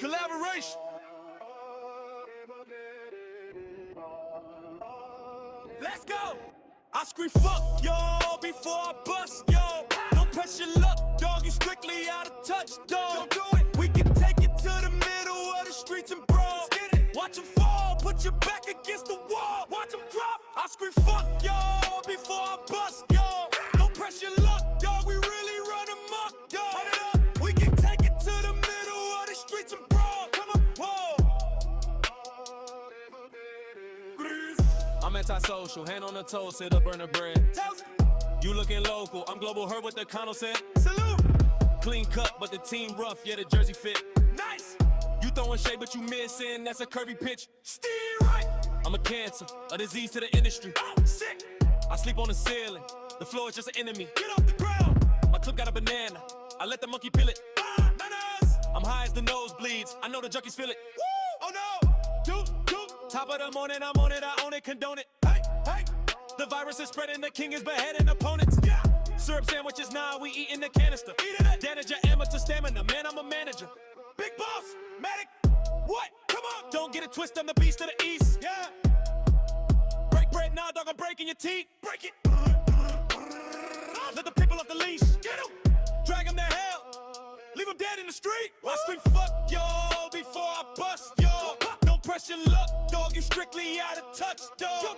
collaboration. Let's go. I scream fuck y'all before I bust y'all. Don't press your luck, dog, you strictly out of touch, dog. Don't do it. We can take it to the middle of the streets and brawl. Watch them fall, put your back against the wall. Watch them drop. I scream fuck y'all before I bust y'all. Don't press your luck, dog, we really run amok, dog. We can take it to the middle of the streets and brawl. Come on, whoa. I'm antisocial, hand on the toe, sit up, burn the bread. You looking local, I'm global, heard what the condo said. Salute. Clean cut, but the team rough, yeah, the jersey fit. Nice. You throwing shade, but you missing, that's a curvy pitch. Steer right. I'm a cancer, a disease to the industry. Sick. I sleep on the ceiling, the floor is just an enemy. Get off the ground. My clip got a banana, I let the monkey peel it. Bananas. I'm high as the nosebleeds, I know the junkies feel it. Woo. Oh no. Top of the morning, I'm on it, I own it, condone it. Hey, hey. The virus is spreading, the king is beheading opponents. Yeah. Syrup sandwiches, nah, we eating the canister. Eating it. Damage your amateur stamina, man, I'm a manager. Big boss, medic, what? Come on. Don't get it twisted, I'm the beast of the east. Yeah. Break bread, nah, dog, I'm breaking your teeth. Break it. Let the people off the leash. Get them. Drag them to hell. Leave them dead in the street. I scream fuck y'all before I bust y'all. Don't press your luck, dog, you strictly out of touch, dog.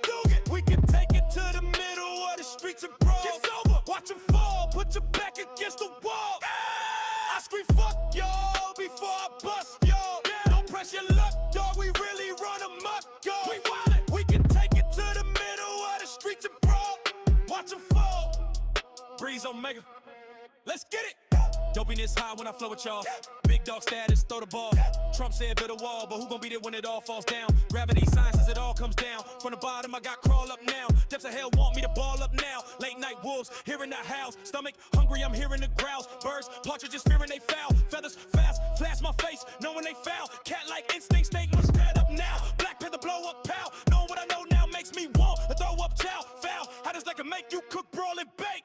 We can take it to the middle of the streets and brawl. It's over. Watch them fall, put your back against the wall. I scream fuck y'all before I bust y'all. Don't press your luck, dog, we really run amok, dog. We wildin'. We can take it to the middle of the streets and brawl. Watch them fall. Breeze Omega, let's get it. Dopiness high when I flow with y'all. Big dog status, throw the ball. Trump said build a wall, but who gon' beat it when it all falls down? Gravity sciences, it all comes down. From the bottom, I got crawl up now. Depths of hell want me to ball up now. Late night wolves, hearing the howls. Stomach hungry, I'm hearing the growls. Birds, partridges, fearing they foul. Feathers fast, flash my face, knowing they foul. Cat-like instinct, snake must stand up now. Black Panther blow up, pow. Knowing what I know now makes me want to throw up chow. Foul, how does that can make you cook, brawl, and bake?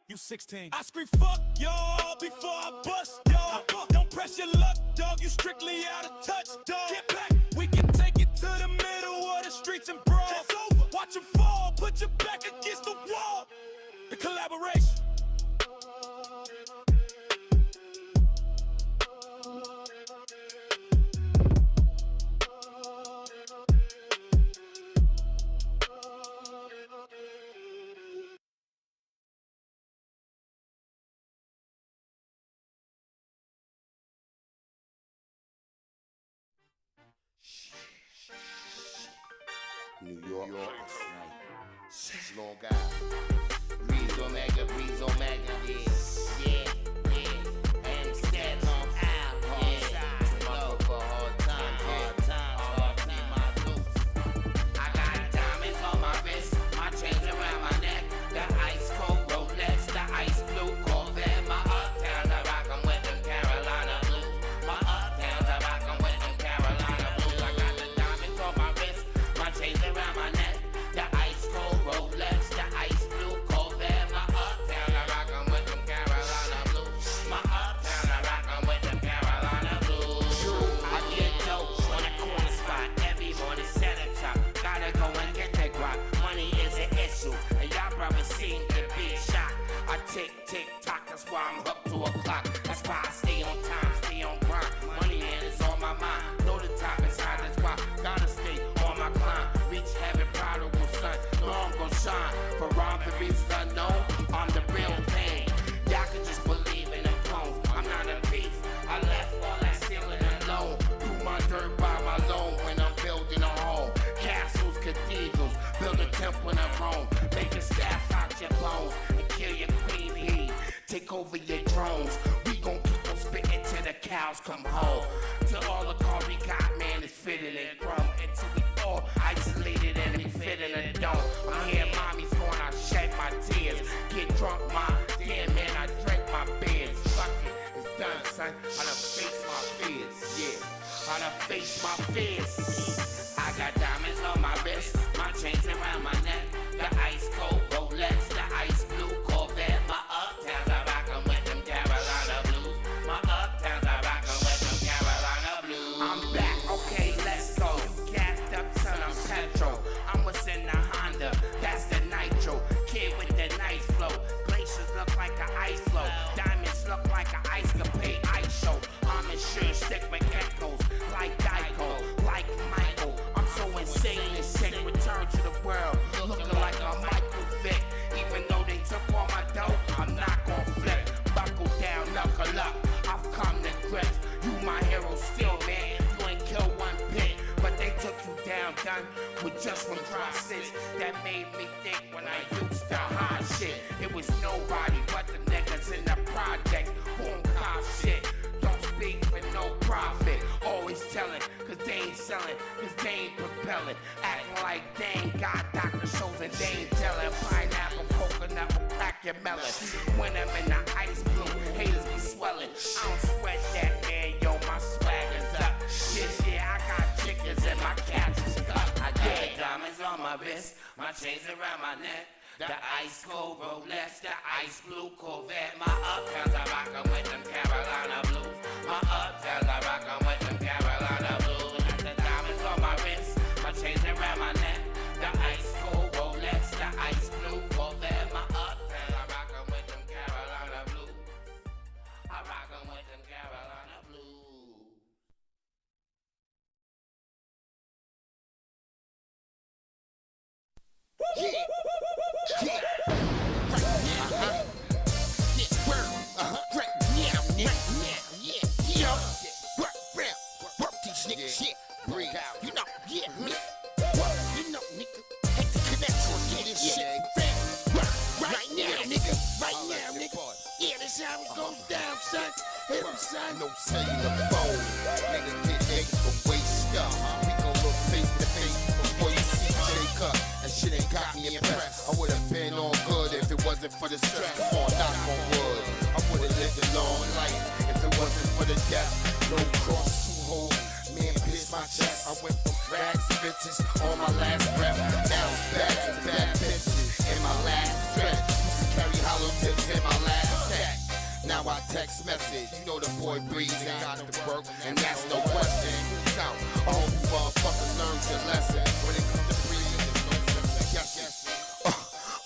You 16. I scream fuck y'all before I bust y'all. Don't press your luck, dog, you strictly out of touch, dog. Get back, we can take it to the middle of the streets and brawl. It's over. Watch them fall, put your back against the wall. The collaboration. New York. Long guy. Breeze Omega, yeah. And stand on out, yeah. Love for hard times, my loose. I got diamonds on my wrist, my chains around my neck. The ice cold Rolex, the ice blue Corvette. My uptowns, I rock 'em with them Carolina blues. My uptowns, I rock 'em with them Carolina blues. I got the diamonds on my wrist, my chains around my neck. The ice cold Rolex, the ice blue Corvette. My uptown, I rock 'em with them Carolina blues. My uptown, I rock 'em with them Carolina blues. I get dope on a corner spot every morning, 7 o'clock. Gotta go and get that guap. Money is an issue, and y'all probably seen the big shot. I tick, tick, tock, that's why I'm up to a clock. That's why I stay on time, stay on grind. Money man is on my mind. Know the top is high, that's why gotta stay on my climb. Reach heaven, prodigal son. Know I'm gon' shine. For wrong for reasons unknown, I'm the real thing. Y'all can just believe in them clones. I'm not a thief. I left all that stealing alone. Do my dirt by my loan when I'm building a home. Castles, cathedrals, build a temple in Rome. Make a staff out your bones and kill your queen bee. Take over your drones. We gon' keep on spitting till the cows come home. Till all the car we got, man, is fitted and grown. Until we all isolated and we fit in a dome. I hear mommy's going, I shed my tears. Get drunk, ma, damn man, I drank my beers. Fuck it, it's done, son. I done face my fears, yeah. I done face my fears. I got diamonds on my wrist, my chains around my neck. The ice cold Rolex, the ice blue Corvette. My uptowns, I rock 'em with them Carolina blues. My uptowns, I rock 'em with them Carolina blues. when I used to hide shit. It was nobody but the niggas in the project. Home cop shit. Don't speak for no profit. Always telling, cause they ain't selling, cause they ain't propelling. Acting like they ain't got doctor shows and they ain't telling. Pineapple, coconut will crack your melon. When I'm in the ice blue, haters be swelling. I don't sweat that, man, yo, my swag is up. Shit, yeah, I got chickens and my cats is up. I got diamonds on my wrist, my chains around my neck. The ice cold Rolex, the ice blue Corvette. My uptowns I rock 'em with them Carolina blues. My uptowns I rock 'em with them Carolina blues. Got the diamonds on my wrist, my chains around my neck. The ice cold Rolex, the ice blue Corvette. My uptowns I rock 'em with them Carolina blues. I rock 'em with them Carolina blues. No cellular phone, nigga get niggas from waist up. We gon' look face to face before you see J Cup. That shit ain't got me impressed. I would've been all good if it wasn't for the stress. Come on, knock on wood. I would've lived a long life if it wasn't for the death. No cross, two holes, man pissed my chest. I went from rags to bitches on my last breath. Now it's bags and bad bitches in my last stretch. Used to carry hollow tips in my last set. Now I text message, you know the boy Breeze ain't got to work, and that's no question. Who's out? I hope you motherfuckers learned your lesson. When it comes to breathing, there's no second guessing.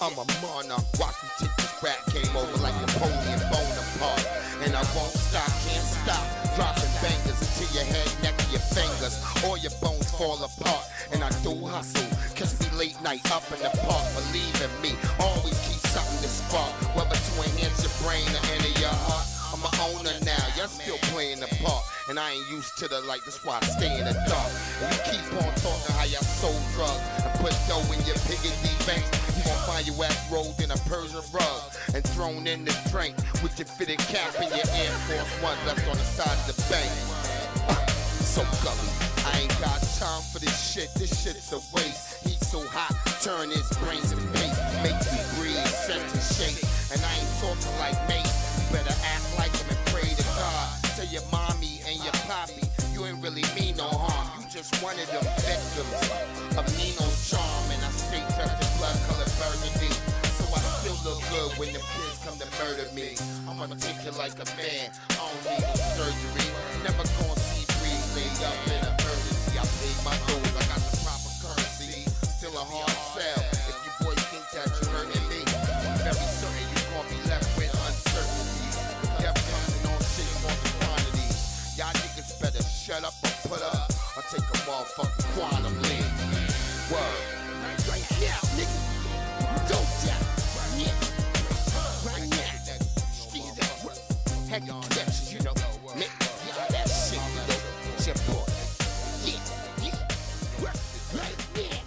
I'm a monarch, watch me take this rap game over like Napoleon Bonaparte. And I won't stop, can't stop, dropping bangers into your head, neck, and your fingers. All your bones fall apart, and I do hustle. Catch me late night up in the park, believe in me, always keep something to spark. Whether to enhance your brain or enter your heart. I'm an owner now, y'all still playing the part. And I ain't used to the light, that's why I stay in the dark. And you keep on talking how y'all sold drugs and put dough in your piggy banks. You gon' find your ass rolled in a Persian rug and thrown in the drink with your fitted cap and your Air Force One left on the side of the bank. So gully, I ain't got time for this shit's a waste. Heat so hot, turn his brains to paste. Make you breathe, set to shake. And I ain't talking like Mace, you better act like him and pray to God. Tell your mommy and your poppy, you ain't really mean no harm. You just one of them victims of Nino's charm. And I stay dressed in blood-colored burgundy, so I still look good when the kids come to murder me. I'ma take it like a man, I don't need no surgery. Never gonna see Breeze laid up in emergency. I paid my dues, I got the proper currency. Still a hard sell, if you boys think that you're hurting me, I'm very certain you gon' be left with uncertainty. Death coming on shit on the quantity. Y'all niggas better shut up or put up, or take a motherfucking quantum leap. Word. Right now, nigga. Don't die. Yeah. Right now. Streets at work. Had the connections, you know. Man, yeah, that shit, you know. It's your boy. Yeah, yeah. Work. Right now.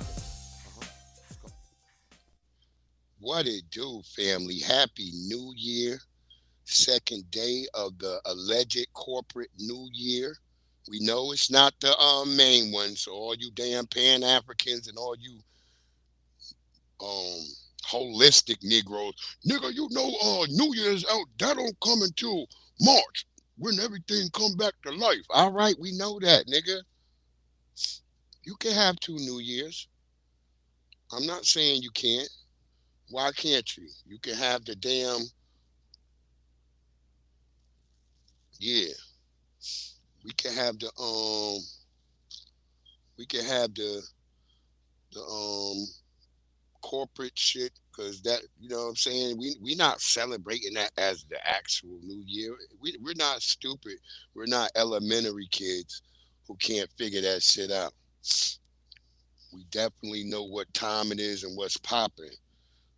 What it do, family? Happy New Year. Second day of the alleged corporate New Year. We know it's not the main one, so all you damn Pan-Africans and all you holistic Negroes, nigga, you know New Year's out, that don't come until March, when everything come back to life. All right, we know that, nigga. You can have 2 New Years. I'm not saying you can't. Why can't you? You can have the damn, yeah. We can have the corporate shit, because that, you know what I'm saying, we not celebrating that as the actual New Year. We're not stupid. We're not elementary kids who can't figure that shit out. We definitely know what time it is and what's popping.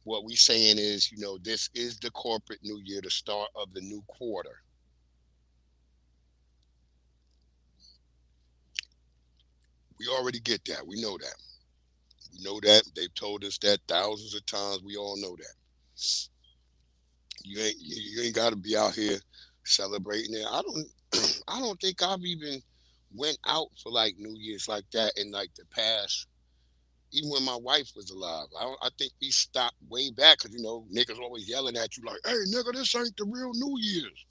What we saying is, you know, this is the corporate New Year, the start of the new quarter. We already get that. We know that. You know that. They've told us that thousands of times. We all know that. You ain't got to be out here celebrating it. I don't I don't think I've even went out for like New Year's like that in like the past. Even when my wife was alive, I think we stopped way back because niggas always yelling at you like, "Hey, nigga, this ain't the real New Year's."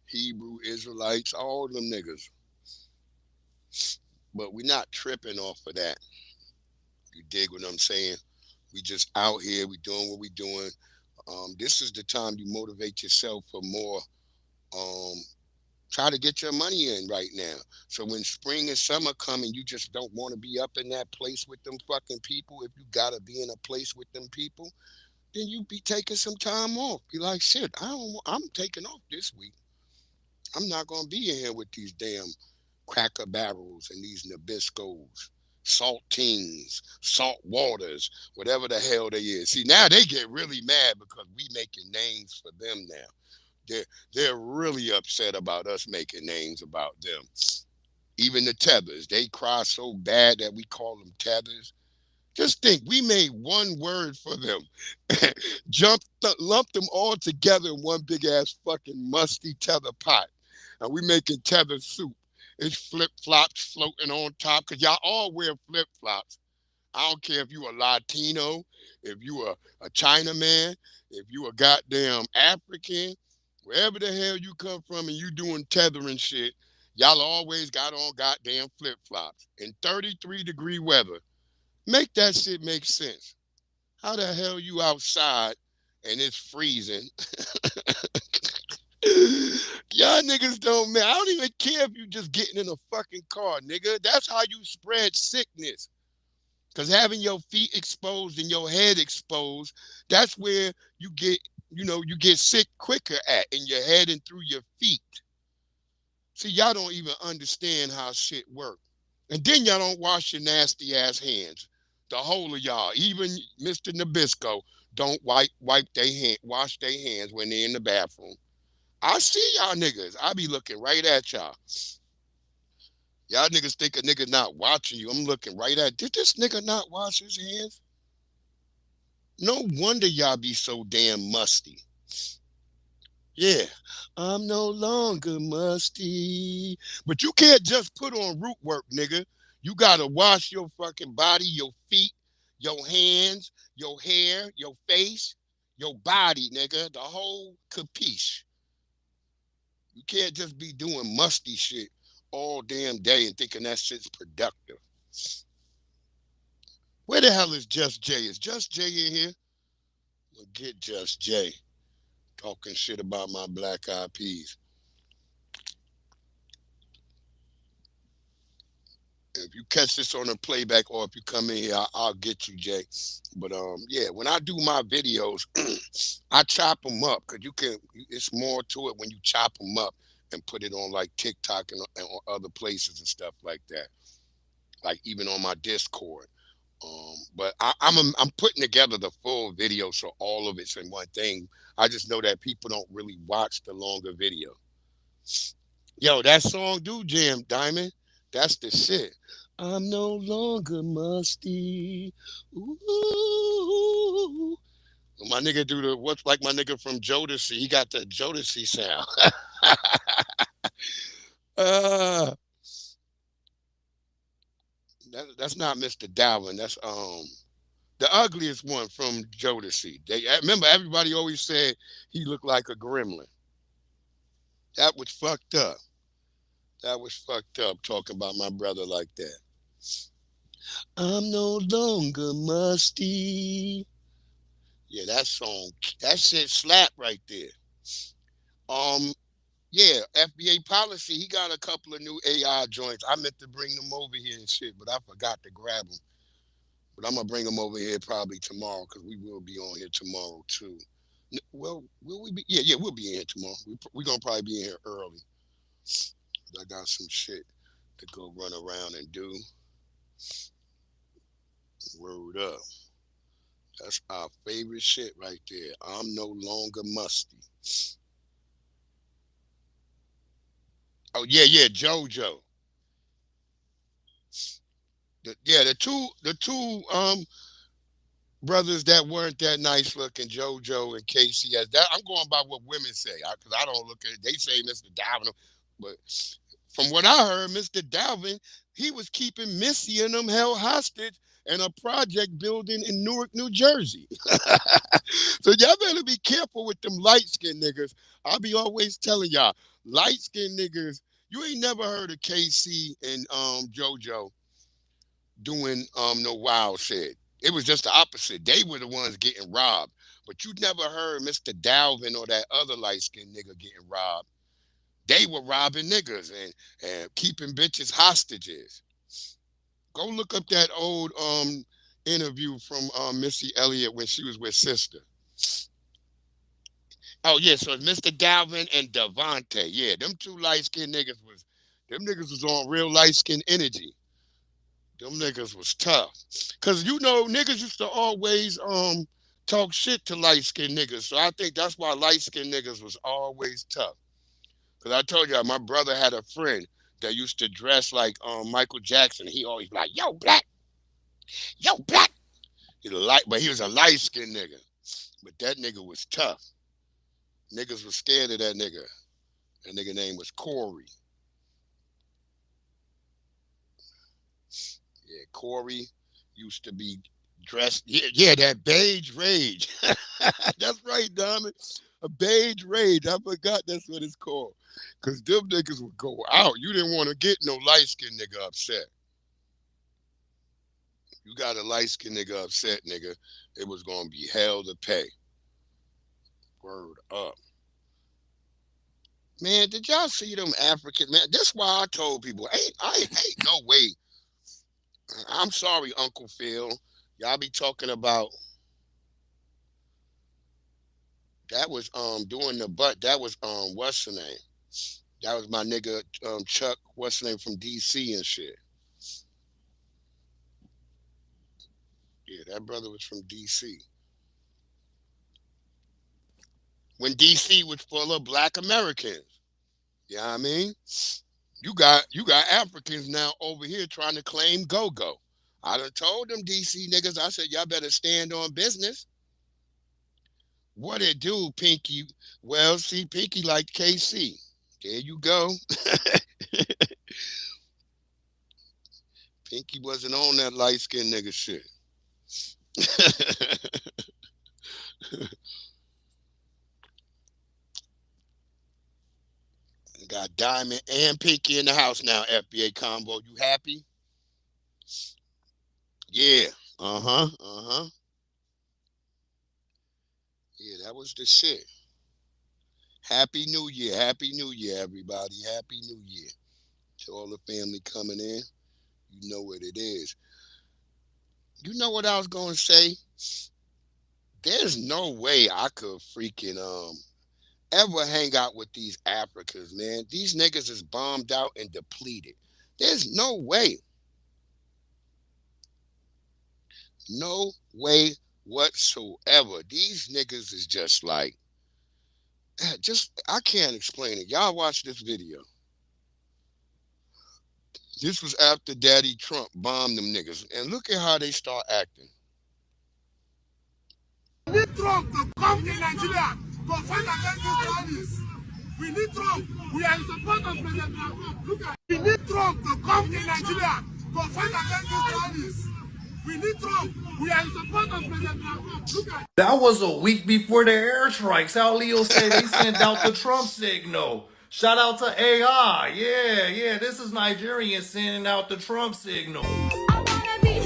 Hebrew Israelites, all them niggas. But we not tripping off of that. You dig what I'm saying? We just out here. We doing what we doing. This is the time you motivate yourself for more. Um, Try to get your money in right now. So when spring and summer come and you just don't want to be up in that place with them fucking people, if you gotta be in a place with them people, then you be taking some time off. Be like, shit, I'm taking off this week. I'm not gonna be in here with these damn cracker barrels and these Nabiscos, saltines, salt waters, whatever the hell they is. See, now they get really mad because we making names for them now. They're they're really upset about us making names about them. Even the tethers, they cry so bad that we call them tethers. Just think, we made one word for them, lumped them all together in one big ass fucking musty tether pot, and we making tether soup. It's flip flops floating on top because y'all all wear flip flops. I don't care if you a Latino, if you a Chinaman, if you a goddamn African, wherever the hell you come from and you doing tethering shit, y'all always got on goddamn flip flops in 33-degree weather. Make that shit make sense. How the hell you outside and it's freezing? Y'all niggas don't man. I don't even care if you just getting in a fucking car, nigga. That's how you spread sickness. Cause having your feet exposed and your head exposed, that's where you get sick quicker at in your head and through your feet. See, y'all don't even understand how shit work. And then y'all don't wash your nasty ass hands. The whole of y'all, even Mr. Nabisco, don't wash their hands when they're in the bathroom. I see y'all niggas. I be looking right at y'all. Y'all niggas think a nigga not watching you. I'm looking right at. Did this nigga not wash his hands? No wonder y'all be so damn musty. Yeah, I'm no longer musty. But you can't just put on root work, nigga. You gotta wash your fucking body, your feet, your hands, your hair, your face, your body, nigga. The whole capiche. You can't just be doing musty shit all damn day and thinking that shit's productive. Where the hell is Just Jay? Is Just Jay in here? Well, get Just Jay talking shit about my black eyed peas. If you catch this on a playback or if you come in here, I'll get you, Jay. But yeah, when I do my videos, I chop them up because you can. It's more to it when you chop them up and put it on like TikTok and on other places and stuff like that. Like even on my Discord. But I'm putting together the full video so all of it's in one thing. I just know that people don't really watch the longer video. Yo, that song do jam, Diamond. That's the shit. I'm no longer musty. Ooh. My nigga do the what's like my nigga from Jodeci. He got the Jodeci sound. uh, that's not Mr. Dalvin. That's the ugliest one from Jodeci. I remember everybody always said he looked like a gremlin. That was fucked up. That was fucked up talking about my brother like that. I'm no longer musty. Yeah, that song, that shit slap right there. Um, yeah, FBA policy. He got a couple of new AI joints. I meant to bring them over here and shit, but I forgot to grab them. But I'm gonna bring them over here probably tomorrow because we will be on here tomorrow too. Well, will we be? Yeah, yeah, we'll be in here tomorrow. We gonna probably be in here early. I got some shit to go run around and do. Word up. That's our favorite shit right there. I'm no longer musty. Oh yeah, yeah, JoJo. The two brothers that weren't that nice looking, JoJo and Casey. As that, I'm going by what women say, because I don't look at it. They say Mr. Dalvin, but from what I heard, Mr. Dalvin, he was keeping Missy and them held hostage in a project building in Newark, New Jersey. So y'all better be careful with them light skinned niggas. I'll be always telling y'all, light skinned niggas. You ain't never heard of KC and JoJo doing no wild shit. It was just the opposite. They were the ones getting robbed. But you never heard Mr. Dalvin or that other light skinned nigga getting robbed. They were robbing niggas and keeping bitches hostages. Go look up that old interview from Missy Elliott when she was with Sister. Oh yeah, so it's Mr. Dalvin and Devontae. Yeah, them two light skinned niggas was on real light skinned energy. Them niggas was tough. Cause niggas used to always talk shit to light skinned niggas. So I think that's why light skinned niggas was always tough. Cause I told y'all my brother had a friend that used to dress like Michael Jackson. He always be like, yo, black, yo, black. But he was a light skinned nigga. But that nigga was tough. Niggas was scared of that nigga. That nigga name was Corey. Yeah, Corey used to be dressed. Yeah, that beige rage. That's right, Diamond. A beige rage. I forgot that's what it's called. Because them niggas would go out. You didn't want to get no light-skinned nigga upset. You got a light-skinned nigga upset, nigga, it was going to be hell to pay. Word up. Man, did y'all see them African, man? That's why I told people, ain't no way. I'm sorry, Uncle Phil. Y'all be talking about that was doing the butt. That was what's the name? That was my nigga Chuck, what's the name, from DC and shit. Yeah, that brother was from DC. When DC was full of black Americans. You know what I mean? You got Africans now over here trying to claim go-go. I done told them DC niggas, I said, y'all better stand on business. What it do, Pinky? Well, see, Pinky like KC. There you go. Pinky wasn't on that light-skinned nigga shit. Got Diamond and Pinky in the house now, FBA combo. You happy? Yeah. Uh-huh. Yeah, that was the shit. Happy New Year. Happy New Year, everybody. Happy New Year. To all the family coming in. You know what it is. You know what I was going to say? There's no way I could freaking ever hang out with these Africans, man. These niggas is bombed out and depleted. There's no way. No way whatsoever. These niggas is just like, I can't explain it. Y'all watch this video. This was after Daddy Trump bombed them niggas. And look at how they start acting. We need Trump to come in Nigeria to fight against these terrorists. We need Trump. We are in support of President Trump. Look at, we need Trump to come in Nigeria to fight against these terrorists. We need Trump. We are in support of President Trump. Look at. That was a week before the airstrikes. How Leo said they sent out the Trump signal. Shout out to AI. Yeah, this is Nigerian sending out the Trump signal. I wanna be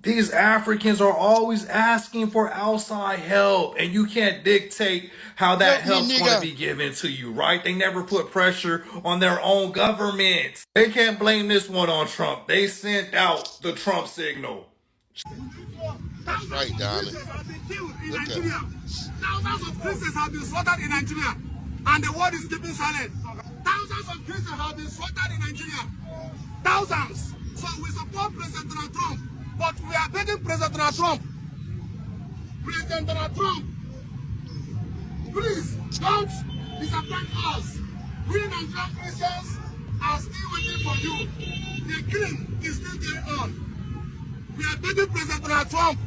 These Africans are always asking for outside help, and you can't dictate how that help's going to be given to you, right? They never put pressure on their own government. They can't blame this one on Trump. They sent out the Trump signal. That's right, darling. Look at it. Thousands of Christians have been slaughtered in Nigeria, and the world is keeping silent. Thousands of Christians have been slaughtered in Nigeria. Thousands. So we support President Donald Trump, but we are begging President Donald Trump. President Donald Trump, please don't disappoint us. We Nigerian Christians I'm still waiting for you. The killing is still going on. We are begging President Donald Trump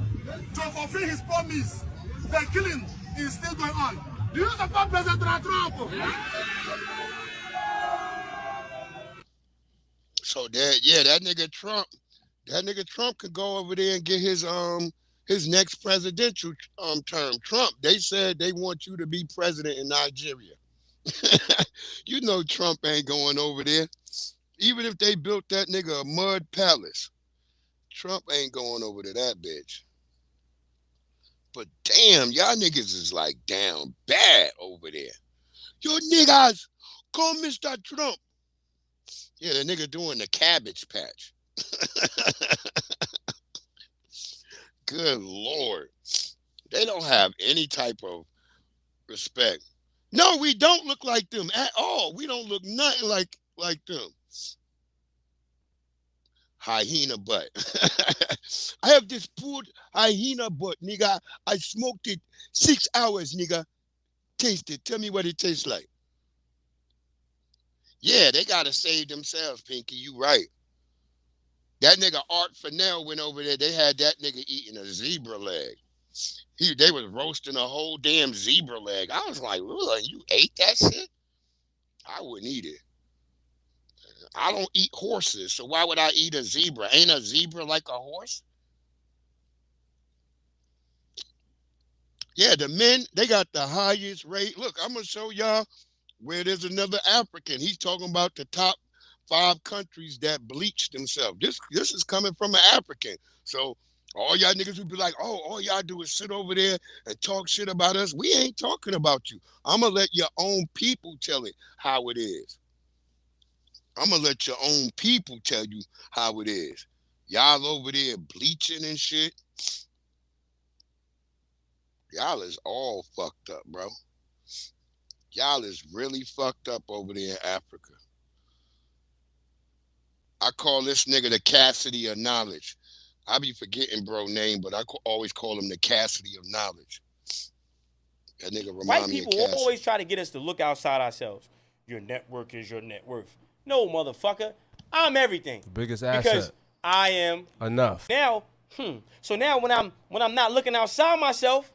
to fulfill his promise. The killing is still going on. Do you support President Donald Trump? So that nigga Trump could go over there and get his next presidential term. Trump, they said they want you to be president in Nigeria. You know Trump ain't going over there. Even if they built that nigga a mud palace, Trump ain't going over to that bitch. But damn, y'all niggas is like down bad over there. Yo niggas, call Mr. Trump. Yeah, the nigga doing the Cabbage Patch. Good Lord. They don't have any type of respect. No, we don't look like them at all. We don't look nothing like them. Hyena butt. I have this pulled hyena butt, nigga. I smoked it 6 hours, nigga. Taste it. Tell me what it tastes like. Yeah, they gotta save themselves, Pinky. You right. That nigga Art Fennell went over there. They had that nigga eating a zebra leg. They was roasting a whole damn zebra leg. I was like, you ate that shit? I wouldn't eat it. I don't eat horses, so why would I eat a zebra? Ain't a zebra like a horse? Yeah, the men, they got the highest rate. Look, I'm going to show y'all where there's another African. He's talking about the top 5 countries that bleached themselves. This is coming from an African. So all y'all niggas would be like, oh, all y'all do is sit over there and talk shit about us. We ain't talking about you. I'm going to let your own people tell it how it is. I'm going to let your own people tell you how it is. Y'all over there bleaching and shit. Y'all is all fucked up, bro. Y'all is really fucked up over there in Africa. I call this nigga the Cassidy of knowledge. I be forgetting bro name, but I always call him the Cassidy of knowledge. That nigga remind White me of people Cassidy. always try to get us to look outside ourselves. Your network is your net worth. No, motherfucker. I'm everything. The biggest asset. Because I am enough. Now, so now when I'm not looking outside myself,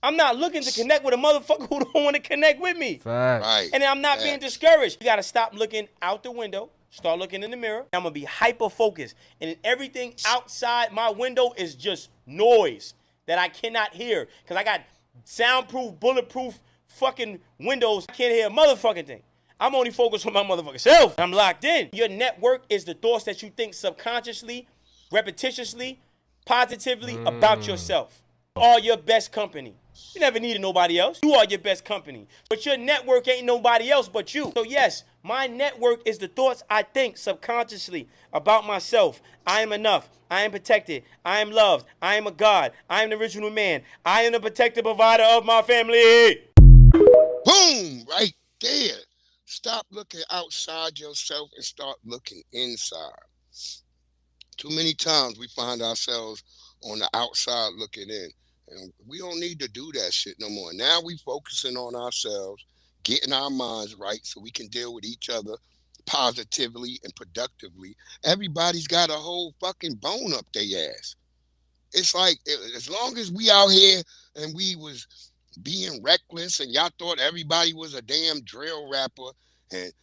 I'm not looking to connect with a motherfucker who don't want to connect with me. Facts. Right. And I'm not being discouraged. You got to stop looking out the window. Start looking in the mirror. I'm going to be hyper-focused. And everything outside my window is just noise that I cannot hear. Because I got soundproof, bulletproof fucking windows. I can't hear a motherfucking thing. I'm only focused on my motherfucking self. I'm locked in. Your network is the thoughts that you think subconsciously, repetitiously, positively about yourself. You are your best company. You never needed nobody else. You are your best company. But your network ain't nobody else but you. So yes, my network is the thoughts I think subconsciously about myself. I am enough. I am protected. I am loved. I am a God. I am the original man. I am the protector provider of my family. Boom! Right there. Stop looking outside yourself and start looking inside. Too many times we find ourselves on the outside looking in. And we don't need to do that shit no more. Now we focusing on ourselves, getting our minds right so we can deal with each other positively and productively. Everybody's got a whole fucking bone up their ass. It's like, as long as we out here and we was being reckless and y'all thought everybody was a damn drill rapper and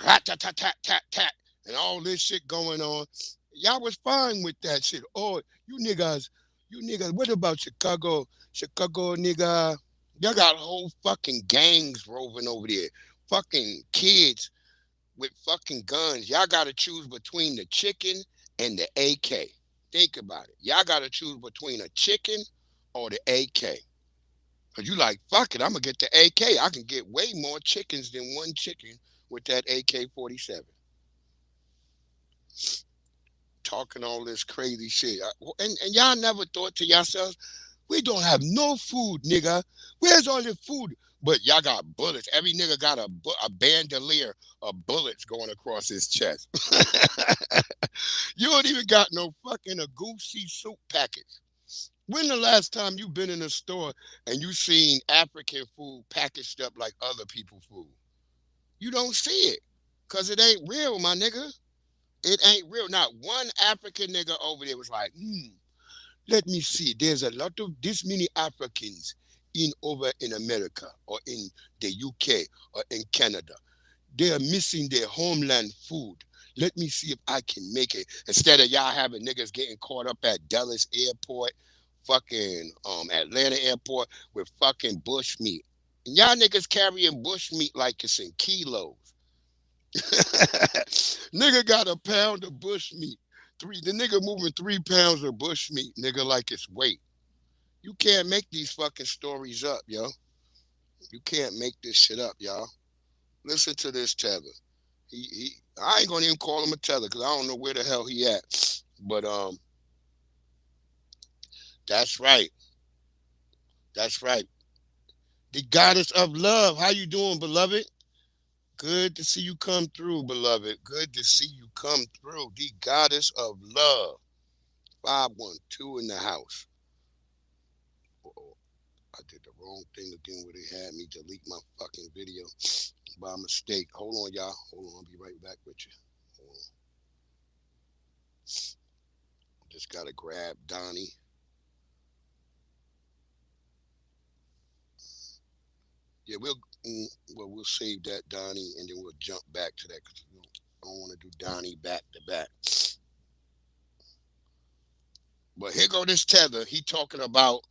rat-tat-tat-tat-tat and all this shit going on, y'all was fine with that shit. Oh, you niggas, what about Chicago? Chicago, nigga. Y'all got whole fucking gangs roving over there. Fucking kids with fucking guns. Y'all got to choose between the chicken and the AK. Think about it. Y'all got to choose between a chicken or the AK. Because you like, fuck it, I'm going to get the AK. I can get way more chickens than one chicken with that AK-47. Talking all this crazy shit. And y'all never thought to yourselves, we don't have no food, nigga. Where's all the food? But y'all got bullets. Every nigga got a bandolier of bullets going across his chest. You don't even got no fucking a Gucci soup package. When the last time you been in a store and you seen African food packaged up like other people's food? You don't see it. Cause it ain't real, my nigga. It ain't real. Not one African nigga over there was like, let me see. There's a lot of this many Africans over in America or in the UK or in Canada. They are missing their homeland food. Let me see if I can make it. Instead of y'all having niggas getting caught up at Dallas Airport, fucking Atlanta Airport with fucking bush meat. And y'all niggas carrying bush meat like it's in kilos. Nigga got a pound of bush meat. The nigga moving 3 pounds of bush meat, nigga, like it's weight. You can't make these fucking stories up, yo. You can't make this shit up, y'all. Listen to this tether. I ain't gonna even call him a tether because I don't know where the hell he at. But that's right. That's right. The goddess of love. How you doing, beloved? Good to see you come through, beloved. Good to see you come through. The goddess of love. 512 in the house. Uh-oh. I did the wrong thing again where they had me delete my fucking video by mistake. Hold on, y'all. Hold on. I'll be right back with you. Hold on. Just gotta grab Donnie. Yeah, we'll save that, Donnie, and then we'll jump back to that because I don't want to do Donnie back to back. But here go this tether. He talking about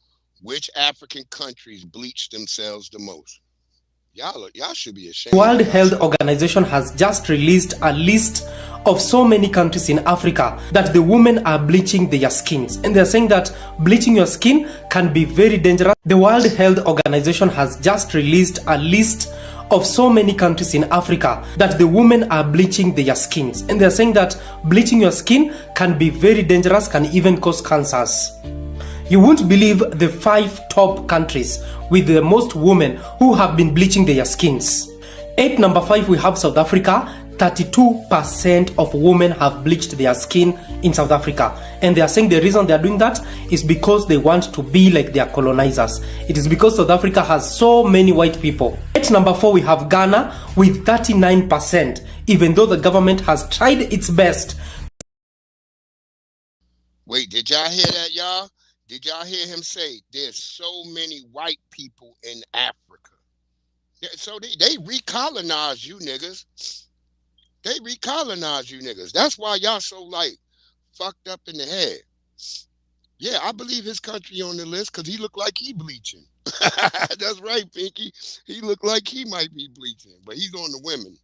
which African countries bleach themselves the most. Y'all should be ashamed. World Health Organization has just released a list of so many countries in Africa that the women are bleaching their skins, and they're saying that bleaching your skin can be very dangerous. The World Health Organization has just released a list of so many countries in Africa that the women are bleaching their skins, and they're saying that bleaching your skin can be very dangerous, can even cause cancers. You won't believe the 5 top countries with the most women who have been bleaching their skins. At number 5, we have South Africa. 32% of women have bleached their skin in South Africa. And they are saying the reason they are doing that is because they want to be like their colonizers. It is because South Africa has so many white people. At number 4, we have Ghana with 39%, even though the government has tried its best. Wait, did y'all hear that, y'all? Did y'all hear him say there's so many white people in Africa? Yeah, so they recolonize you niggas. They recolonize you niggas. That's why y'all so like fucked up in the head. Yeah, I believe his country on the list because he look like he bleaching. That's right, Pinky. He look like he might be bleaching, but he's on the women.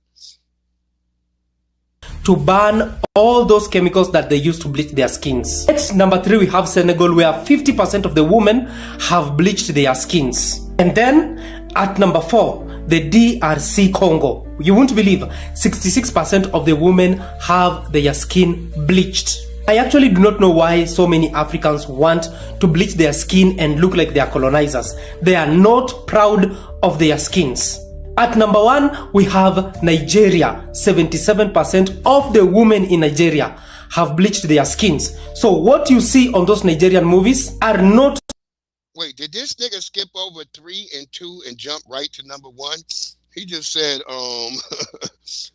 To ban all those chemicals that they use to bleach their skins. At number 3, we have Senegal, where 50% of the women have bleached their skins. And then at number 4, the DRC Congo. You won't believe 66% of the women have their skin bleached. I actually do not know why so many Africans want to bleach their skin and look like their colonizers. They are not proud of their skins. At number 1, we have Nigeria. 77% of the women in Nigeria have bleached their skins. So what you see on those Nigerian movies are not... Wait, did this nigga skip over 3 and 2 and jump right to number 1? He just said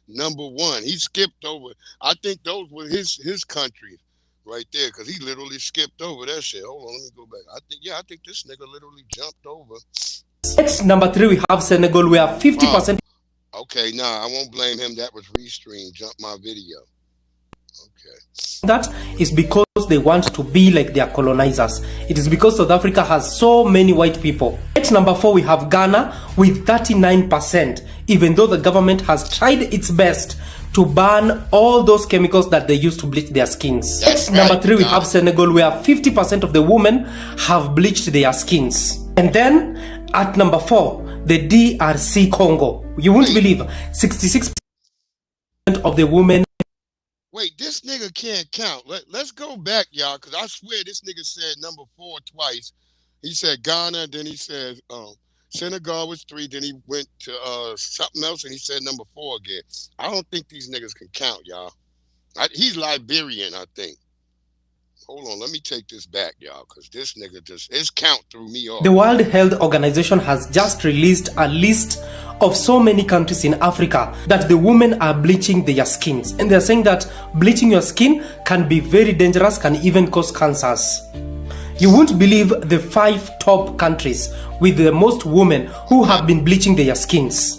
number 1. He skipped over. I think those were his countries right there because he literally skipped over that shit. Hold on, let me go back. I think this nigga literally jumped over. At number 3, we have Senegal, where 50%... Okay, nah, I won't blame him. That was restream. Jump my video. Okay. That is because they want to be like their colonizers. It is because South Africa has so many white people. At number 4, we have Ghana with 39%, even though the government has tried its best to ban all those chemicals that they use to bleach their skins. At number 3, we have Senegal, where 50% of the women have bleached their skins. And then at number 4, the DRC Congo. You won't believe 66% of the women. Wait, this nigga can't count. Let's go back, y'all, because I swear this nigga said number 4 twice. He said Ghana, then he said Senegal was 3, then he went to something else, and he said number 4 again. I don't think these niggas can count, y'all. He's Liberian, I think. Hold on, let me take this back, y'all, because this nigga his count threw me off. The World Health Organization has just released a list of so many countries in Africa that the women are bleaching their skins. And they're saying that bleaching your skin can be very dangerous, can even cause cancers. You won't believe the 5 top countries with the most women who have been bleaching their skins.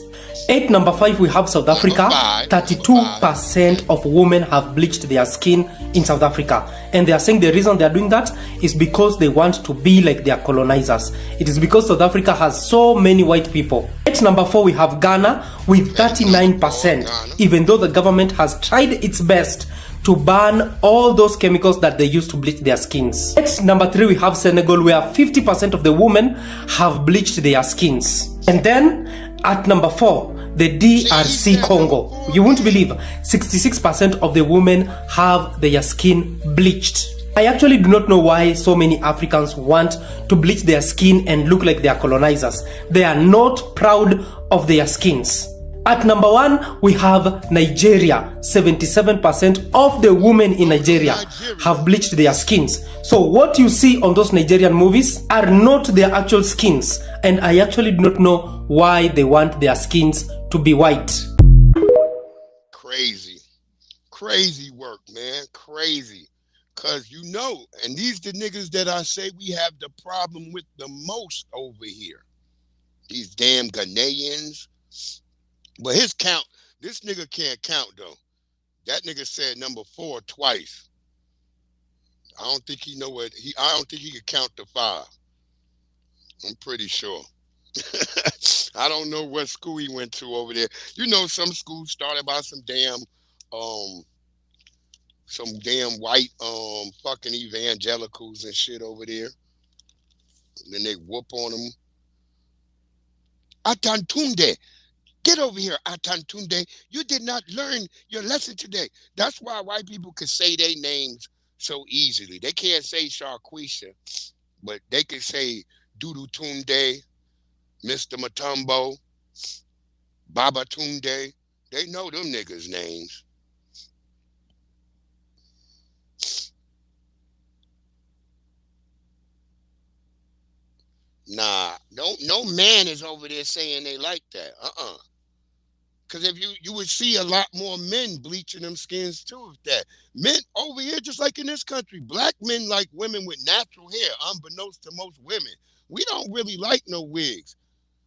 At number 5, we have South Africa. 32% of women have bleached their skin in South Africa. And they are saying the reason they are doing that is because they want to be like their colonizers. It is because South Africa has so many white people. At number 4, we have Ghana with 39%, even though the government has tried its best to ban all those chemicals that they use to bleach their skins. At number 3, we have Senegal, where 50% of the women have bleached their skins. And then at number 4, the DRC Congo. You won't believe 66% of the women have their skin bleached. I actually do not know why so many Africans want to bleach their skin and look like their colonizers. They are not proud of their skins. At number 1, we have Nigeria. 77% of the women in Nigeria have bleached their skins. So what you see on those Nigerian movies are not their actual skins. And I actually do not know why they want their skins to be white. Crazy work, man. Crazy. Cause you know, and these the niggas that I say we have the problem with the most over here. These damn Ghanaians. But his count, this nigga can't count though. That nigga said number 4 twice. I don't think he know what I don't think he could count to 5. I'm pretty sure. I don't know what school he went to over there. You know, some schools started by some damn white fucking evangelicals and shit over there. And then they whoop on them. Atantunde. Get over here, Atantunde. You did not learn your lesson today. That's why white people can say their names so easily. They can't say Sharquisha, but they can say Dudu Tunde, Mr. Matumbo, Baba Tunde. They know them niggas' names. Nah, no man is over there saying they like that. Because if you would see a lot more men bleaching them skins too. If that men over here, just like in this country, black men like women with natural hair, unbeknownst to most women. We don't really like no wigs,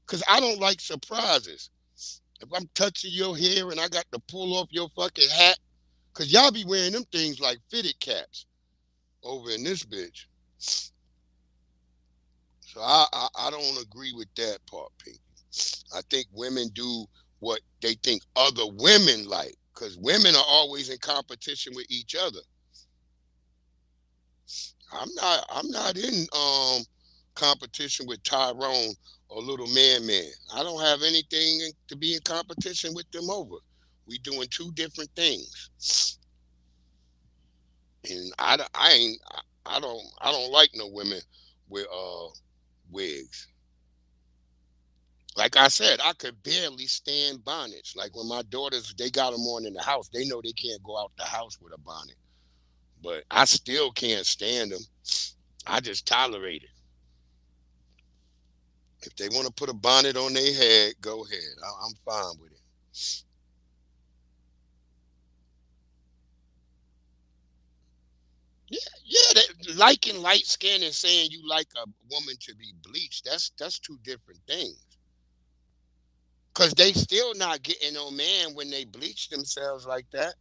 because I don't like surprises. If I'm touching your hair and I got to pull off your fucking hat, because y'all be wearing them things like fitted caps over in this bitch. So I don't agree with that part, Pinky. I think women do what they think other women like, because women are always in competition with each other. I'm not in competition with Tyrone or Little Man. I don't have anything to be in competition with them over. We doing 2 different things. And I don't like no women with wigs. Like I said, I could barely stand bonnets. Like when my daughters, they got them on in the house, they know they can't go out the house with a bonnet. But I still can't stand them. I just tolerate it. If they want to put a bonnet on their head, go ahead. I'm fine with it. Yeah, liking light skin and saying you like a woman to be bleached, that's 2 different things. Because they still not getting no man when they bleach themselves like that.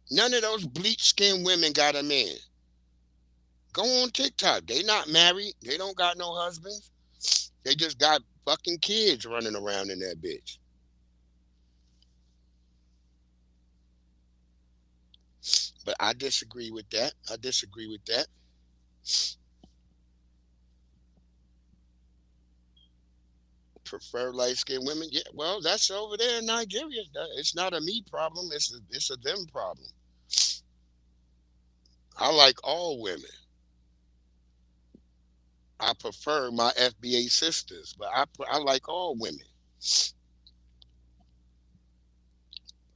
None of those bleach skin women got a man. Go on TikTok. They not married. They don't got no husbands. They just got fucking kids running around in that bitch. But I disagree with that. Prefer light-skinned women? Yeah, well, that's over there in Nigeria. It's not a me problem. It's a them problem. I like all women. I prefer my FBA sisters, but I like all women.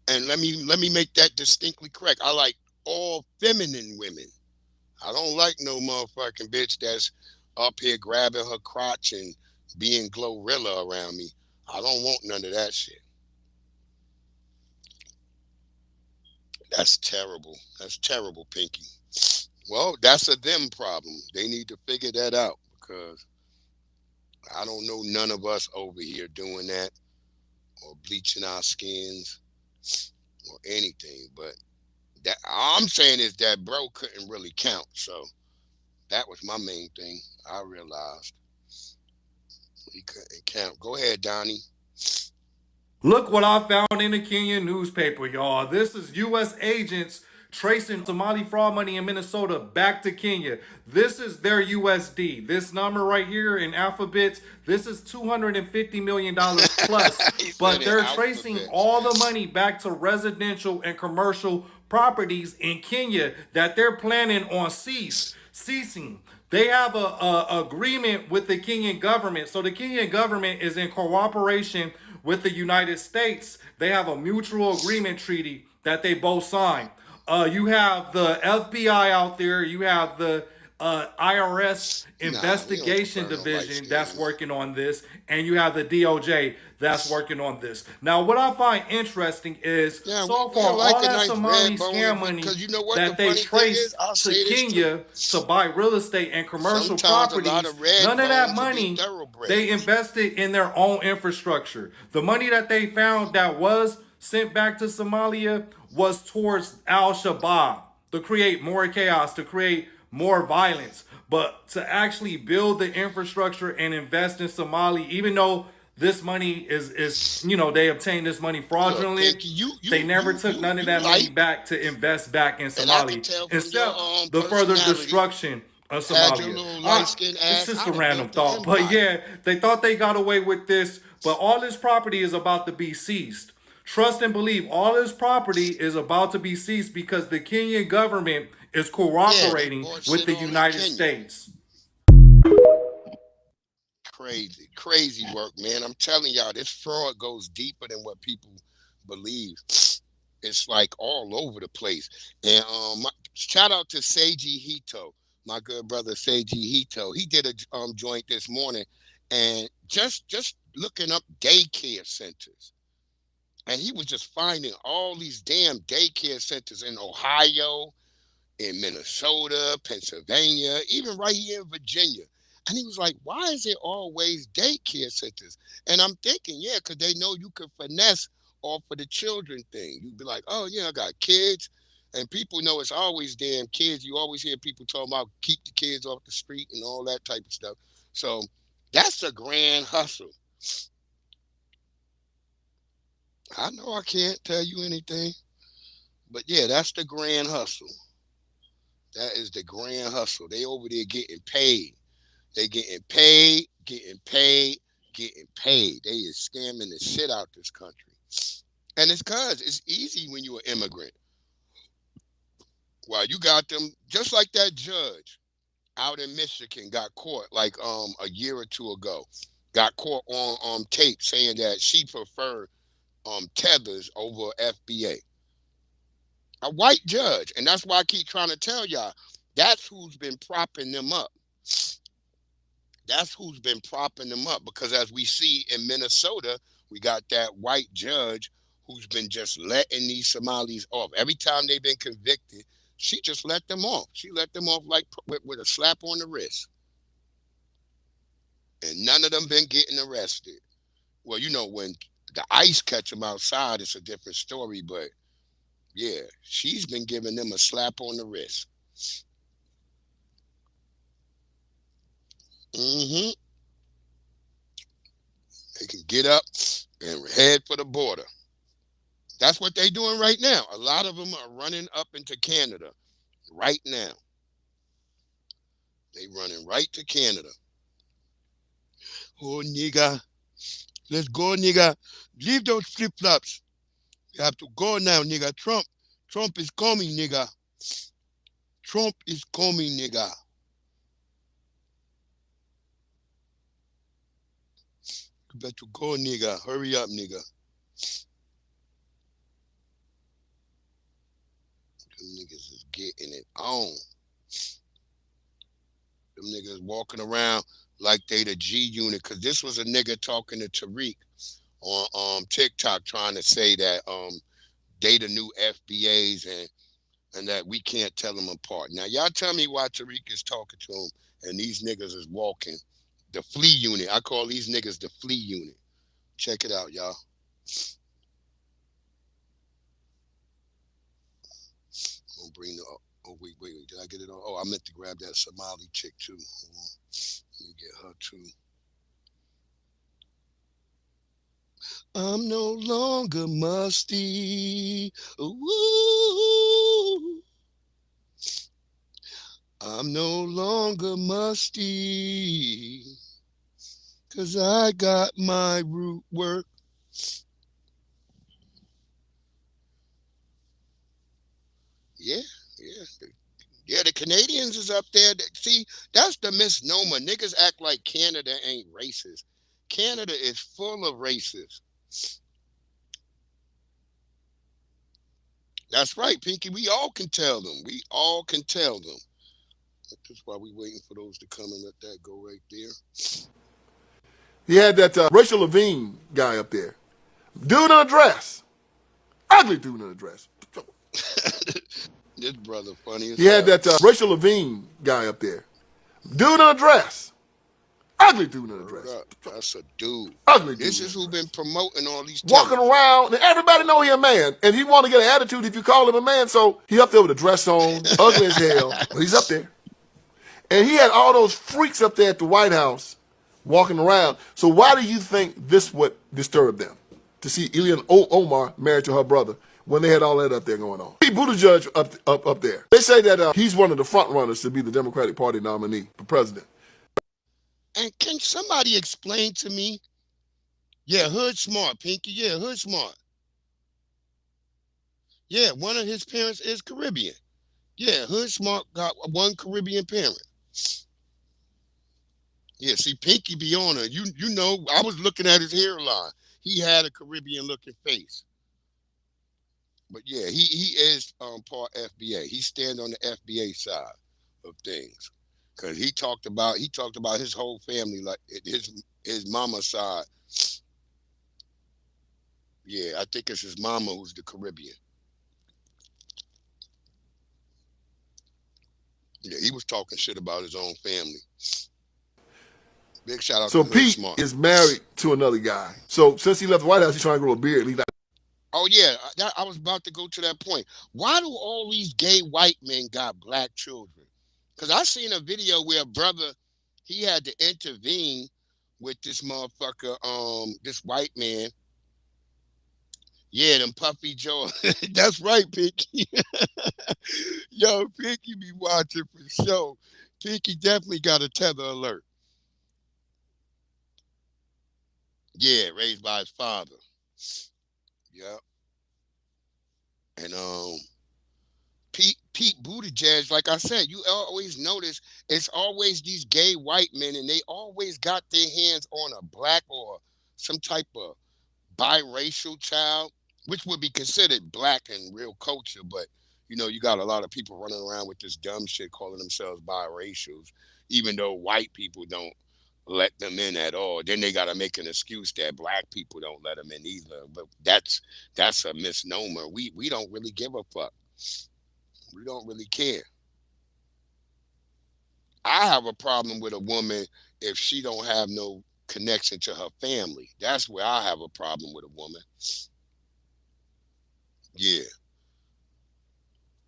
And let me make that distinctly correct. I like all feminine women. I don't like no motherfucking bitch that's up here grabbing her crotch and being Glorilla around me. I don't want none of that shit. That's terrible. That's terrible, Pinky. Well, that's a them problem. They need to figure that out because I don't know none of us over here doing that or bleaching our skins or anything. But that all I'm saying is that bro couldn't really count. So that was my main thing. I realized he couldn't count. Go ahead, Donnie. Look what I found in the Kenyan newspaper, y'all. This is U.S. agents tracing Somali fraud money in Minnesota back to Kenya. This is their USD. This number right here in alphabets, this is $250 million plus. But they're tracing all the money back to residential and commercial properties in Kenya that they're planning on ceasing. They have a agreement with the Kenyan government. So the Kenyan government is in cooperation with the United States. They have a mutual agreement treaty that they both signed. You have the FBI out there. You have the IRS investigation division that's working on this, and you have the DOJ that's working on this. Now, what I find interesting is so far all that Somali scam money that they traced to Kenya to buy real estate and commercial properties, none of that money they invested in their own infrastructure. The money that they found that was sent back to Somalia was towards Al-Shabaab to create more chaos, to create more violence. But to actually build the infrastructure and invest in Somali, even though this money is they obtained this money fraudulently, they never took none of that money back to invest back in Somali. Except the further destruction of Somalia. It's just a random thought. But yeah, they thought they got away with this, but all this property is about to be seized. Trust and believe, all this property is about to be seized because the Kenyan government is cooperating with the United States. Crazy work, man. I'm telling y'all, this fraud goes deeper than what people believe. It's like all over the place. And shout out to Seiji Hito, my good brother Seiji Hito. He did a joint this morning, and just looking up daycare centers. And he was just finding all these damn daycare centers in Ohio, in Minnesota, Pennsylvania, even right here in Virginia. And he was like, why is there always daycare centers? And I'm thinking, yeah, because they know you can finesse off of the children thing. You'd be like, oh, yeah, I got kids. And people know it's always damn kids. You always hear people talking about keep the kids off the street and all that type of stuff. So that's a grand hustle. I know I can't tell you anything, but yeah, that's the grand hustle. That is the grand hustle. They over there getting paid. They getting paid. They is scamming the shit out this country. And it's cause it's easy when you're an immigrant. Well, you got them, just like that judge out in Michigan got caught like a year or two ago. Got caught on tape saying that she preferred tethers over FBA. A white judge. And that's why I keep trying to tell y'all, that's who's been propping them up. That's who's been propping them up. Because as we see in Minnesota, we got that white judge who's been just letting these Somalis off. Every time they've been convicted, she just let them off. She let them off like with a slap on the wrist. And none of them been getting arrested. Well, you know, when the ICE catch them outside, it's a different story, but yeah, she's been giving them a slap on the wrist. They can get up and head for the border. That's what they're doing right now. A lot of them are running up into Canada right now. They running right to Canada. Oh, nigga. Let's go, nigga. Leave those flip-flops. You have to go now, nigga. Trump is coming, nigga. Trump is coming, nigga. You better go, nigga. Hurry up, nigga. Them niggas is getting it on. Them niggas walking around like they the G unit. Cause this was a nigga talking to Tariq on TikTok trying to say that they the new FBAs and that we can't tell them apart. Now y'all tell me why Tariq is talking to him and these niggas is walking. The flea unit. I call these niggas the flea unit. Check it out, y'all. I'm gonna bring the oh wait. Did I get it on? Oh, I meant to grab that Somali chick too. Hold on. Let me get her too. I'm no longer musty. Ooh. I'm no longer musty. Cause I got my root work. Yeah, yeah. Yeah, the Canadians is up there. See, that's the misnomer. Niggas act like Canada ain't racist. Canada is full of racists. That's right, Pinky. We all can tell them. We all can tell them. That's why we waiting for those to come and let that go right there. He had that Rachel Levine guy up there. Dude in a dress. Ugly dude in a dress. This brother funny as He had hell. that Rachel Levine guy up there. Dude in a dress. Ugly dude in a dress. That's a dude. Ugly dude. This is who been promoting all these walking tenants. around, and everybody know he a man, and he want to get an attitude if you call him a man. So he up there with a dress on, ugly as hell, but he's up there. And he had all those freaks up there at the White House walking around. So why do you think this would disturb them? To see Ilhan Omar married to her brother when they had all that up there going on. Pete Buttigieg up there. They say that he's one of the front runners to be the Democratic Party nominee for president. And can somebody explain to me? Yeah, Hood smart, Pinky. Yeah, Hood smart. Yeah, one of his parents is Caribbean. Yeah, Hood smart got one Caribbean parent. Yeah, see, Pinky be on her. You know, I was looking at his hairline. He had a Caribbean looking face. But yeah, he is part FBA. He stand on the FBA side of things. Cause he talked about his whole family, like his mama's side. Yeah, I think it's his mama who's the Caribbean. Yeah, he was talking shit about his own family. Big shout out to Hood Pete Smart. is married to another guy. So since he left the White House, he's trying to grow a beard. He's not. Oh yeah, I was about to go to that point. Why do all these gay white men got black children? Because I seen a video where a brother, he had to intervene with this motherfucker, this white man. Yeah, them puffy jaw. That's right, Pinky. Yo, Pinky be watching for sure. Pinky definitely got a tether alert. Yeah, raised by his father. Yep. And Pete Buttigieg, like I said, you always notice it's always these gay white men, and they always got their hands on a black or some type of biracial child, which would be considered black in real culture. But you know, you got a lot of people running around with this dumb shit calling themselves biracials, even though white people don't let them in at all. Then they got to make an excuse that black people don't let them in either. But that's a misnomer. We don't really give a fuck. We don't really care. I have a problem with a woman if she don't have no connection to her family. That's where I have a problem with a woman. Yeah.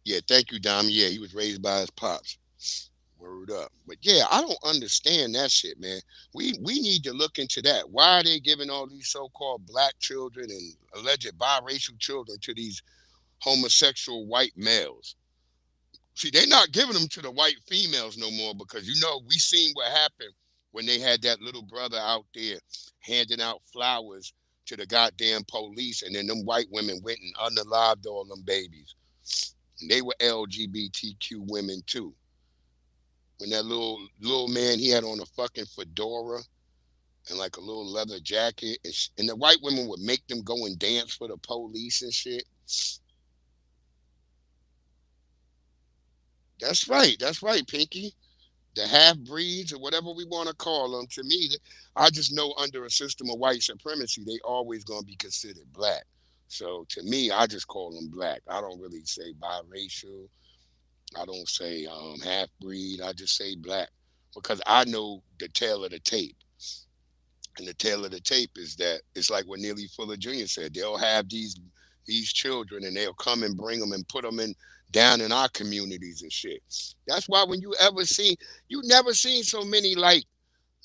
Yeah, thank you, Dom. Yeah, he was raised by his pops. Word up. But yeah, I don't understand that shit, man. We need to look into that. Why are they giving all these so-called black children and alleged biracial children to these homosexual white males? See, they're not giving them to the white females no more because, you know, we seen what happened when they had that little brother out there handing out flowers to the goddamn police, and then them white women went and unalived all them babies. And they were LGBTQ women too. When that little man, he had on a fucking fedora and like a little leather jacket, and the white women would make them go and dance for the police and shit. That's right, Pinky. the half breeds or whatever we want to call them, to me, I just know under a system of white supremacy, they always gonna be considered black. So to me, I just call them black. I don't really say biracial. I don't say half breed. I just say black because I know the tail of the tape. And the tail of the tape is that it's like what Neely Fuller Jr. said. They'll have these children and they'll come and bring them and put them in down in our communities and shit. That's why when you never seen so many like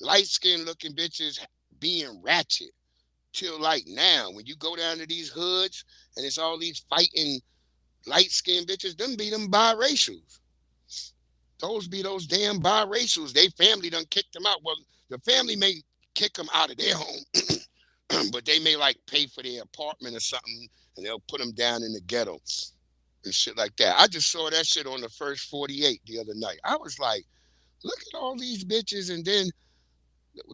light skinned looking bitches being ratchet till like now. When you go down to these hoods and it's all these fighting light skinned bitches, them be them biracials. Those be those damn biracials. They family done kicked them out. Well, the family may kick them out of their home, but they may like pay for their apartment or something, and they'll put them down in the ghetto and shit like that. I just saw that shit on the first 48 the other night. I was like, look at all these bitches, and then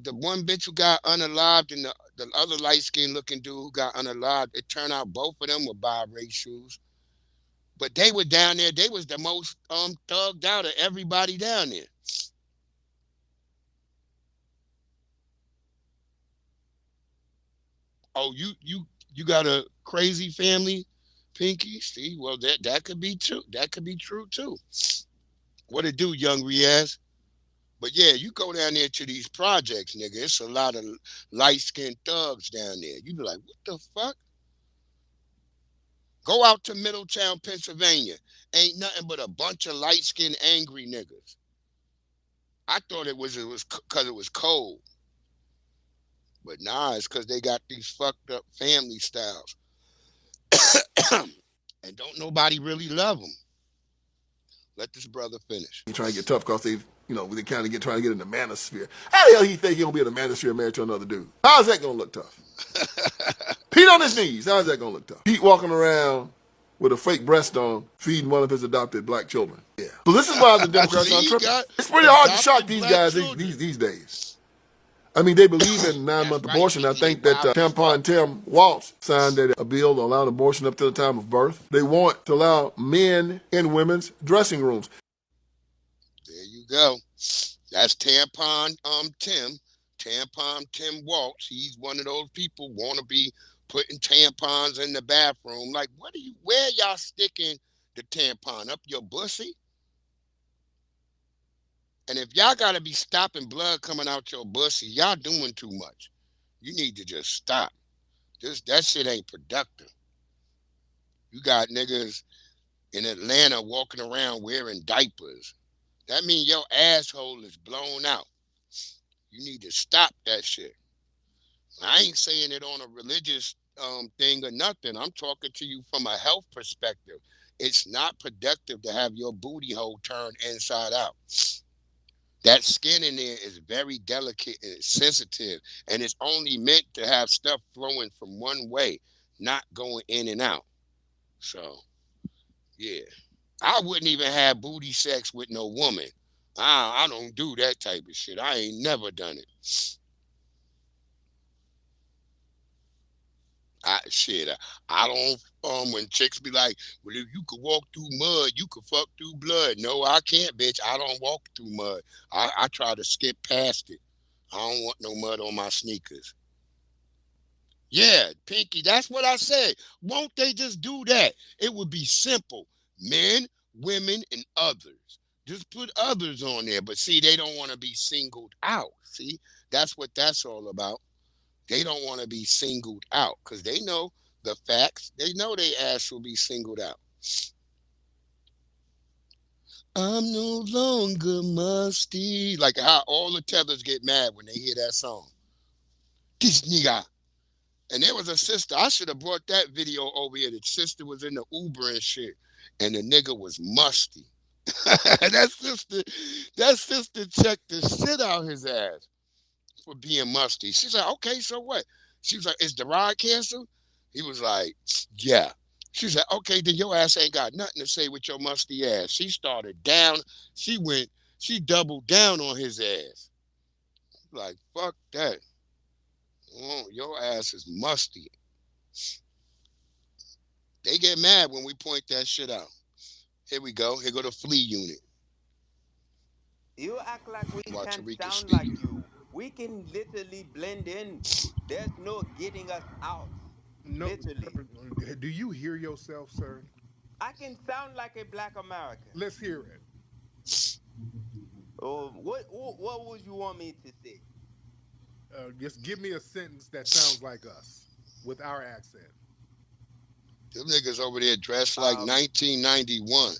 the one bitch who got unalived and the other light skinned looking dude who got unalived. It turned out both of them were biracials. But they were down there. They was the most thugged out of everybody down there. Oh, you got a crazy family, Pinky? See, well that could be true. That could be true too. What it do, young Riaz? But yeah, you go down there to these projects, nigga. It's a lot of light skinned thugs down there. You be like, what the fuck? Go out to Middletown, Pennsylvania. Ain't nothing but a bunch of light skinned angry niggas. I thought it was because it was cold. But nah, it's because they got these fucked up family styles. And don't nobody really love them. Let this brother finish. He trying to get tough because they kind of trying to get in the manosphere. How the hell he think he gonna be in the manosphere married to another dude? How's that gonna look tough? Pete on his knees. How's that gonna look tough? Pete walking around with a fake breast on, feeding one of his adopted black children. Yeah. So this is why the Democrats are tripping. It's pretty hard to shock these guys these days. I mean, they believe in 9-month abortion. I think that Tampon Tim Walz signed a bill to allow abortion up to the time of birth. They want to allow men in women's dressing rooms. There you go. That's Tampon Tim Walz. He's one of those people want to be putting tampons in the bathroom. Like, where y'all sticking the tampon? Up your bussy? And if y'all got to be stopping blood coming out your pussy, y'all doing too much. You need to just stop. That shit ain't productive. You got niggas in Atlanta walking around wearing diapers. That means your asshole is blown out. You need to stop that shit. I ain't saying it on a religious thing or nothing. I'm talking to you from a health perspective. It's not productive to have your booty hole turned inside out. That skin in there is very delicate and sensitive, and it's only meant to have stuff flowing from one way, not going in and out. So, yeah. I wouldn't even have booty sex with no woman. I don't do that type of shit. I ain't never done it. I don't, when chicks be like, well, if you could walk through mud, you could fuck through blood. No, I can't, bitch. I don't walk through mud. I try to skip past it. I don't want no mud on my sneakers. Yeah, Pinky, that's what I said. Won't they just do that? It would be simple. Men, women, and others. Just put others on there. But see, they don't want to be singled out. See, that's what that's all about. They don't want to be singled out because they know the facts. They know they ass will be singled out. I'm no longer musty. Like how all the tethers get mad when they hear that song. This nigga. And there was a sister. I should have brought that video over here. The sister was in the Uber and shit. And the nigga was musty. that sister checked the shit out his ass for being musty. She's like, okay, so what? She was like, is the ride canceled? He was like, yeah. She's like, okay, then your ass ain't got nothing to say with your musty ass. She started down. She doubled down on his ass. Like, fuck that. Oh, your ass is musty. They get mad when we point that shit out. Here we go. Here go the flea unit. You act like we While can't Tariq is sound speaking. like you. We can literally blend in. There's no getting us out. No, Literally. sir, do you hear yourself, sir? I can sound like a black American. Let's hear it. Oh, what would you want me to say? Just give me a sentence that sounds like us with our accent. Them niggas over there dressed like Um, 1991.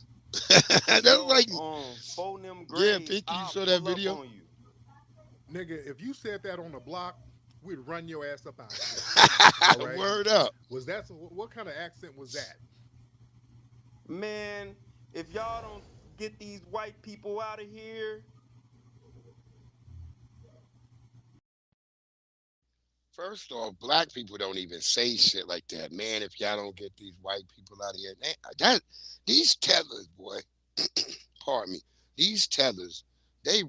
That's yo, like, phone them yeah, grave. Pinky, you I'll saw that pull up video? on you. Nigga, if you said that on the block, we'd run your ass up out of here. All right? Word up. Was that what kind of accent was that? Man, if y'all don't get these white people out of here, First off, black people don't even say shit like that, man. If y'all don't get these white people out of here, these tellers, boy. Pardon me. These tellers, they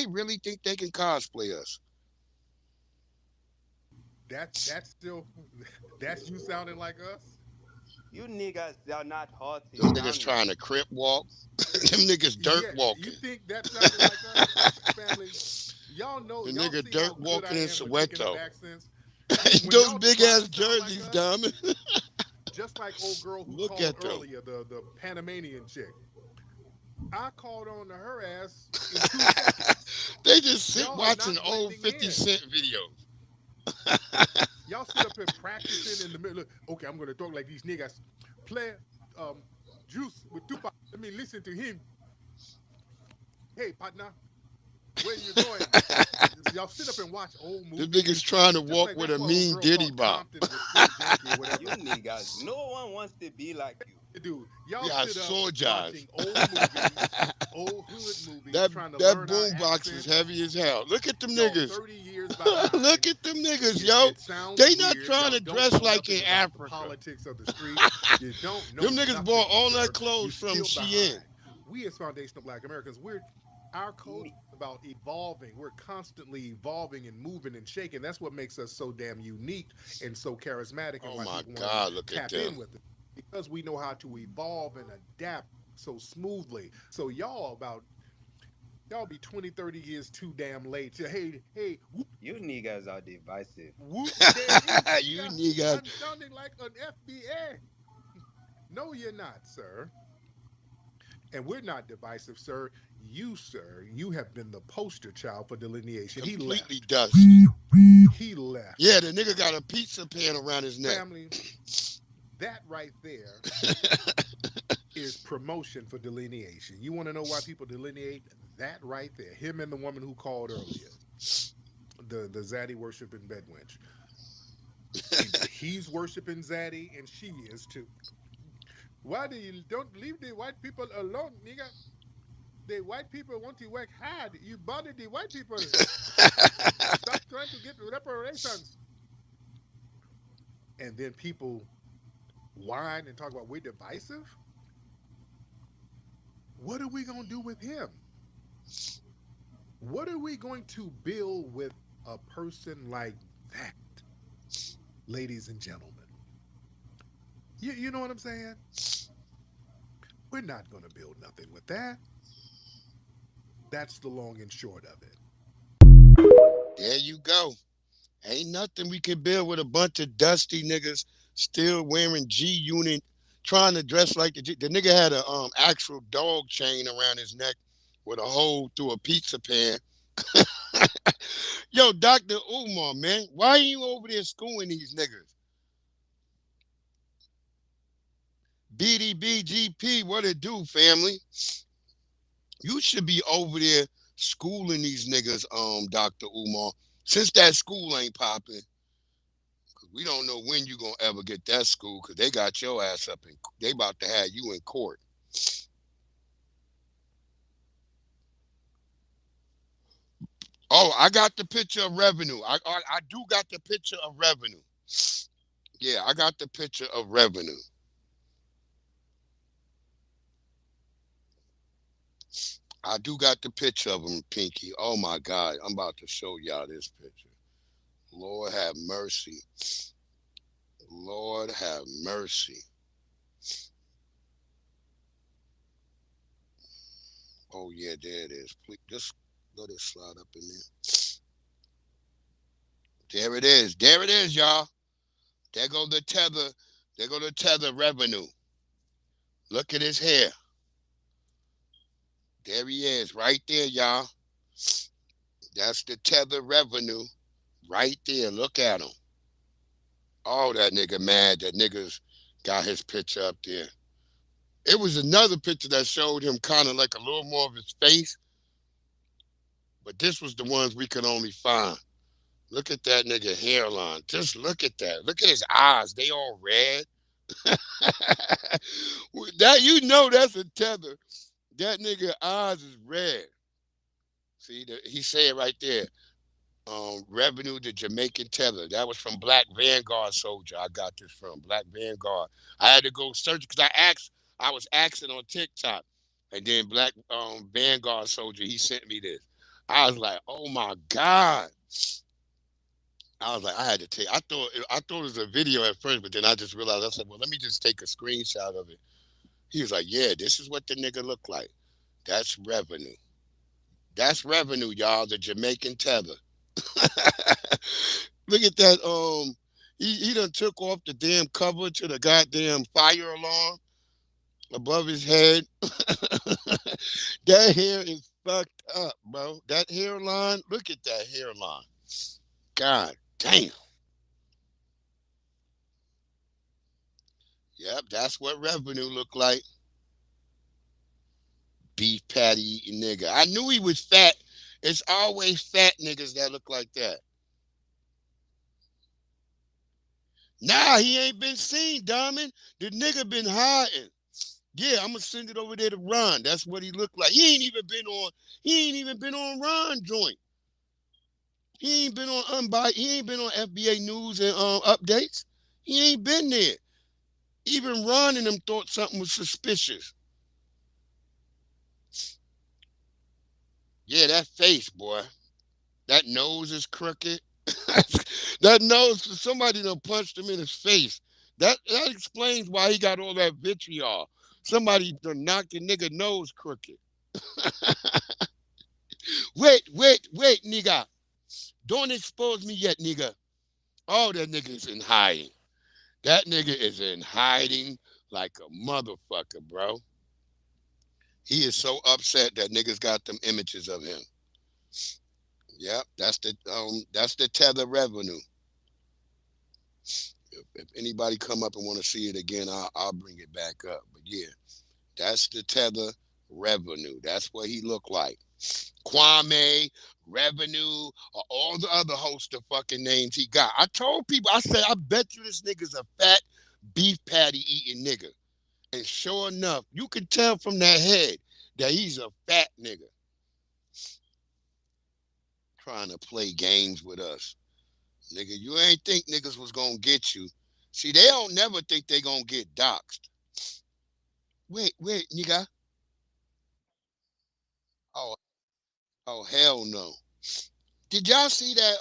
really think they can cosplay us. That's still that's you sounding like us? you niggas are not hot to Them niggas sound trying like. to crip walk. Them niggas dirt Yeah, walking. you think that sounded like us, family? Y'all know, The y'all nigga see dirt how good walking I in am with picking up Soweto. accents? When Those y'all big try to ass sound jerseys, like us, dumb. just like old girl who Look called at them. earlier, the Panamanian chick. I called on to her ass in 2 seconds. They just sit Y'all are watching not old blending 50 in. Cent videos. Y'all sit up here practicing in the middle. Okay, I'm gonna talk like these niggas. Play Juice with Tupac. Let me listen to him. Hey, partner, where you going? Y'all sit up and watch old This movies. nigga's trying to Just walk like with that's a why old mean girl Diddy thought bop. Compton was still janky or whatever. You niggas, no one wants to be like you. Dude, y'all Yeah, I sit up saw watching Josh. old movies, old hood movies, That trying to that learn our boom box is accents. heavy as hell. Look at them Y'all niggas. 30 years behind. Look at them niggas, yo. It sounds They not weird. trying Y'all to don't dress know like nothing in about the Africa. politics of the street. You don't know Them niggas nothing, bought all sir. their clothes You're from still Shein. behind. We as foundational black Americans, our culture is about evolving. We're constantly evolving and moving and shaking. That's what makes us so damn unique and so charismatic, and Oh why my people God, want look to at tap them. in with it. Because we know how to evolve and adapt so smoothly. So y'all be 20, 30 years too damn late. Hey, whoop, You niggas are divisive. whoop, there You is, niggas. I'm sounding like an FBA. No, you're not, sir. And we're not divisive, sir. You, sir, you have been the poster child for delineation. Completely He dust. left. He left. Yeah, the nigga got a pizza pan around his neck. Family, that right there is promotion for delineation. You want to know why people delineate? That right there. Him and the woman who called earlier. The Zaddy worshiping bedwench. He's worshiping Zaddy, and she is too. Why do you don't leave the white people alone, nigga? The white people want to work hard. You bother the white people. Stop trying to get reparations. And then people whine and talk about we're divisive. What are we going to do with him? What are we going to build with a person like that, ladies and gentlemen? You know what I'm saying? We're not going to build nothing with that. That's the long and short of it. There you go. Ain't nothing we can build with a bunch of dusty niggas still wearing G-Unit, trying to dress like the nigga had a actual dog chain around his neck with a hole through a pizza pan. Yo, Dr. Umar, man, why are you over there schooling these niggas? BDBGP, what it do, family? You should be over there schooling these niggas, Dr. Umar, since that school ain't popping. We don't know when you gonna ever get that school, because they got your ass up they about to have you in court. Oh, I got the picture of revenue. I do got the picture of revenue. Yeah, I got the picture of revenue. I do got the picture of him, Pinky. Oh my God, I'm about to show y'all this picture. Lord have mercy. Lord have mercy. Oh Oh yeah, there it is. Please, just let it slide up in there. There it is. There it is, y'all. There go the tether. There go the tether revenue. Look at his hair. There he is, right there, y'all. That's the tether revenue, right there. Look at him. Oh, that nigga mad. That nigga's got his picture up there. It was another picture that showed him kind of like a little more of his face, but this was the ones we could only find. Look at that nigga hairline. Just look at that. Look at his eyes. They all red. That you know that's a tether. That nigga eyes is red. See, he said right there. Revenue the Jamaican tether. That was from Black Vanguard Soldier. I got this from Black Vanguard. I had to go search because I was asking on TikTok, and then Black Vanguard Soldier, he sent me this. I was like, oh my God. I was like, I had to take. I thought it was a video at first, but then I just realized. I said, well, let me just take a screenshot of it. He was like, yeah, this is what the nigga look like. That's revenue. That's revenue, y'all. The Jamaican tether. Look at that. He done took off the damn cover to the goddamn fire alarm above his head. That hair is fucked up, bro. That hairline. Look at that hairline. God damn. Yep, that's what revenue look like. Beef patty eating nigga. I knew he was fat. It's always fat niggas that look like that. Nah, he ain't been seen, Diamond. The nigga been hiding. Yeah, I'm gonna send it over there to Ron. That's what he looked like. He ain't even been on Ron joint. He ain't been on He ain't been on FBA news and updates. He ain't been there. Even Ron and them thought something was suspicious. Yeah, that face, boy. That nose is crooked. That nose, somebody done punched him in his face. That explains why he got all that vitriol. Somebody done knocked the nigga nose crooked. Wait, nigga. Don't expose me yet, nigga. Oh, that nigga is in hiding. That nigga is in hiding like a motherfucker, bro. He is so upset that niggas got them images of him. Yep, that's the tether revenue. If anybody come up and want to see it again, I'll bring it back up. But yeah, that's the tether revenue. That's what he looked like. Kwame, revenue, or all the other host of fucking names he got. I told people, I said, I bet you this nigga's a fat beef patty eating nigga. And sure enough, you could tell from that head that he's a fat nigga. Trying to play games with us. Nigga, you ain't think niggas was gonna get you. See, they don't never think they gonna get doxxed. Wait, nigga. Oh, oh, hell no. Did y'all see that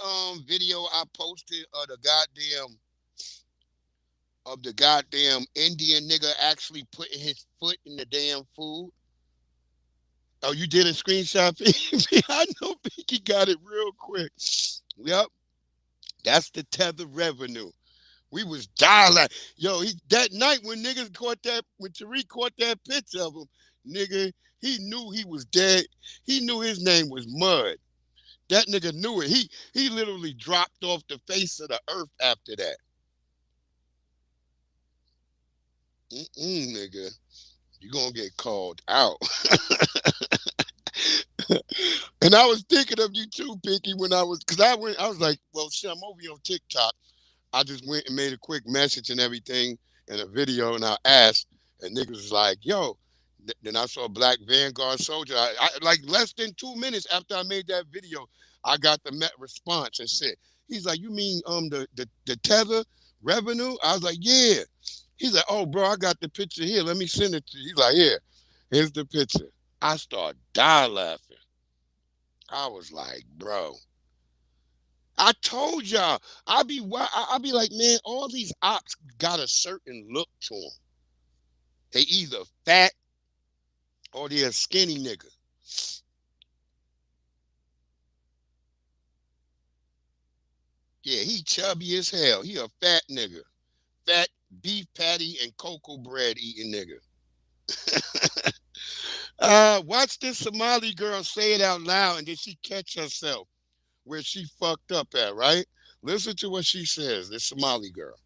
video I posted of the goddamn Indian nigga actually putting his foot in the damn food? Oh, you did a screenshot? I know Pinky got it real quick. Yep. That's the tether revenue. We was dying. Yo, that night when niggas when Tariq caught that picture of him, nigga, he knew he was dead. He knew his name was Mud. That nigga knew it. He literally dropped off the face of the earth after that. Nigga, you gonna get called out. And I was thinking of you too, Pinky, I was like, well, shit, I'm over here on TikTok. I just went and made a quick message and everything and a video, and I asked, and niggas was like, yo. Then I saw Black Vanguard Soldier. I like less than 2 minutes after I made that video, I got the response and said, he's like, you mean the tether revenue? I was like, yeah. He's like, oh, bro, I got the picture here. Let me send it to you. He's like, here, here's the picture. I started dying laughing. I was like, bro. I told y'all, I be like, man, all these ops got a certain look to them. They either fat or they're a skinny nigga. Yeah, he chubby as hell. He a fat nigga. Fat beef patty and cocoa bread eating nigga. Watch this Somali girl say it out loud, and then she catch herself where she fucked up at, right? Listen to what she says, this Somali girl.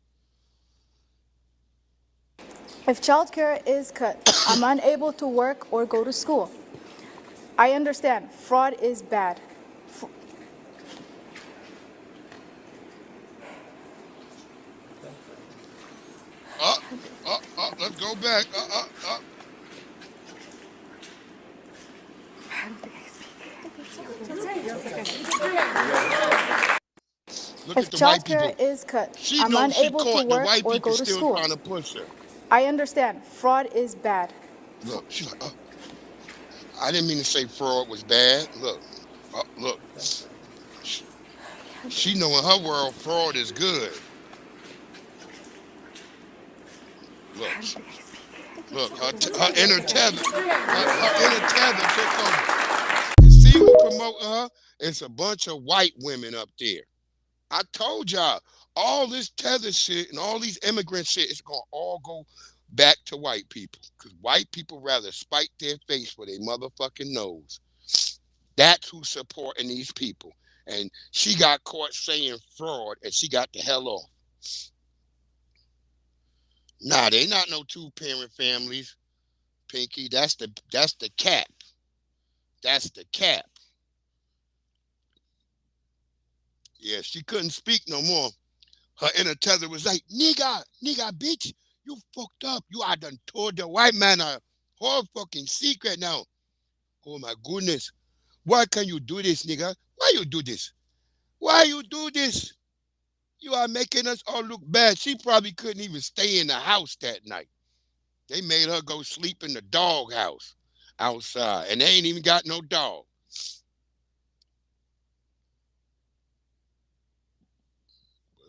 If childcare is cut, I'm unable to work or go to school. I understand fraud is bad. Let's go back. Look If at the white people. childcare is cut, She I'm knows she unable to caught. The work white or people go to still school. trying to push her. I understand fraud is bad. Look, she's like, I didn't mean to say fraud was bad. Look, look. She know in her world fraud is good. Look, her inner tether, her inner tether took over. And see who promoting her? It's a bunch of white women up there. I told y'all, all this tether shit and all these immigrant shit is gonna all go back to white people. Because white people rather spite their face for their motherfucking nose. That's who's supporting these people. And she got caught saying fraud and she got the hell off. Nah, they not no two-parent families, Pinky. That's the cap. That's the cap. Yeah, she couldn't speak no more. Her inner tether was like, nigga, bitch, you fucked up. You are done told the white man a whole fucking secret now. Oh my goodness. Why can you do this, nigga? Why you do this? Why you do this? You are making us all look bad. She probably couldn't even stay in the house that night. They made her go sleep in the dog house outside, and they ain't even got no dog.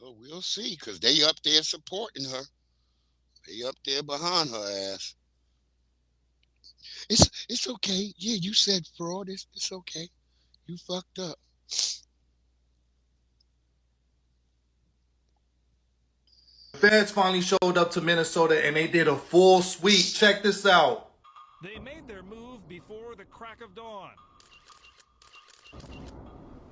Well, we'll see, because they up there supporting her. They up there behind her ass. It's okay. Yeah, you said fraud. It's okay. You fucked up. Feds finally showed up to Minnesota and they did a full sweep. Check this out. They made their move before the crack of dawn,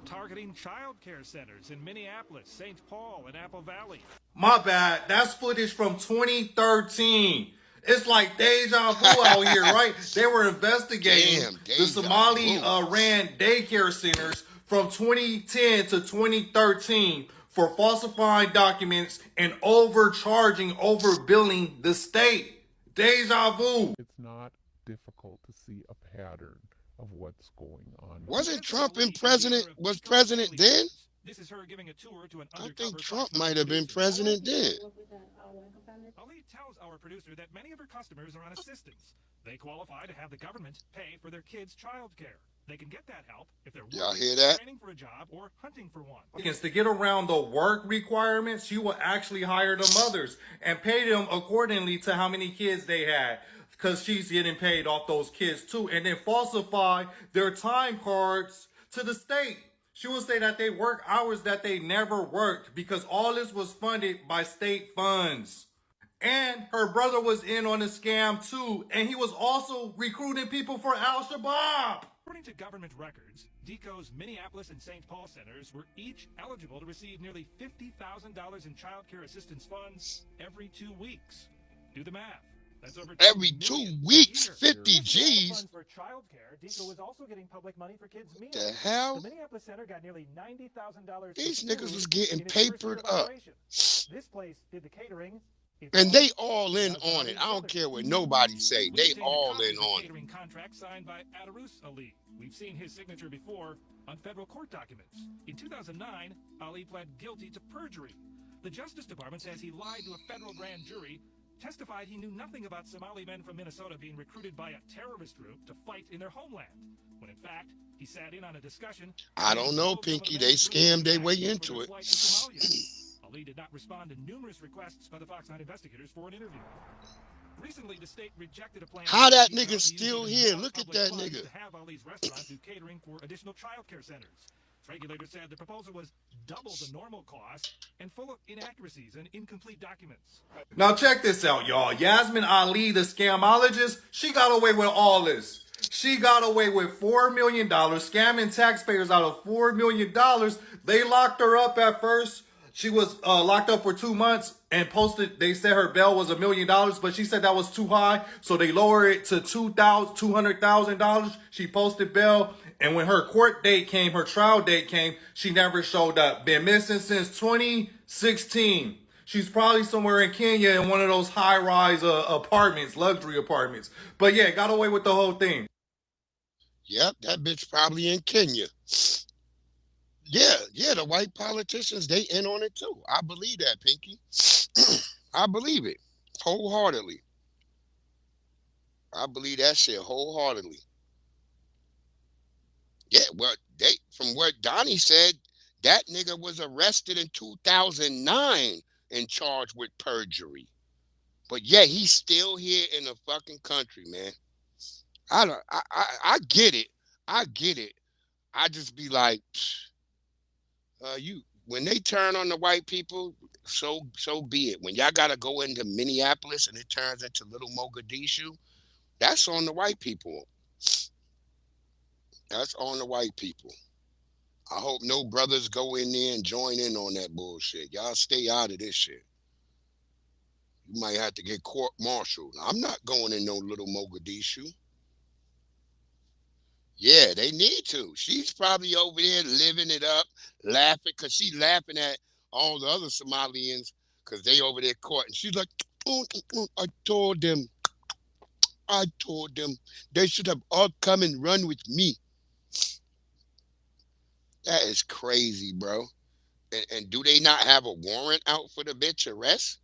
targeting child care centers in Minneapolis, St. Paul, and Apple Valley. My bad. That's footage from 2013. It's like deja vu out here, right? They were investigating the Somali ran daycare centers from 2010 to 2013 for falsifying documents and overcharging, overbilling the state. Deja vu. It's not difficult to see a pattern of what's going on. Wasn't Trump was president then? This is her giving a tour to an I think Trump might have been president then. Ali tells our producer that many of her customers are on assistance. They qualify to have the government pay for their kids' child care. They can get that help if they're training for a job or hunting for one. To get around the work requirements, she will actually hire the mothers and pay them accordingly to how many kids they had, because she's getting paid off those kids too, and then falsify their time cards to the state. She will say that they work hours that they never worked because all this was funded by state funds. And her brother was in on the scam too, and he was also recruiting people for Al-Shabaab. According to government records, DECO's Minneapolis and St. Paul centers were each eligible to receive nearly $50,000 in child care assistance funds every 2 weeks. Do the math. That's over every 2 weeks, 50 G's. For child care, DECO was also getting public money for kids' meals. The hell? The Minneapolis Center got nearly $90,000. These niggas was getting papered up. This place did the catering. And they all in on it. I don't care what nobody say. They all in on it. Catering contract signed by Adarus Ali. We've seen his signature before on federal court documents. In 2009, Ali pled guilty to perjury. The Justice Department says he lied to a federal grand jury, testified he knew nothing about Somali men from Minnesota being recruited by a terrorist group to fight in their homeland, when in fact, he sat in on a discussion. I don't know, Pinky. They scammed their way into it. Ali did not respond to numerous requests by the Fox 9 investigators for an interview. Recently, the state rejected a plan. How that nigga still here? Look at that nigga. To have Ali's restaurant do catering for additional child care centers. Regulators said the proposal was double the normal cost and full of inaccuracies and incomplete documents. Now check this out, y'all. Yasmin Ali, the scamologist, she got away with all this. She got away with $4 million, scamming taxpayers out of $4 million. They locked her up at first. She was locked up for 2 months and posted, they said her bail was $1 million, but she said that was too high. So they lowered it to $200,000. She posted bail. And when her court date came, her trial date came, she never showed up. Been missing since 2016. She's probably somewhere in Kenya in one of those high-rise apartments, luxury apartments. But yeah, got away with the whole thing. Yep, that bitch probably in Kenya. Yeah, the white politicians, they in on it too. I believe that, Pinky. I believe it wholeheartedly. I believe that shit wholeheartedly. Yeah, well, from what Donnie said, that nigga was arrested in 2009 and charged with perjury. But yeah, he's still here in the fucking country, man. I get it. I get it. I just be like, when they turn on the white people, so be it. When y'all gotta go into Minneapolis and it turns into little Mogadishu, that's on the white people. That's on the white people. I hope no brothers go in there and join in on that bullshit. Y'all stay out of this shit. You might have to get court-martialed. I'm not going in no little Mogadishu. Yeah, they need to. She's probably over there living it up, laughing, because she's laughing at all the other Somalians because they over there caught. And she's like, I told them they should have all come and run with me. That is crazy, bro. And do they not have a warrant out for the bitch arrest?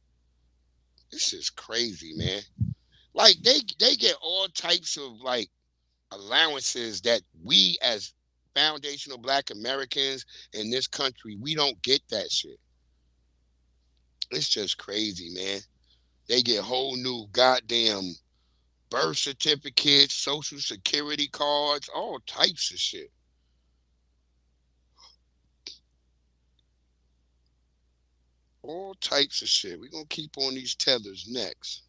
This is crazy, man. Like they get all types of like allowances that we as foundational Black Americans in this country, we don't get that shit. It's just crazy, man. They get whole new goddamn birth certificates, social security cards, all types of shit. All types of shit. We're going to keep on these tethers next.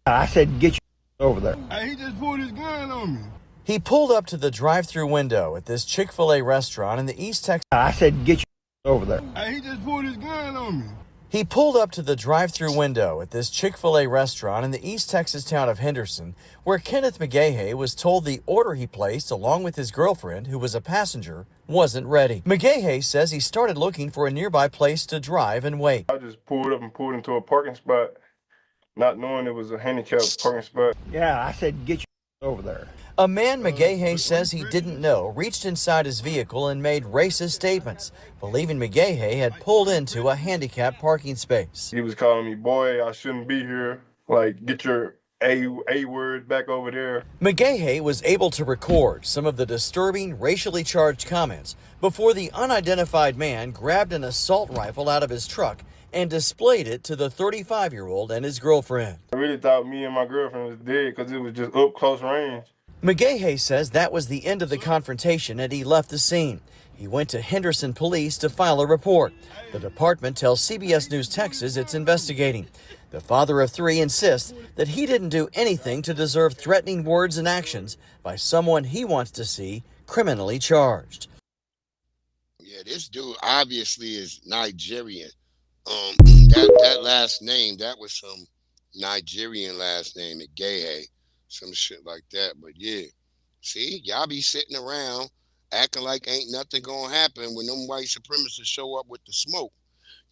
I said, get your over there. Hey, he just pulled his gun on me. He pulled up to the drive-thru window at this Chick-fil-A restaurant in the East Texas. I said, get your over there. Hey, he just pulled his gun on me. He pulled up to the drive-thru window at this Chick-fil-A restaurant in the East Texas town of Henderson, where Kenneth McGahey was told the order he placed, along with his girlfriend, who was a passenger, wasn't ready. McGahey says he started looking for a nearby place to drive and wait. I just pulled up and pulled into a parking spot, not knowing it was a handicapped parking spot. Yeah, I said, get your over there. A man McGahey says he didn't know reached inside his vehicle and made racist statements, believing McGahey had pulled into a handicapped parking space. He was calling me, boy, I shouldn't be here. Like, get your A word back over there. McGahey was able to record some of the disturbing racially charged comments before the unidentified man grabbed an assault rifle out of his truck and displayed it to the 35-year-old and his girlfriend. I really thought me and my girlfriend was dead because it was just up close range. McGahey says that was the end of the confrontation and he left the scene. He went to Henderson Police to file a report. The department tells CBS News Texas it's investigating. The father of three insists that he didn't do anything to deserve threatening words and actions by someone he wants to see criminally charged. Yeah, this dude obviously is Nigerian. That last name, that was some Nigerian last name, McGahey. Some shit like that. But yeah, see, y'all be sitting around acting like ain't nothing gonna happen when them white supremacists show up with the smoke.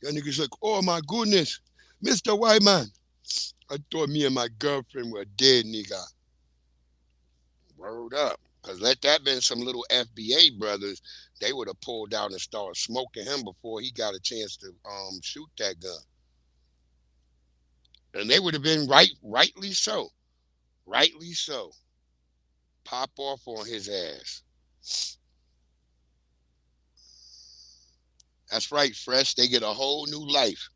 Y'all niggas like, oh my goodness, Mr. White Man, I thought me and my girlfriend were dead, nigga. Word up. Because let that been some little FBA brothers, they would have pulled out and started smoking him before he got a chance to shoot that gun. And they would have been rightly so. Rightly so. Pop off on his ass. That's right, Fresh. They get a whole new life.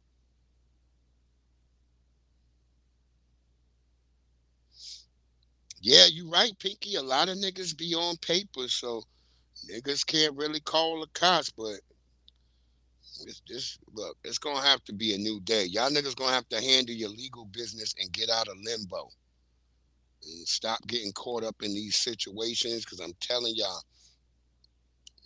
Yeah, you right, Pinky. A lot of niggas be on paper, so niggas can't really call the cops. But look, it's gonna have to be a new day. Y'all niggas gonna have to handle your legal business and get out of limbo and stop getting caught up in these situations. Because I'm telling y'all,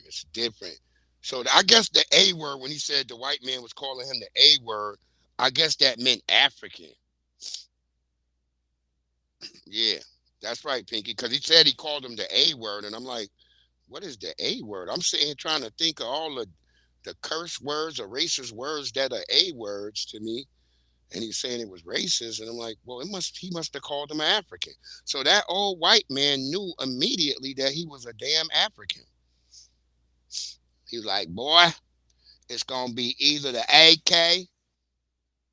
it's different. So I guess the A word, when he said the white man was calling him the A word, I guess that meant African. Yeah, that's right, Pinky. Because he said he called him the A word, and I'm like, what is the A word? I'm sitting here trying to think of all the curse words or racist words that are A words to me. And he's saying it was racist, and I'm like, well, he must have called him an African. So that old white man knew immediately that he was a damn African. He was like, boy, it's gonna be either the AK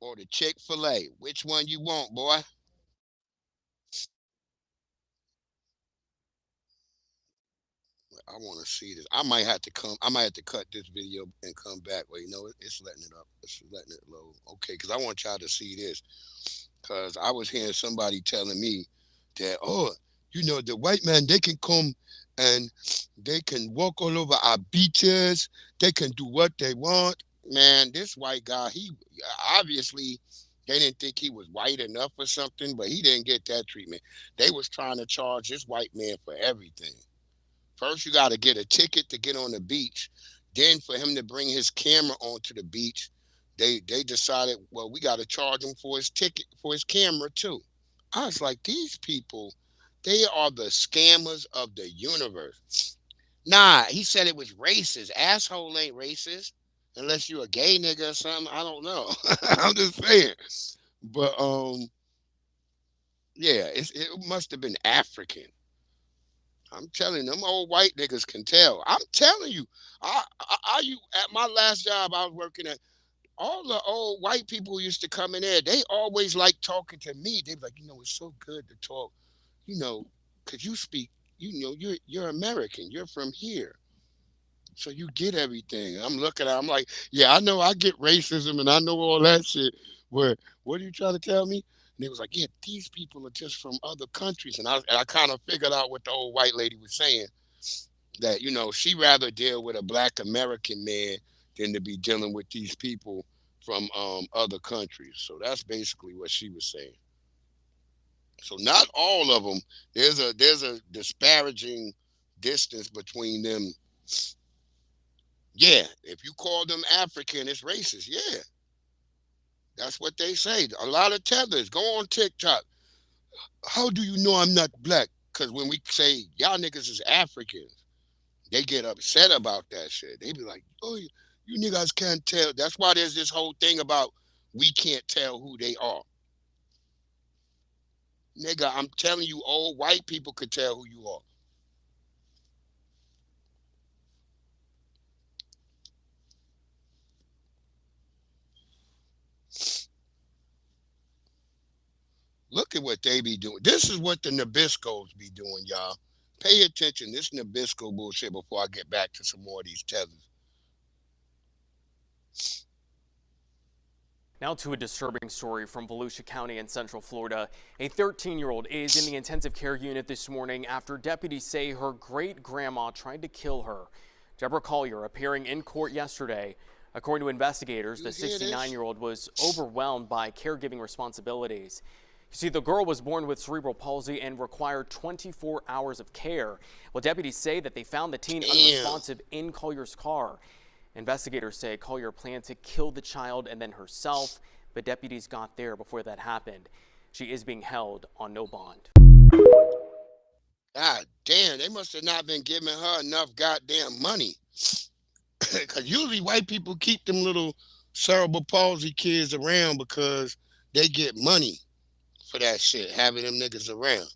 or the Chick-fil-A. Which one you want, boy? I want to see this. I might have to come. I might have to cut this video and come back. Well, you know, it's letting it up. It's letting it load. Okay, because I want y'all to see this. Because I was hearing somebody telling me that, oh, you know, the white man, they can come and they can walk all over our beaches. They can do what they want. Man, this white guy, he obviously they didn't think he was white enough or something, but he didn't get that treatment. They was trying to charge this white man for everything. First, you got to get a ticket to get on the beach. Then, for him to bring his camera onto the beach, they decided, well, we got to charge him for his ticket for his camera too. I was like, these people, they are the scammers of the universe. Nah, he said it was racist. Asshole ain't racist unless you a gay nigga or something. I don't know. I'm just saying. But yeah, it must have been African. I'm telling them old white niggas can tell. I'm telling you, you at my last job I was working at, all the old white people who used to come in there, they always like talking to me. They be like, you know, it's so good to talk, you know, because you speak, you know, you're American, you're from here. So you get everything. I'm looking at, I'm like, yeah, I know I get racism and I know all that shit. Where what are you trying to tell me? And they was like, yeah, these people are just from other countries. And I kind of figured out what the old white lady was saying. That, you know, she rather deal with a black American man than to be dealing with these people from other countries. So that's basically what she was saying. So not all of them. There's a disparaging distance between them. Yeah, if you call them African, it's racist. Yeah, that's what they say. A lot of tethers go on TikTok. How do you know I'm not black? Because when we say y'all niggas is Africans, they get upset about that shit. They be like, oh, you niggas can't tell. That's why there's this whole thing about we can't tell who they are. Nigga, I'm telling you, old white people could tell who you are. Look at what they be doing. This is what the Nabiscos be doing, y'all. Pay attention. This Nabisco bullshit before I get back to some more of these tethers. Now to a disturbing story from Volusia County in Central Florida. A 13-year-old is in the intensive care unit this morning after deputies say her great-grandma tried to kill her. Deborah Collier appearing in court yesterday. According to investigators, the 69-year-old was overwhelmed by caregiving responsibilities. You see, the girl was born with cerebral palsy and required 24 hours of care. Well, deputies say that they found the teen unresponsive in Collier's car. Investigators say Collier planned to kill the child and then herself, but deputies got there before that happened. She is being held on no bond. God damn, they must have not been giving her enough goddamn money. Because usually white people keep them little cerebral palsy kids around because they get money for that shit, having them niggas around.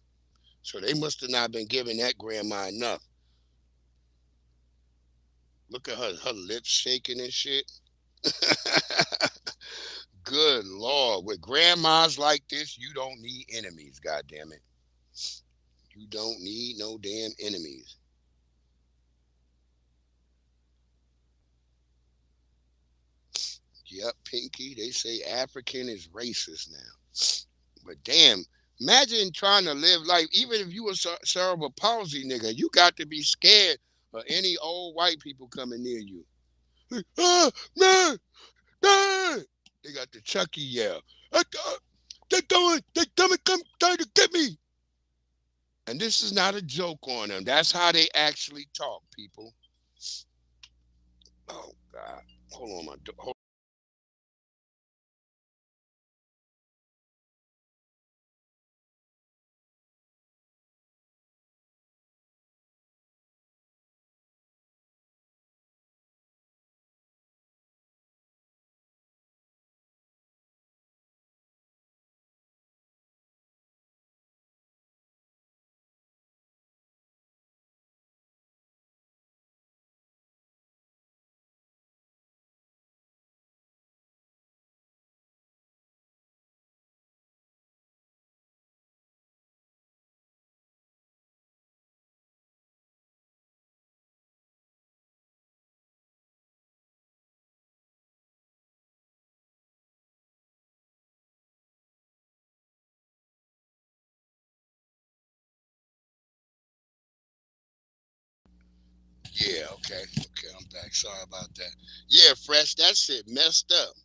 So they must have not been giving that grandma enough. Look at her lips shaking and shit. Good Lord. With grandmas like this, you don't need enemies, goddamn it. You don't need no damn enemies. Yep, Pinky, they say African is racist now. But damn, Imagine trying to live life, even if you were cerebral palsy, nigga, you got to be scared of any old white people coming near you. Ah, man, man. They got the Chucky yell. They're coming to get me. And this is not a joke on them. That's how they actually talk, people. Oh, God. Hold on, my door. Yeah, okay, I'm back. Sorry about that. Yeah, Fresh, that shit messed up.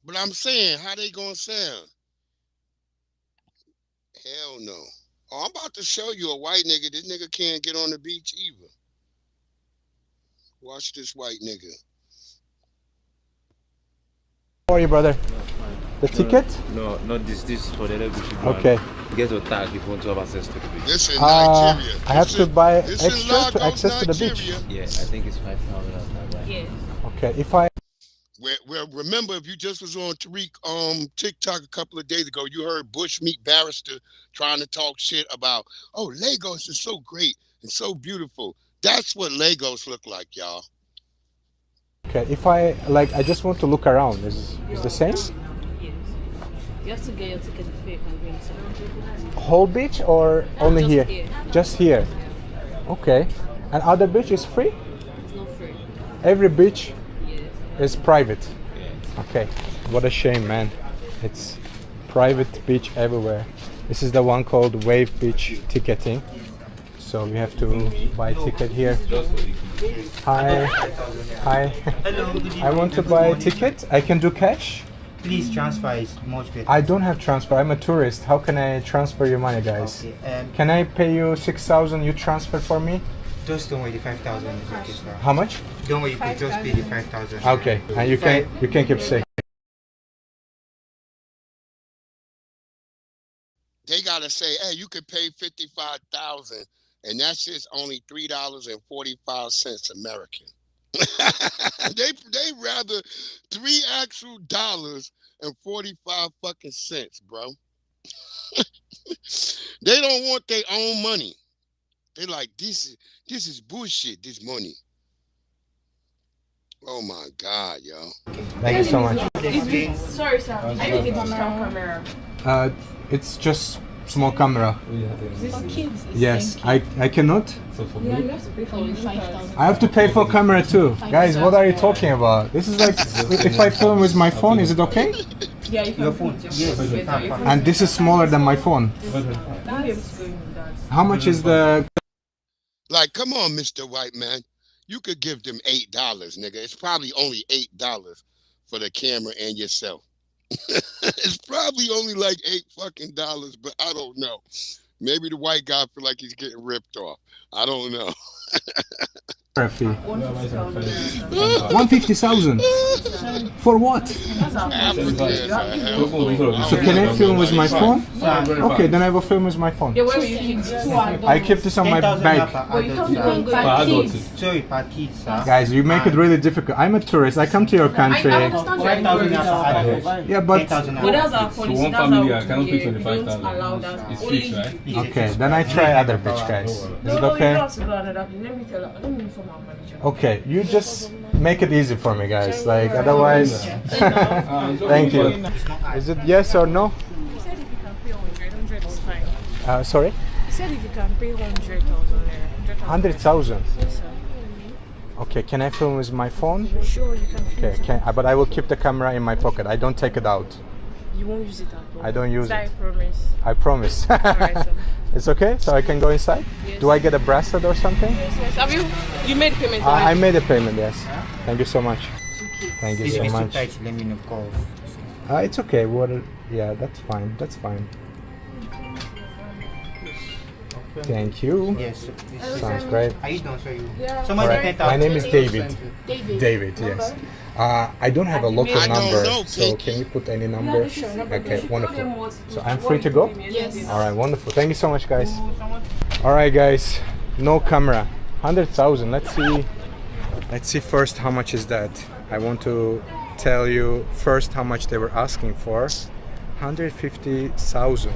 But I'm saying, how they gonna sound? Hell no. Oh, I'm about to show you a white nigga. This nigga can't get on the beach either. Watch this white nigga. How are you, brother? The ticket? No, not this. This is for the beach. Okay. You get to tag if you want to have access to the beach. This in Nigeria. I have to buy extra to access to the beach. Yeah, I think it's 5,000 or right? Yes. Okay, if I... Well, remember, if you just was on Tariq TikTok a couple of days ago, you heard Bushmeat Barrister trying to talk shit about, oh, Lagos is so great and so beautiful. That's what Lagos look like, y'all. Okay, if I just want to look around, is the same? Yes. You have to get your ticket before you can go inside. Whole beach or only just here? here. Just here. Okay. And other beach is free? It's not free. Every beach Yes. is private. Okay. What a shame, man. It's private beach everywhere. This is the one called Wave Beach ticketing. So we have to buy a ticket here. Hi. Hi. I want to buy a ticket. I can do cash? Please transfer is much better. I don't have transfer. I'm a tourist. How can I transfer your money, guys? Okay, can I pay you 6,000? You transfer for me? Just don't worry, the 5,000 is okay, sir. How much? Don't worry, you could just pay the 5,000. Okay, and you can keep safe. They gotta say, hey, you could pay 55,000, and that's just only $3.45 American. they rather $3.45 fucking cents, bro. They don't want their own money. They like this is bullshit. This money. Oh my God, yo. Thank you so much. Sorry, sir. I need to get a camera. It's just small camera. For kids. Yes, I cannot. Yeah, you have to pay for only 5,000. I have to pay for camera too. Guys, what are you talking about? This is like, if I film with my phone, is it okay? Yeah, you can. Your phone. Yes. And this is smaller than my phone. How much is the... Like, come on, Mr. White Man. You could give them $8, nigga. It's probably only $8 for the camera and yourself. It's probably only like $8 fucking, but I don't know. Maybe the white guy feel like he's getting ripped off. I don't know. 150,000 for what? So can I film with my phone? Okay, then I will film with my phone. I keep this on my bag. Guys, you make it really difficult. I'm a tourist. I come to your country. Yeah, but one family, I cannot pay 25,000. It's fixed, right? Okay, then I try other beach, guys. Is it okay? Okay, you just make it easy for me, guys. Like, otherwise... Thank you. Is it yes or no? You said if you can pay 100, it's fine. Sorry? You said if you can pay 100,000. 100,000? Yes, sir. Okay, can I film with my phone? Sure, you can film. Okay, but I will keep the camera in my pocket. I don't take it out. You won't use it at all. I don't use I it. promise. I promise. Alright, so. It's okay? So I can go inside? Yes. Do I get a bracelet or something? Yes, yes. Have you made payment? I made a payment, yes. Thank you so much. Thank you so much. Let me know. Call. It's okay. Yeah, that's fine. That's fine. Thank you. Yes. Sounds great. How you doing, sir? Yeah. Alright. My name is David. David, yes. I don't have a local number, so can you put any number? Okay, wonderful. So I'm free to go? Yes. Alright, wonderful. Thank you so much, guys. Alright, guys. No camera. 100,000. Let's see first how much is that. I want to tell you first how much they were asking for. 150,000.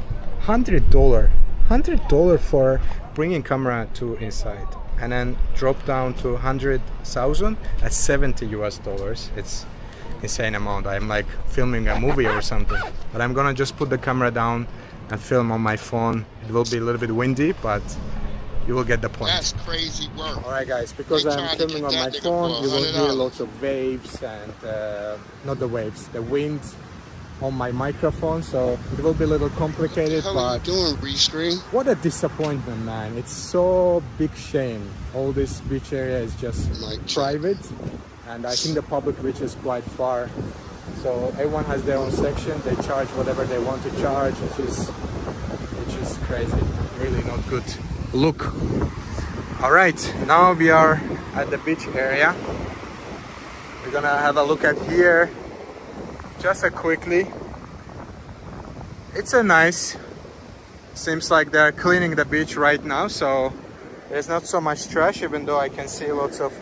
$100 for bringing camera to inside, and then drop down to 100,000 at $70 US. It's insane amount. I'm like filming a movie or something, but I'm gonna just put the camera down and film on my phone. It will be a little bit windy, but you will get the point. That's crazy work. Alright guys, because I'm filming on my phone, you will hear lots of waves and not the waves, the wind on my microphone, so it will be a little complicated. What the hell but are you doing, Restream? What a disappointment, man. It's so big shame. All this beach area is just private, and I think the public beach is quite far. So everyone has their own section. They charge whatever they want to charge, which is crazy. Really not good. Look. All right, now we are at the beach area. We're gonna have a look at here. Just quickly. It's a nice. Seems like they're cleaning the beach right now, so there's not so much trash, even though I can see lots of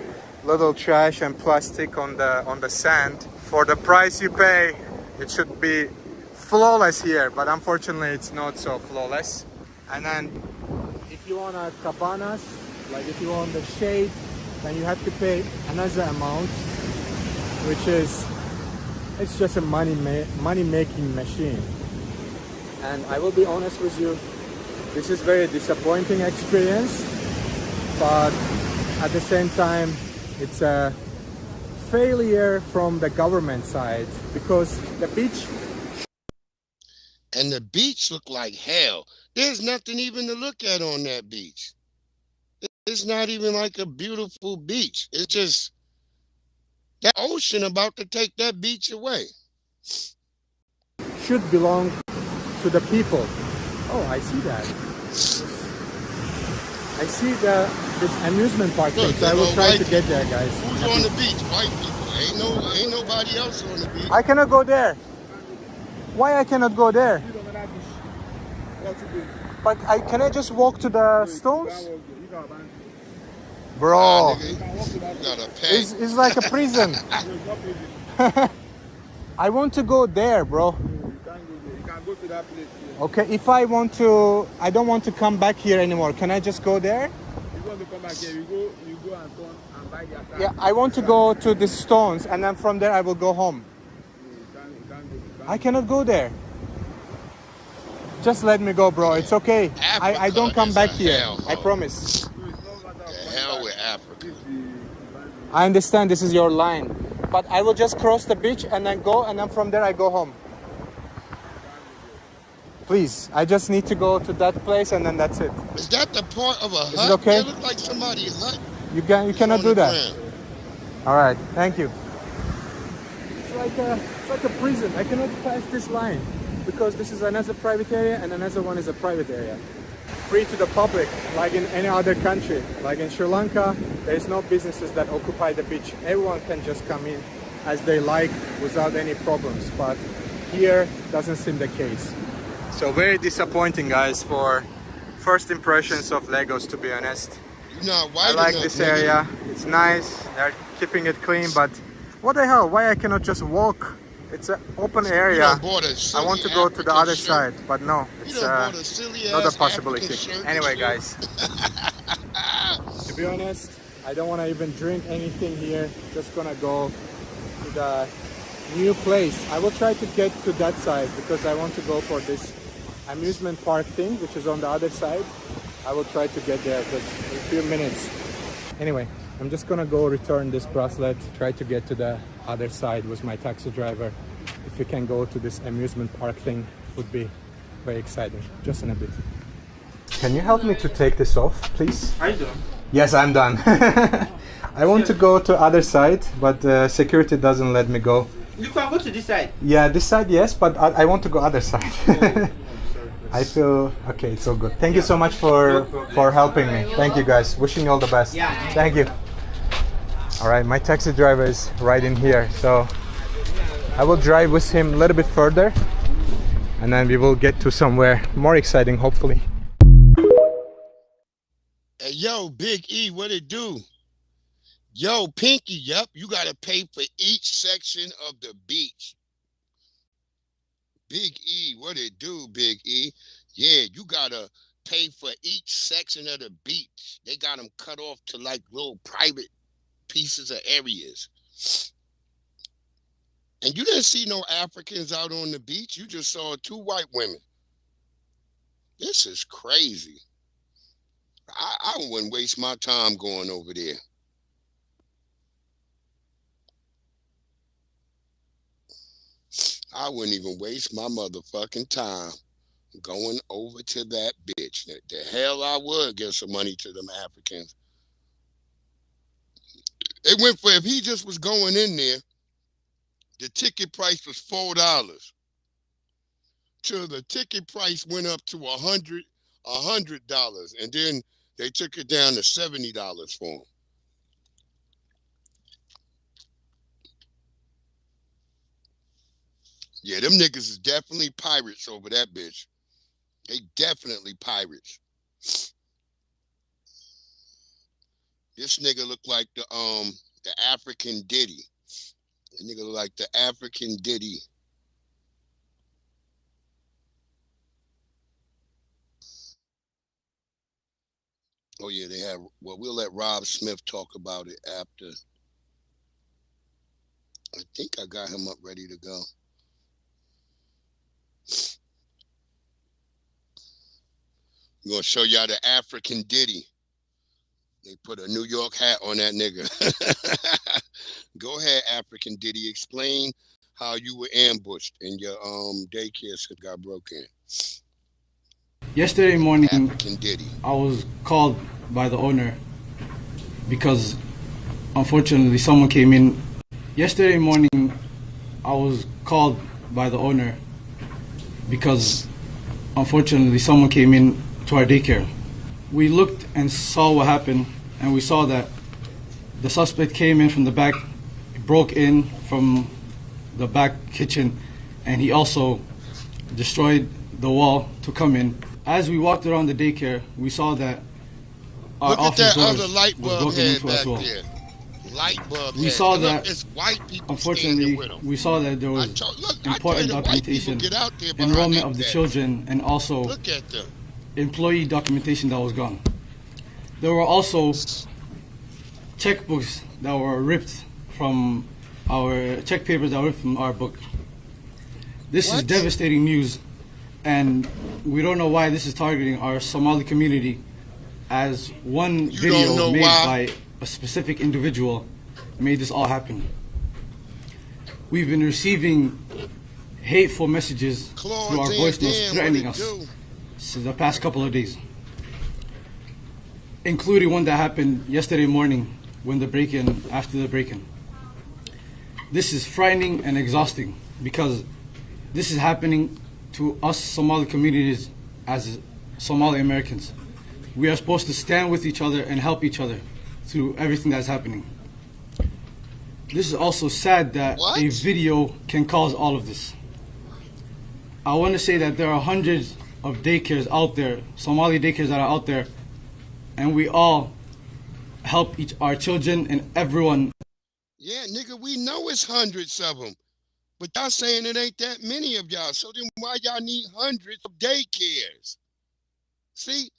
little trash and plastic on the sand. For the price you pay, it should be flawless here, but unfortunately it's not so flawless. And then if you want a cabanas, like if you want the shade, then you have to pay another amount, which is, it's just a money making machine. And I will be honest with you, this is very disappointing experience, but at the same time it's a failure from the government side, because the beach look like hell. There's nothing even to look at on that beach. It's not even like a beautiful beach. It's just that ocean about to take that beach away. Should belong to the people. Oh, I see that. I see this amusement park thing, so I will try to get there, guys. Who's on the beach? White people. Ain't nobody else on the beach. I cannot go there. Why I cannot go there? But can I just walk to the stones? Bro, it's like a prison. I want to go there, bro. Okay, if I want to, I don't want to come back here anymore. Can I just go there? You want to come back here, you go and turn and buy your car. Yeah, I want to go to the stones, and then from there I will go home. I cannot go there. Just let me go, bro. It's okay. I don't come back here. I promise. The hell with Africa. I understand this is your line, but I will just cross the beach and then go, and then from there I go home. Please, I just need to go to that place and then that's it. Is that the part of a hut? Is it okay? It looks like somebody's hut. You cannot do that. All right, thank you. It's like a prison. I cannot pass this line because this is another private area and another one is a private area. Free to the public, like in any other country. Like in Sri Lanka, there is no businesses that occupy the beach. Everyone can just come in as they like without any problems. But here doesn't seem the case. So very disappointing, guys, for first impressions of Lagos, to be honest. I like this area. It's nice. They're keeping it clean, but what the hell? Why I cannot just walk? It's an open area. I want to go to the other side, but no, it's not a possibility. Anyway, guys, to be honest, I don't want to even drink anything here. Just gonna go to the new place. I will try to get to that side because I want to go for this amusement park thing, which is on the other side. I will try to get there just in a few minutes. Anyway, I'm just gonna go return this bracelet, try to get to the other side with my taxi driver, if we can go to this amusement park thing, would be very exciting. Just in a bit. Can you help me to take this off, please? Are you done? Yes, I'm done. I want to go to other side, but security doesn't let me go. You can go to this side. Yeah, this side, yes, but I want to go other side. I feel okay. It's all good. Thank you so much for helping me. Thank you, guys. Wishing you all the best. Yeah. Thank you. All right, my taxi driver is right in here, so I will drive with him a little bit further, and then we will get to somewhere more exciting, hopefully. Hey, yo, Big E, what it do? Yo, Pinky, yep, you gotta pay for each section of the beach. Big E, what it do, Big E? Yeah, you gotta pay for each section of the beach. They got them cut off to like little private pieces of areas. And you didn't see no Africans out on the beach. You just saw 2 white women. This is crazy. I wouldn't waste my time going over there. I wouldn't even waste my motherfucking time going over to that bitch. The hell I would give some money to them Africans. It went for, if he just was going in there, the ticket price was $4. Till the ticket price went up to $100, and then they took it down to $70 for him. Yeah, them niggas is definitely pirates over that bitch. They definitely pirates. This nigga look like the African Diddy. The nigga look like the African Diddy. Oh yeah, they have. Well, we'll let Rob Smith talk about it after. I think I got him up ready to go. I'm gonna show y'all the African Diddy. They put a New York hat on that nigga. Go ahead, African Diddy. Explain how you were ambushed and your daycare got broken. Yesterday morning, African Diddy. I was called by the owner because unfortunately someone came in. Yesterday morning, I was called by the owner because unfortunately someone came in to our daycare. We looked and saw what happened, and we saw that the suspect came in from the back, broke in from the back kitchen, and he also destroyed the wall to come in. As we walked around the daycare, we saw that our Look at office that doors other light was bulb broken head into back as well. there. Light bulb We head. saw And look, that, it's white people unfortunately, standing with 'em. we saw that there was important documentation, get out there behind enrollment that of the desk. children, and also Look at them. employee documentation that was gone. There were also checkbooks that were ripped from our check papers that were ripped from our book. This is devastating news, and we don't know why this is targeting our Somali community, as one You video don't know made why? by a specific individual made this all happen. We've been receiving hateful messages through our voice notes threatening us since the past couple of days, including one that happened yesterday morning when after the break-in. This is frightening and exhausting because this is happening to us Somali communities as Somali Americans. We are supposed to stand with each other and help each other through everything that's happening. This is also sad that a video can cause all of this. I want to say that there are hundreds of daycares out there, Somali daycares that are out there, and we all help our children and everyone. Yeah, nigga, we know it's hundreds of them. But y'all saying it ain't that many of y'all. So then why y'all need hundreds of daycares? See,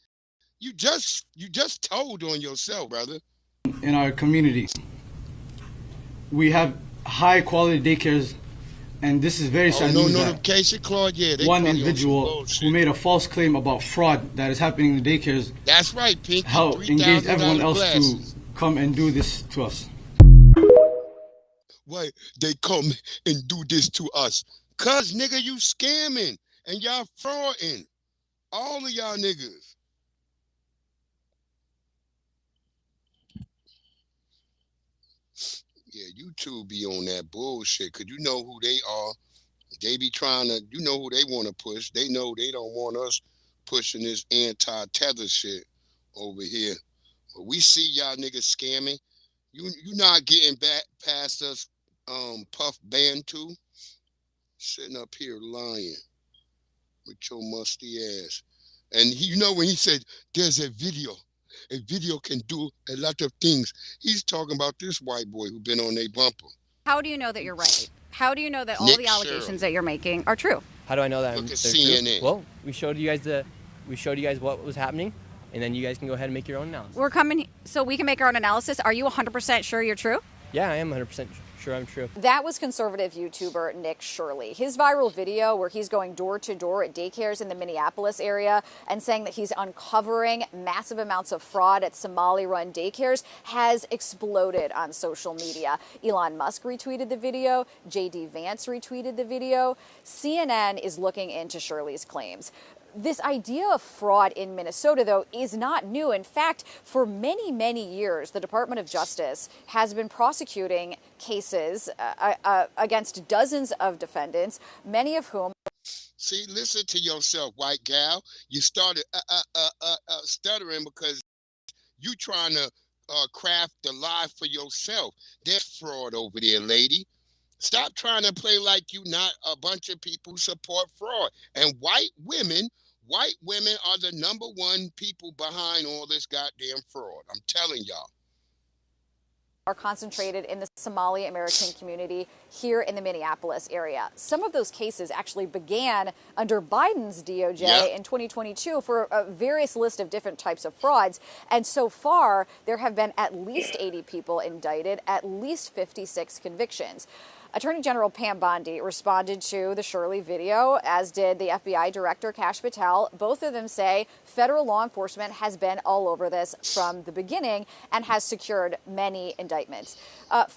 you just told on yourself, brother. In our community, we have high quality daycares, and this is very sad no news that notification, Claude. Yeah, they one probably on some individual bullshit. who made a false claim about fraud that is happening in the daycares. That's right, Pinky. Engaged everyone $3,000 else glasses. to come and do this to us. why they come and do this to us? Cause nigga, you scamming and y'all frauding. All of y'all niggas. Yeah, you two be on that bullshit. Cause you know who they are. They be trying to, you know who they want to push. They know they don't want us pushing this anti-tether shit over here. But we see y'all niggas scamming. You not getting back past us, Puff Bantu, sitting up here lying with your musty ass. And you know when he said there's a video can do a lot of things. He's talking about this white boy who been on their bumper. How do you know that you're right? How do you know that all Nick the allegations that Shirley. you're making are true? How do I know that Look they're at true? CNN. Well, we showed you guys what was happening, and then you guys can go ahead and make your own analysis. We're coming so we can make our own analysis. Are you 100% sure you're true? Yeah, I am 100% sure I'm true. That was conservative YouTuber Nick Shirley. His viral video where he's going door to door at daycares in the Minneapolis area and saying that he's uncovering massive amounts of fraud at Somali-run daycares has exploded on social media. Elon Musk retweeted the video. J.D. Vance retweeted the video. CNN is looking into Shirley's claims. This idea of fraud in Minnesota, though, is not new. In fact, for many, many years, the Department of Justice has been prosecuting cases against dozens of defendants, many of whom. See, listen to yourself, white gal. You started stuttering because you trying to craft the lie for yourself. There's fraud over there, lady. Stop trying to play like you not a bunch of people who support fraud. And white women are the #1 people behind all this goddamn fraud. I'm telling y'all. Are concentrated in the Somali American community here in the Minneapolis area. Some of those cases actually began under Biden's DOJ in 2022 for a various list of different types of frauds. And so far, there have been at least 80 people indicted, at least 56 convictions. Attorney General Pam Bondi responded to the Shirley video, as did the FBI Director Kash Patel. Both of them say federal law enforcement has been all over this from the beginning and has secured many indictments.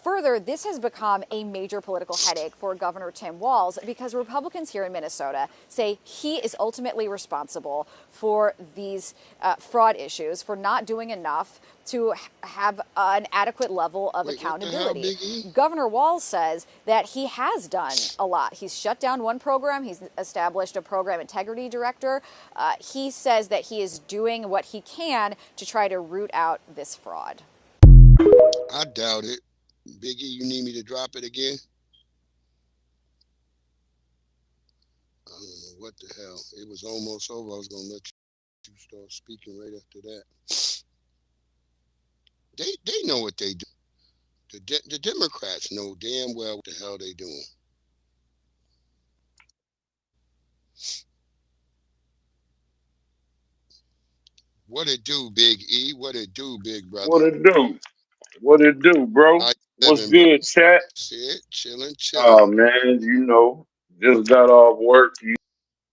Further, this has become a major political headache for Governor Tim Walz because Republicans here in Minnesota say he is ultimately responsible for these fraud issues, for not doing enough to have an adequate level of accountability. Governor Walz says that he has done a lot. He's shut down one program. He's established a program integrity director. He says that he is doing what he can to try to root out this fraud. I doubt it. Biggie, you need me to drop it again? I don't know what the hell. It was almost over. I was going to let you start speaking right after that. They know what they do. The Democrats know damn well what the hell they doing. What it do, Big E? What it do, big brother? What it do? What it do, bro? What's good, chat? Shit, chilling. Oh man, you know, just got off work. You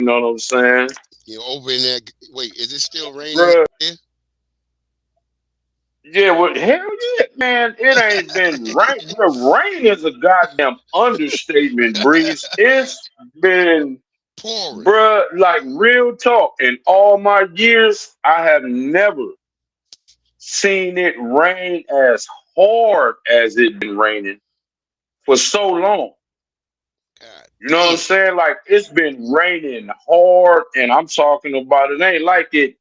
know what I'm saying? You over in there? Wait, is it still raining here? Yeah, well, hell yeah, man. It ain't been rain. The rain is a goddamn understatement, Breeze. It's been pouring. Bruh, like real talk. In all my years, I have never seen it rain as hard as it been raining for so long. You know what I'm saying? Like it's been raining hard, and I'm talking about it ain't like it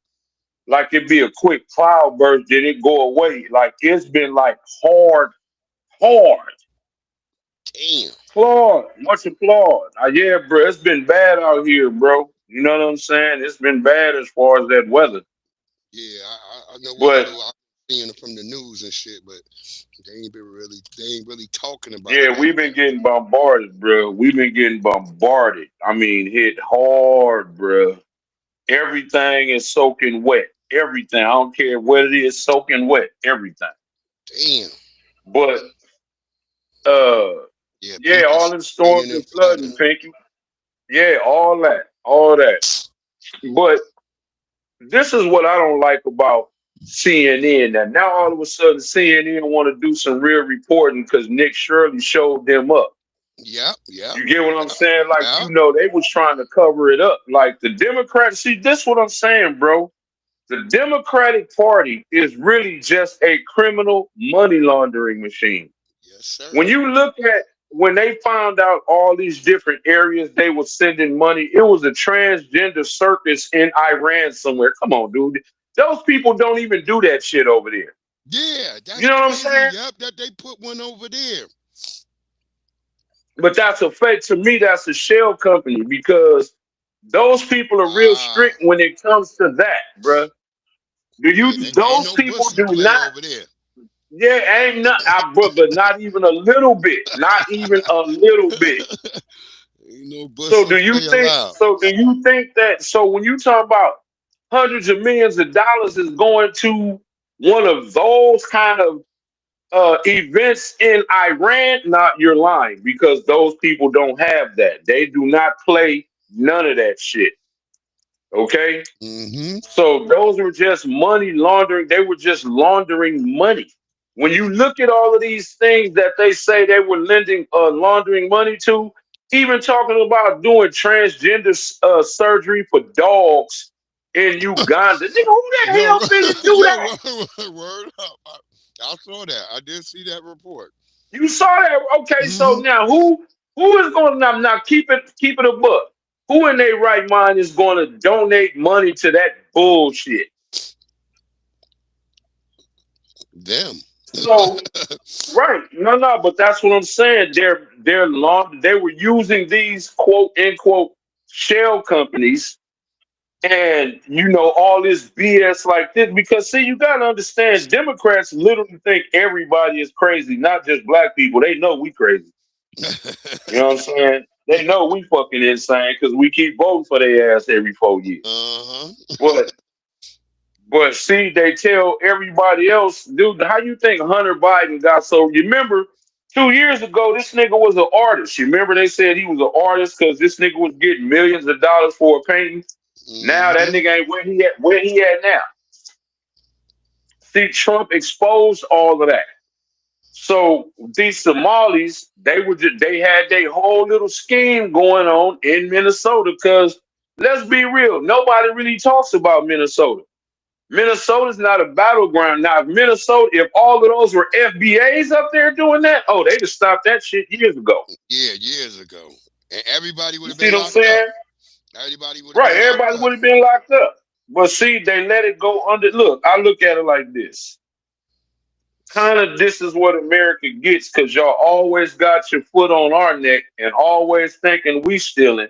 be a quick cloud burst, did it go away? Like it's been like hard. Damn. Applaud, much applaud. Yeah, bro, it's been bad out here, bro. You know what I'm saying? It's been bad as far as that weather. Yeah, I know what I'm seeing from the news and shit, but they ain't really talking about it. Yeah, we've been getting bombarded, bro. We've been getting bombarded. I mean, hit hard, bro. Everything is soaking wet. Everything. I don't care what it is, soaking wet. Everything. Damn. But yeah, all them storms and flooding, Pinky. Yeah, all that. But this is what I don't like about CNN. Now all of a sudden CNN want to do some real reporting because Nick Shirley showed them up. Yep, yep, You get what I'm yep, saying? Like, yep. you know, they was trying to cover it up. Like the Democrats, see, this what I'm saying, bro. The Democratic Party is really just a criminal money laundering machine. Yes, sir. When you look at when they found out all these different areas they were sending money, it was a transgender circus in Iran somewhere. Come on, dude. Those people don't even do that shit over there. Yeah, that's You know what I'm crazy. saying? Yep, that they put one over there. But that's a fake. To me, that's a shell company because those people are real Wow. strict when it comes to that, bruh. Do Yeah, you? ain't Those no people pussy do play not. over there. Yeah, ain't not, but not even a little bit. Not even a little bit. Ain't no So pussy do you play think? allowed. So do you think that? So when you talk about hundreds of millions of dollars is going to one of those kind of events in Iran, not you're lying because those people don't have that. They do not play none of that shit. Okay. Mm-hmm. So those were just money laundering. They were just laundering money. When you look at all of these things that they say they were lending, laundering money to, even talking about doing transgender surgery for dogs in Uganda, nigga, who the Yo, hell finna do yo, that? word up. I saw that. I did see that report. You saw that? Okay, so Mm-hmm. now who is going to now keep it a buck? Who in their right mind is going to donate money to that bullshit? Them. So right, no, but that's what I'm saying. They were using these quote unquote shell companies, and you know all this BS like this because see, you gotta understand, Democrats literally think everybody is crazy, not just black people. They know we crazy. You know what I'm saying? They know we fucking insane because we keep voting for their ass every 4 years. Uh-huh. But see, they tell everybody else, dude, how you think Hunter Biden got so? You remember 2 years ago, this nigga was an artist. You remember they said he was an artist because this nigga was getting millions of dollars for a painting. Now that Mm-hmm. nigga ain't where he at. Where he at now? See, Trump exposed all of that. So these Somalis, they had their whole little scheme going on in Minnesota. Because let's be real, nobody really talks about Minnesota. Minnesota's not a battleground. Now, if all of those were FBAs up there doing that, oh, they'd have stopped that shit years ago. Yeah, years ago. And everybody would You have see been what I'm locked up. saying? Everybody would have Right. been locked Everybody up. would have been locked up. But see, they let it go under. Look, I look at it like this. Kind of this is what America gets because y'all always got your foot on our neck and always thinking we stealing.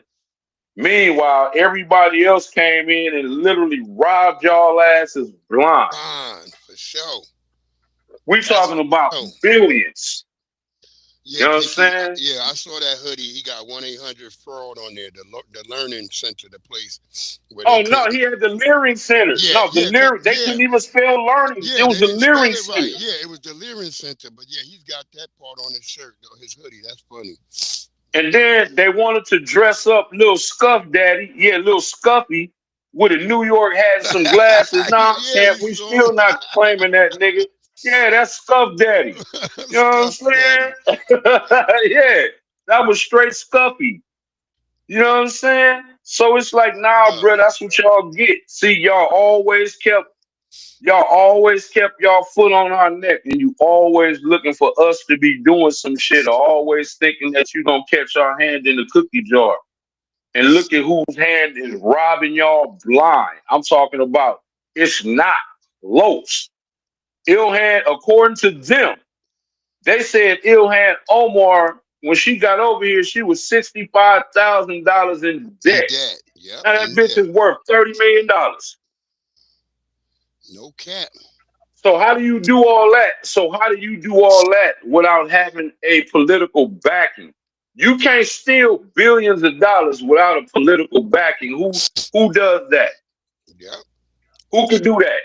Meanwhile, everybody else came in and literally robbed y'all asses blind. Fine, for sure. We That's talking about oh. billions. Yeah, You know what I'm Pinky. saying? Yeah, I saw that hoodie. He got 1-800-FRAUD on there. The learning center, the place where they Oh couldn't. no, he had the Leering Center. Yeah, No, the yeah, Leering. They yeah, couldn't even spell learning. yeah. It was They the didn't spell Leering it right. Center. Yeah, it was the learning center. But yeah, he's got that part on his shirt, though, his hoodie. That's funny. And then they wanted to dress up little Scuff Daddy. Yeah, little Scuffy with a New York hat and some glasses. Nah, Yeah, can't you we saw still not claiming that nigga? Yeah, that's Scuff Daddy. You know what I'm Scuff Daddy. saying? Yeah, that was straight Scuffy. You know what I'm saying? So it's like, nah, bro, that's what y'all get. See, y'all always kept y'all foot on our neck, and you always looking for us to be doing some shit, or always thinking that you gonna catch our hand in the cookie jar. And look at whose hand is robbing y'all blind. I'm talking about it's not close. Ilhan, according to them, they said Ilhan Omar, when she got over here, she was $65,000 in In debt. debt. Yep, Now that in bitch debt. is worth $30 million. No cap. So how do you do all that? So how do you do all that without having a political backing? You can't steal billions of dollars without a political backing. Who does that? Yep. Who could do that?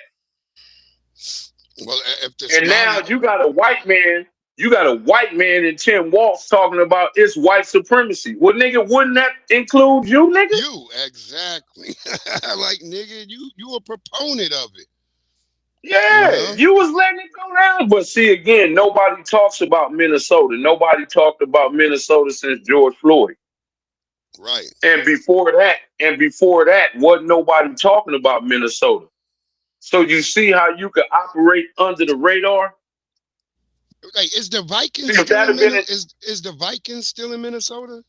Well, if the And now Somali. you got a white man. You got a white man in Tim Walz talking about it's white supremacy. Well, nigga, wouldn't that include you, nigga? You exactly. Like nigga, you a proponent of it. Yeah, you was letting it go down. But see, again, nobody talks about Minnesota. Nobody talked about Minnesota since George Floyd. Right. And before that, wasn't nobody talking about Minnesota. So you see how you could operate under the radar? Like, is the Vikings See, if still that in had been is the Vikings still in Minnesota?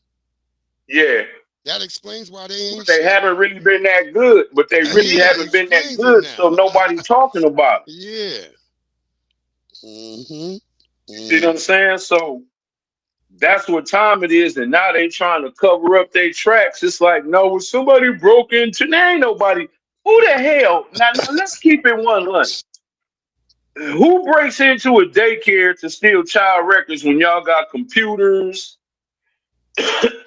yeah. That explains why they ain't They shit. haven't really been that good, but they really Yeah, haven't been that explains it good. So now. nobody talking about it. Yeah. You see what I'm saying? So that's what time it is, and now they trying to cover up their tracks. It's like, no, somebody broke into. There ain't nobody. Who the hell? Now let's keep it 100. Who breaks into a daycare to steal child records when y'all got computers,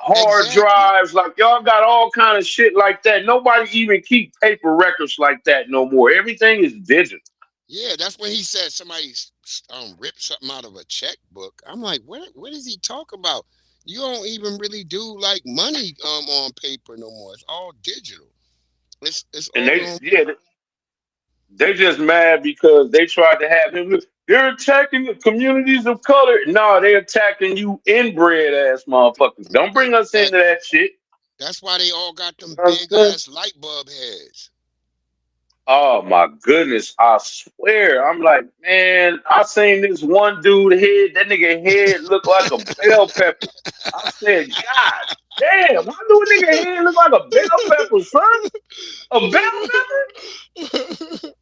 hard drives? Like y'all got all kind of shit like that. Nobody even keep paper records like that no more. Everything is digital. Yeah, that's when he said somebody ripped something out of a checkbook. I'm like, what does he talk about? You don't even really do like money on paper no more. It's all digital. It's And all on. they just mad because they tried to have him. They're attacking the communities of color. No, they're attacking you inbred ass motherfuckers. Don't bring us into that shit. That's why they all got them big ass light bulb heads. Oh my goodness, I swear. I'm like, man, I seen this one dude head, that nigga head look like a bell pepper. I said, God damn, why do a nigga head look like a bell pepper, son? A bell pepper?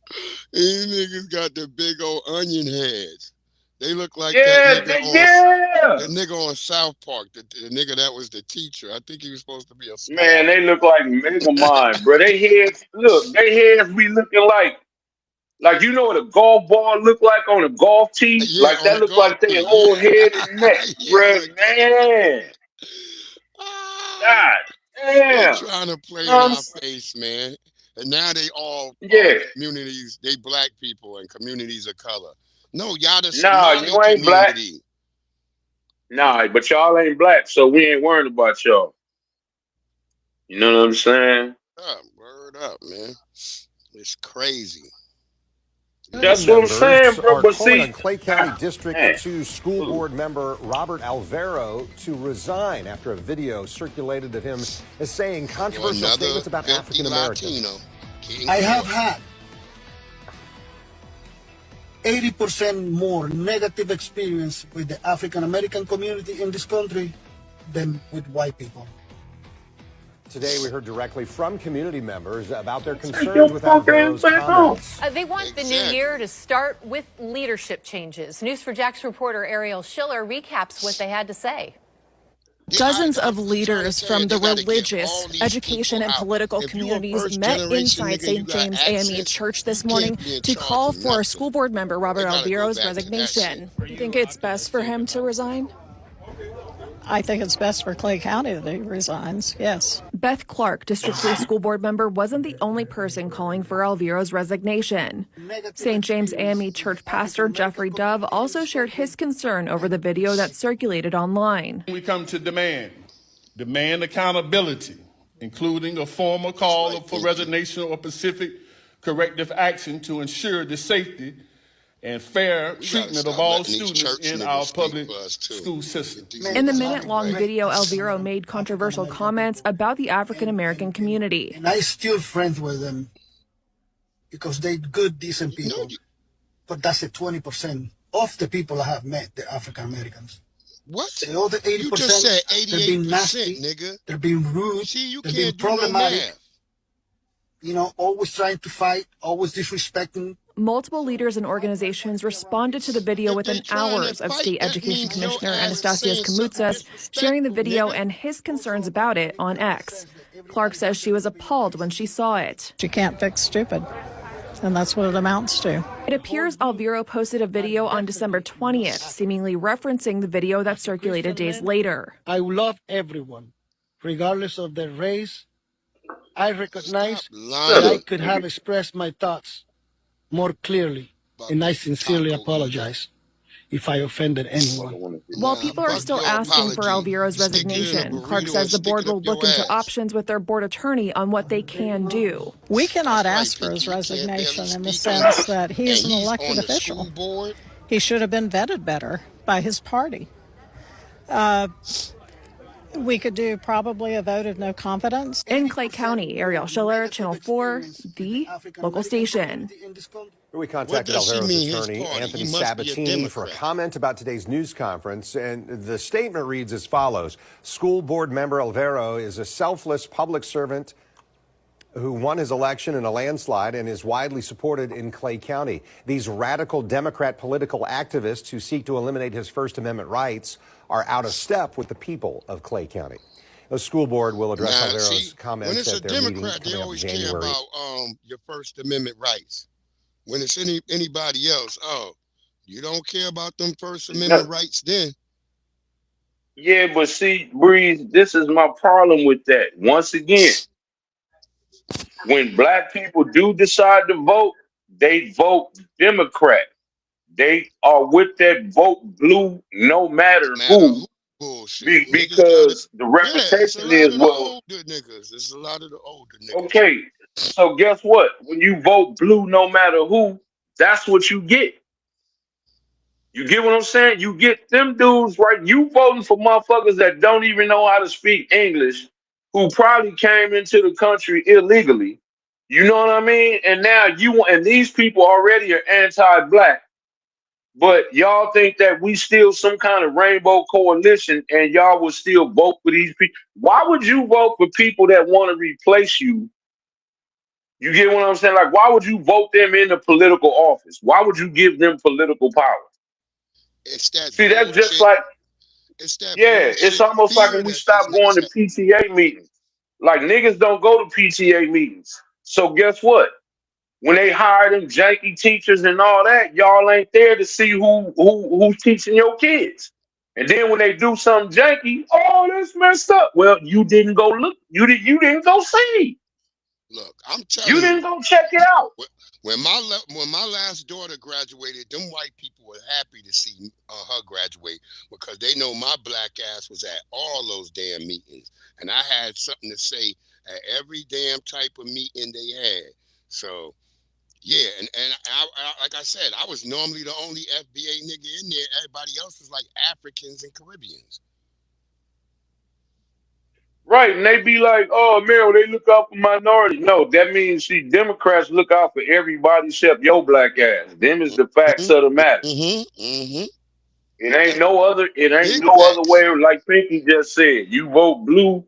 These niggas got the big old onion heads. They look like Yeah, that nigga on South Park, the nigga that was the teacher. I think he was supposed to be a small. Man, they look like Megamind, bro. They heads be looking like you know what a golf ball look like on a golf tee? Yeah, like that look like their whole head and neck, bro. Man. God damn. They trying to play in our face, man. And now they all communities, they black people and communities of color. No, y'all the Somali you ain't community. Black. Nah, but y'all ain't black, so we ain't worrying about y'all. You know what I'm saying? Word up, man. It's crazy. That's what I'm saying, bro. But see, on Clay County District 2 School Board member Robert Alvaro to resign after a video circulated of him as saying controversial statements about African Americans. I have had 80% more negative experience with the African American community in this country than with white people. Today, we heard directly from community members about their concerns with Alvaro's comments. They want the new year to start with leadership changes. News4Jax reporter Ariel Schiller recaps what they had to say. Dozens of leaders from the religious, education, and political communities met inside St. James AME Church this morning to call for school board member Robert Alvaro's resignation. Do you think it's best for him to resign? I think it's best for Clay County that he resigns, yes. Beth Clark, District 3 school board member, wasn't the only person calling for Alvaro's resignation. St. James AME Church pastor Jeffrey Dove also shared his concern over the video that circulated online. We come to demand accountability, including a formal call for resignation or specific corrective action to ensure the safety and fair treatment of all students in our public school system. In the minute-long video, Alvaro made controversial comments about the African-American community. And I still friends with them because they're good, decent people. But that's the 20% of the people I have met, the African-Americans. What? The other 80%, you just said 88%, they're being nasty, nigga. They're being rude, they're being problematic. You know, always trying to fight, always disrespecting. Multiple leaders and organizations responded to the video within hours of State Education Commissioner Anastasios Kamoutsas sharing the video and his concerns about it on X. Clark says she was appalled when she saw it. You can't fix stupid, and that's what it amounts to. It appears Alvaro posted a video on December 20th, seemingly referencing the video that circulated days later. I love everyone, regardless of their race. I recognize that I could have expressed my thoughts more clearly, and I sincerely apologize. if I offended anyone. While people are still asking for Alvero's resignation, Clark says the board will look into options with their board attorney on what they can do. We cannot ask for his resignation in the sense that he is an elected official. He should have been vetted better by his party. We could do probably a vote of no confidence. In Clay County, Ariel Schiller, Channel 4, the local station. We contacted Alvero's attorney, Anthony Sabatini, for a comment about today's news conference, and the statement reads as follows. School board member Alvero is a selfless public servant who won his election in a landslide and is widely supported in Clay County. These radical Democrat political activists who seek to eliminate his First Amendment rights are out of step with the people of Clay County. The school board will address Alvero's comments at their meeting coming up in January. When it's a Democrat, they always care about your First Amendment rights. When it's anybody else, you don't care about them First Amendment rights then. Yeah, but see, Breeze, this is my problem with that. Once again, when black people do decide to vote, they vote Democrat. They are with that vote blue no matter who. Because the reputation is, well, it's a lot of the older niggas. Okay, so guess what? When you vote blue no matter who, that's what you get. You get what I'm saying? You get them dudes, right? You voting for motherfuckers that don't even know how to speak English, who probably came into the country illegally. You know what I mean? And now and these people already are anti-black. But y'all think that we still some kind of rainbow coalition and y'all will still vote for these people. Why would you vote for people that want to replace you? You get what I'm saying? Like, why would you vote them into political office? Why would you give them political power? It's that. See, that's just like, it's almost like when we stopped going to PTA meetings. Like, niggas don't go to PTA meetings. So guess what? When they hire them janky teachers and all that, y'all ain't there to see who's teaching your kids. And then when they do something janky, oh, that's messed up. Well, you didn't go look. You didn't go see. Look, I'm telling you. You didn't go check it out. When my last daughter graduated, them white people were happy to see her graduate because they know my black ass was at all those damn meetings. And I had something to say at every damn type of meeting they had. So, yeah, and I, like I said, I was normally the only FBA nigga in there. Everybody else was like Africans and Caribbeans. Right, and they be like, oh, man, they look out for minorities. No, that means, see, Democrats look out for everybody except your black ass. Them is the facts of the matter. It ain't no other way, like Pinky just said. You vote blue,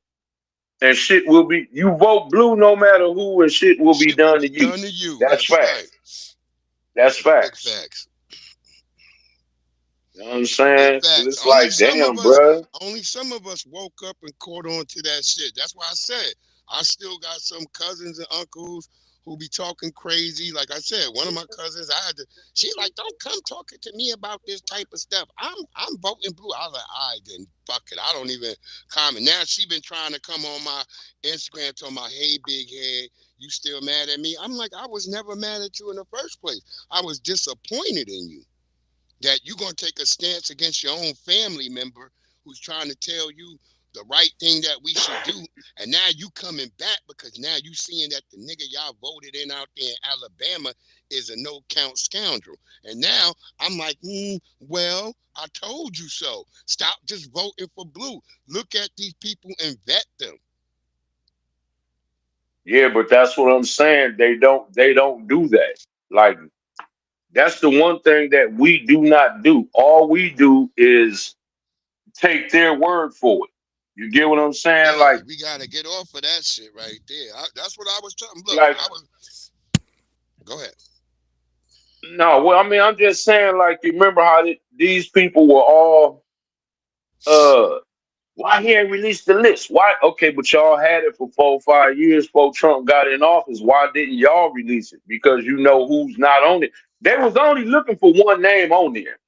and shit will be, you vote blue no matter who, and shit will be done to you. That's facts. That's facts. You know what I'm saying? It's like, damn, bro. Only some of us woke up and caught on to that shit. That's why I said I still got some cousins and uncles who be talking crazy. Like I said, one of my cousins, she's like, don't come talking to me about this type of stuff. I'm voting blue. I was like, all right, then fuck it. I don't even comment. Now she been trying to come on my Instagram talking about, hey, big head, you still mad at me? I'm like, I was never mad at you in the first place. I was disappointed in you. That you're going to take a stance against your own family member who's trying to tell you the right thing that we should do. And now you coming back because now you seeing that the nigga y'all voted in out there in Alabama is a no-count scoundrel. And now I'm like, well, I told you so. Stop just voting for blue. Look at these people and vet them. Yeah, but that's what I'm saying. They don't do that. Like, that's the one thing that we do not do. All we do is take their word for it. You get what I'm saying? Yeah, like, we gotta get off of that shit right there. That's what I was talking. Look, like, go ahead. No, well, I mean, I'm just saying, like, you remember how these people were all, why he ain't released the list? Why? Okay, but y'all had it for 4 or 5 years before Trump got in office. Why didn't y'all release it? Because you know who's not on it. They was only looking for one name on there.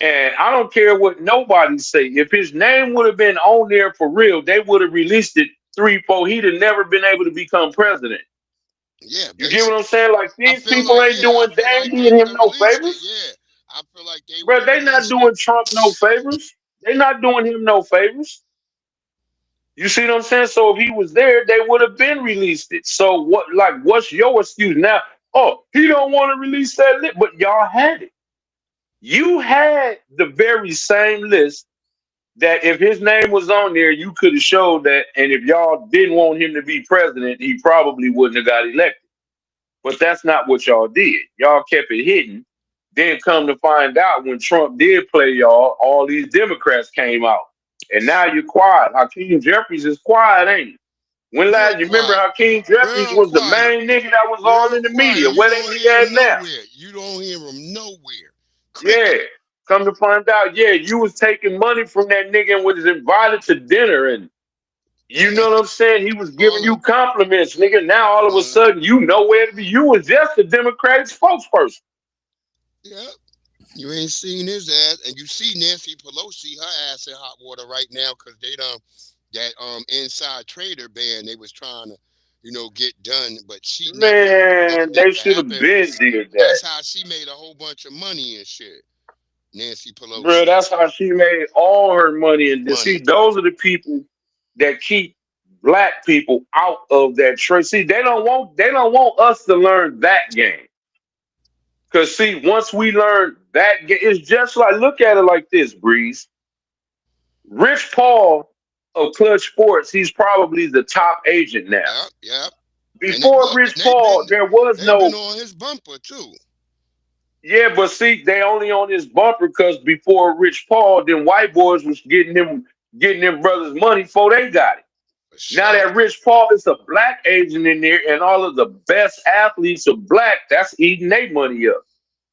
And I don't care what nobody say. If his name would have been on there for real, they would have released it 3, 4. He'd have never been able to become president. Yeah, you get what I'm saying? Like, these people ain't doing Dandy and him no favors. Yeah, I feel like they Bro, would they not release it. doing Trump no favors. They not doing him no favors. You see what I'm saying? So if he was there, they would have been released it. So what? Like, what's your excuse now? Oh, he don't want to release that list, but y'all had it. You had the very same list that if his name was on there, you could have showed that. And if y'all didn't want him to be president, he probably wouldn't have got elected. But that's not what y'all did. Y'all kept it hidden. Then come to find out when Trump did play y'all, all these Democrats came out. And now you're quiet. Hakeem Jeffries is quiet, ain't he? When last you remember Hakeem Jeffries Real was the quiet. main nigga that was all in the media. You Where don't they hear at him now? nowhere. You don't hear him nowhere. Yeah. Come to find out, yeah, you was taking money from that nigga and was invited to dinner, and you know what I'm saying? He was giving you compliments, nigga. Now all of a sudden you know where to be. You was just a Democratic spokesperson. Yep. You ain't seen his ass, and you see Nancy Pelosi, her ass in hot water right now because they done that inside trader ban they was trying to, get done, but she Man, never they should have happened. been did that. That's how she made a whole bunch of money and shit. Nancy Pelosi. Bro, that's how she made all her money. And see, those are the people that keep black people out of that trade. See, they don't want us to learn that game. Cause see, once we learn that game, it's just like, look at it like this, Breeze. Rich Paul of Clutch Sports, he's probably the top agent now. Yep. Before Rich Paul, there was no. They've been on his bumper too. Yeah, but see, they only on his bumper because before Rich Paul, then white boys was getting them brothers money before they got it. Now that Rich Paul is a black agent in there, and all of the best athletes are black, that's eating their money up.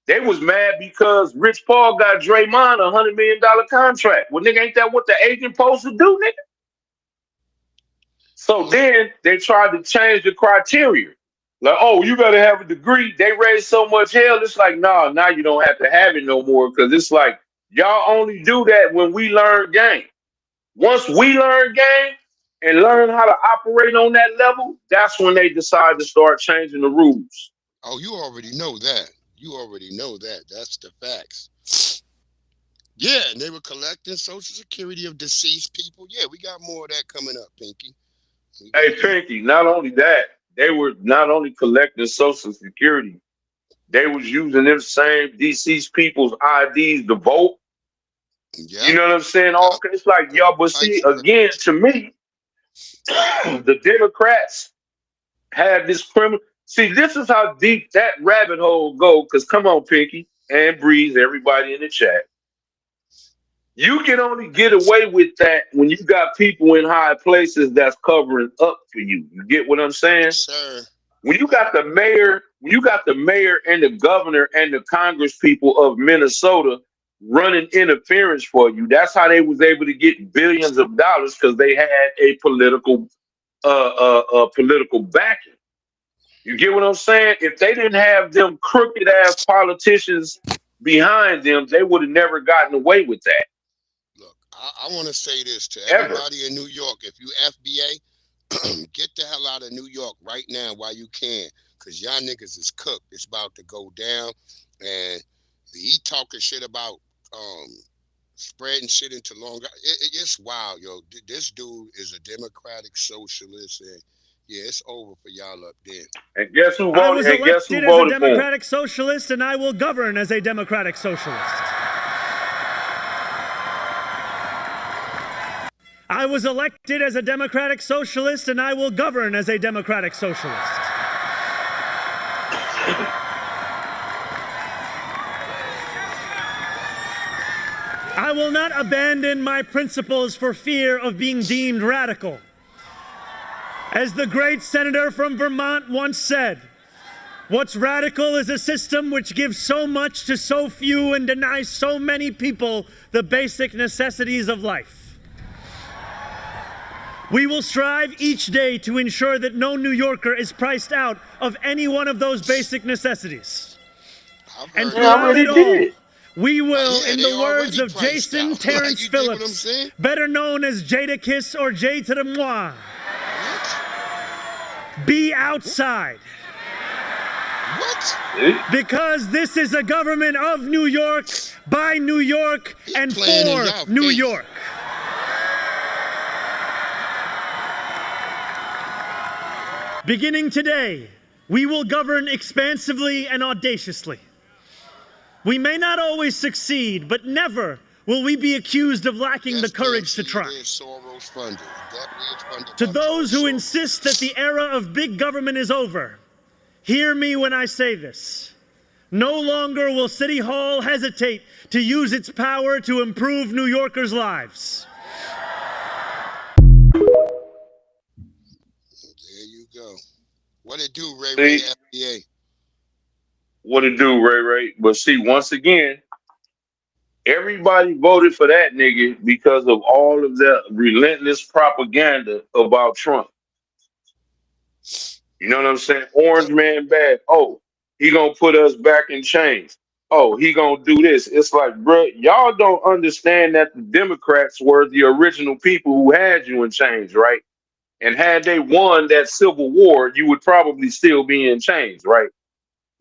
They was mad because Rich Paul got Draymond a $100 million contract. Well, nigga, ain't that what the agent supposed to do, nigga? So then they tried to change the criteria. Like, oh, you gotta have a degree. They raised so much hell. It's like, nah, now you don't have to have it no more. Cause it's like, y'all only do that when we learn game. Once we learn game and learn how to operate on that level, that's when they decide to start changing the rules. Oh, you already know that. That's the facts. Yeah, and they were collecting Social Security of deceased people. Yeah, we got more of that coming up, Pinky. Hey, Pinky, not only that, they were not only collecting Social Security, they was using them same deceased people's IDs to vote. Yep. You know what I'm saying? It's like, y'all, but see, again, to me, the Democrats have this criminal. See, this is how deep that rabbit hole go. Because come on, Pinky and Breeze, everybody in the chat. You can only get away with that when you got people in high places that's covering up for you. You get what I'm saying? Sir. When you got the mayor and the governor and the Congress people of Minnesota running interference for you, that's how they was able to get billions of dollars, because they had a political backing. You get what I'm saying? If they didn't have them crooked ass politicians behind them, they would have never gotten away with that. Look, I want to say this to everybody in New York. If you FBA, get the hell out of New York right now while you can, because y'all niggas is cooked. It's about to go down. And he talking shit about spreading shit into Long Island. It's wild, yo. This dude is a democratic socialist, and yeah, it's over for y'all up there. And guess who voted? I was elected as a democratic socialist, and I will govern as a democratic socialist. I was elected as a democratic socialist, and I will govern as a democratic socialist. I will not abandon my principles for fear of being deemed radical. As the great senator from Vermont once said, what's radical is a system which gives so much to so few and denies so many people the basic necessities of life. We will strive each day to ensure that no New Yorker is priced out of any one of those basic necessities. And throughout it all, we will, in the words of Jason Terrence Phillips, better known as Jadakiss or Jay to the Moi, be outside. What? Because this is a government of New York, by New York, and for New York. Beginning today, we will govern expansively and audaciously. We may not always succeed, but never will we be accused of lacking the courage to try. To those who insist that the era of big government is over, hear me when I say this. No longer will City Hall hesitate to use its power to improve New Yorkers' lives. There you go. What it do, Ray Ray FBA? What it do, Ray Ray? But see, once again, everybody voted for that nigga because of all of the relentless propaganda about Trump. You know what I'm saying? Orange man bad. Oh, he gonna put us back in chains. Oh, he gonna do this. It's like, bro, y'all don't understand that the Democrats were the original people who had you in chains, right? And had they won that Civil War, you would probably still be in chains, right?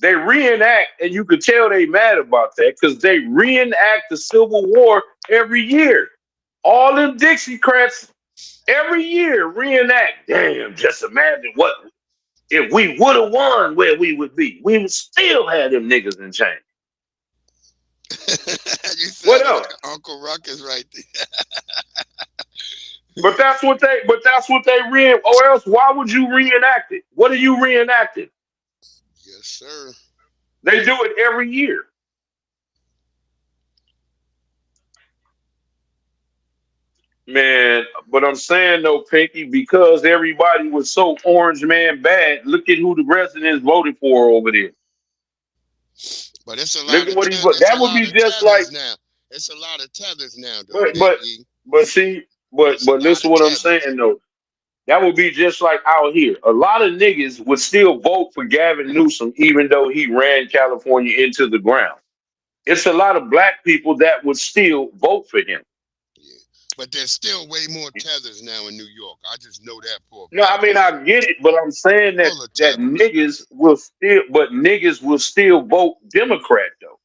They reenact, and you could tell they mad about that because they reenact the Civil War every year. All them Dixiecrats every year reenact. Damn, just imagine what if we would have won, where we would be. We would still have them niggas in chains. What else? Uncle Ruckus right there. But that's what they or else why would you reenact it? What are you reenacting? Yes, sir. They do it every year. Man, but I'm saying though, Pinky, because everybody was so orange man bad, look at who the residents voted for over there. But it's a lot look at of what that would be just like now. It's a lot of tethers now, though. But listen to what I'm saying though. That would be just like out here. A lot of niggas would still vote for Gavin Newsom, even though he ran California into the ground. It's a lot of black people that would still vote for him. Yeah. But there's still way more tethers now in New York. I just know that for a fact. No, I mean I get it, but I'm saying that niggas will still vote Democrat though.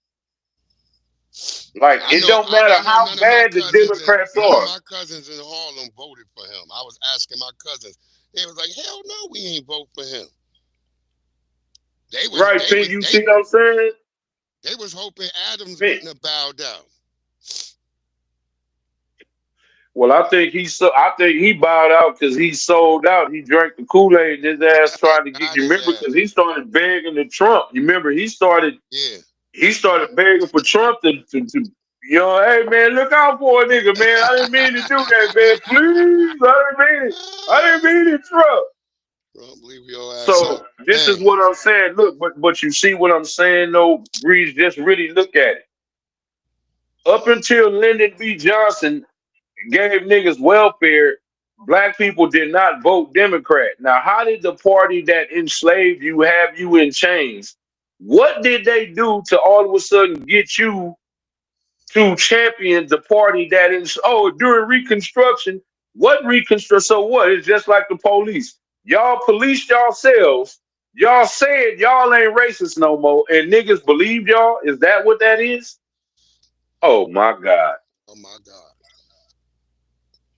Like it don't matter how bad the Democrats are. My cousins in Harlem voted for him. I was asking my cousins. They was like, "Hell no, we ain't vote for him." You see what I'm saying? They was hoping Adams wouldn't have bowed down. Well, I think he bowed out because he sold out. He drank the Kool-Aid and his ass tried to get you. Remember, because he started begging to Trump. You remember he started begging for Trump to hey man, look out for a nigga, man. I didn't mean to do that, man. Please, I didn't mean it, Trump. So this is what I'm saying. Look, but you see what I'm saying, though, Breeze. Just really look at it. Up until Lyndon B. Johnson gave niggas welfare, black people did not vote Democrat. Now, how did the party that enslaved you have you in chains? What did they do to all of a sudden get you to champion the party that is during Reconstruction? What Reconstruction? So what? It's just like the police. Y'all policed yourselves. Y'all said y'all ain't racist no more, and niggas believe y'all. Is that what that is? Oh my God. Oh my God.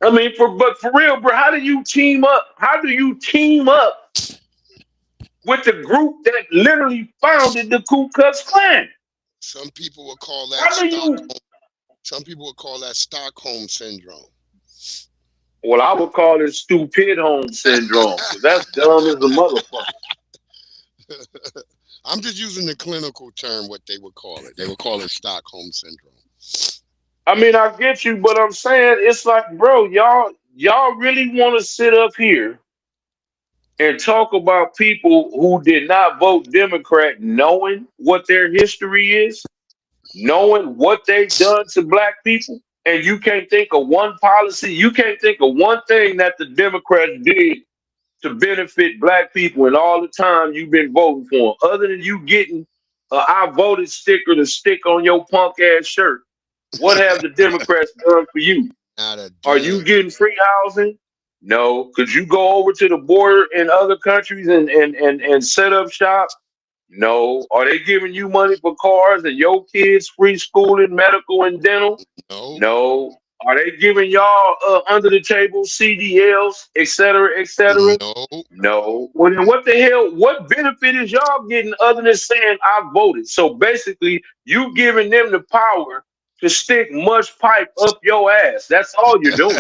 I mean, but for real, bro, how do you team up? How do you team up with the group that literally founded the Ku Klux Klan? Some people would call that Some people would call that Stockholm syndrome. Well, I would call it stupid home syndrome. That's dumb as a motherfucker. I'm just using the clinical term, what they would call it. They would call it Stockholm syndrome. I mean, I get you, but I'm saying it's like, bro, y'all really want to sit up here and talk about people who did not vote Democrat, knowing what their history is, knowing what they've done to black people, and you can't think of one policy, you can't think of one thing that the Democrats did to benefit black people in all the time you've been voting for them, other than you getting I voted sticker to stick on your punk ass shirt. What have the Democrats done for you? Are you getting free housing? No. Could you go over to the border in other countries and set up shop? No. Are they giving you money for cars and your kids free schooling, medical, and dental? No. No. Are they giving y'all under the table CDLs, et cetera, et cetera? No. No. Well, then what the hell? What benefit is y'all getting other than saying I voted? So basically, you giving them the power to stick much pipe up your ass. That's all you're doing.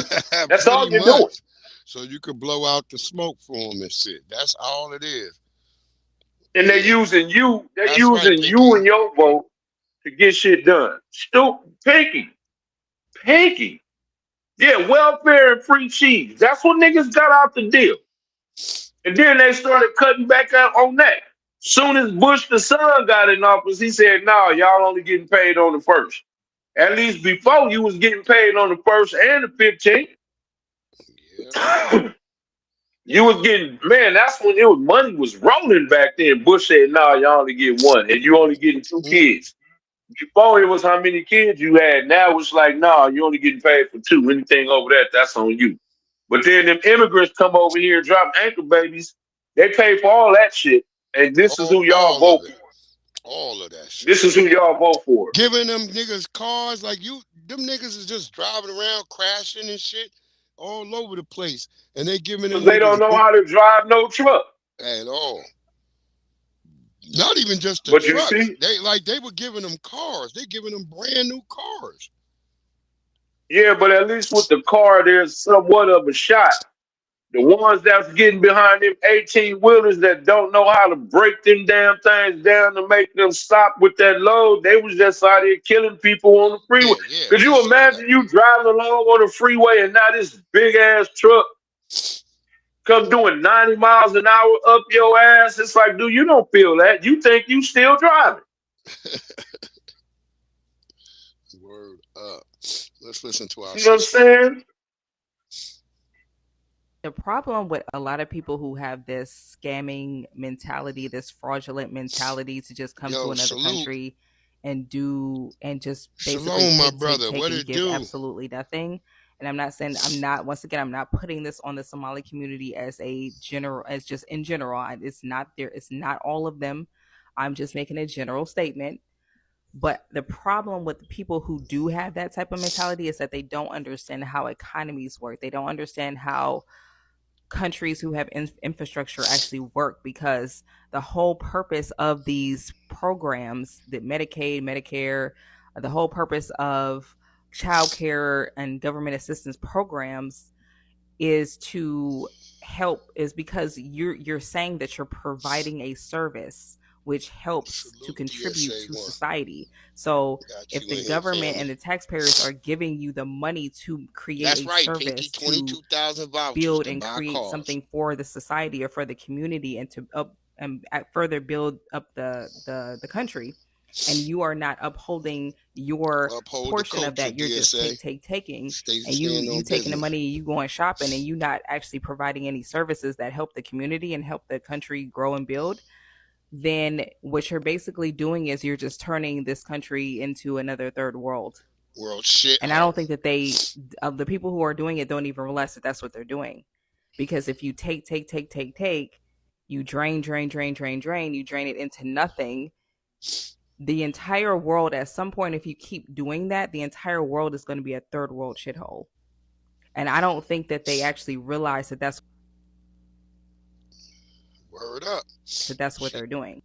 That's all Pretty you're doing. much. So you could blow out the smoke for them and shit. That's all it is. And they're using you. They're That's right, using you Pinky. and your vote to get shit done. Stupid, Pinky. Yeah, welfare and free cheese. That's what niggas got out the deal. And then they started cutting back out on that. Soon as Bush the son got in office, he said, "No, y'all only getting paid on the first. At least before you was getting paid on the first and the 15th. Yeah. You was getting, man, that's when it was money was rolling back then. Bush said, "No, y'all only get one, and you only getting two kids." Before it was how many kids you had. Now it's like, "No, you only getting paid for two. Anything over that, that's on you." But then them immigrants come over here and drop anchor babies. They pay for all that shit. And this is who y'all vote for. All of that shit. This is who y'all vote for. Giving them niggas cars like them niggas is just driving around crashing and shit all over the place. And they giving them They don't know how to drive no truck. At all. Not even just the but trucks. You see? They were giving them cars. They giving them brand new cars. Yeah, but at least with the car, there's somewhat of a shot. The ones that's getting behind them 18-wheelers that don't know how to break them damn things down to make them stop with that load, they was just out here killing people on the freeway. Could you imagine you driving along on the freeway and now this big-ass truck come doing 90 miles an hour up your ass? It's like, dude, you don't feel that. You think you still driving. Word up. Let's listen to our You know what I'm saying? The problem with a lot of people who have this scamming mentality, this fraudulent mentality to just come to another country and just basically take and give absolutely nothing. And I'm not saying, I'm not putting this on the Somali community as just in general. It's not all of them. I'm just making a general statement. But the problem with the people who do have that type of mentality is that they don't understand how economies work. They don't understand how countries who have infrastructure actually work, because the whole purpose of these programs, the Medicaid, Medicare, the whole purpose of child care and government assistance programs is because you're saying that you're providing a service which helps to contribute to society. So if the government and the taxpayers are giving you the money to create a service, to build and create something for the society or for the community, and to further build up the country, and you are not upholding your portion of that, you're just taking, and you taking the money, you going shopping, and you not actually providing any services that help the community and help the country grow and build, then what you're basically doing is you're just turning this country into another third world shit. And I don't think that the people who are doing it don't even realize that that's what they're doing. Because if you take, you drain, you drain it into nothing. The entire world, at some point, if you keep doing that, the entire world is going to be a third world shithole. And I don't think that they actually realize that that's word up. That's what they're doing.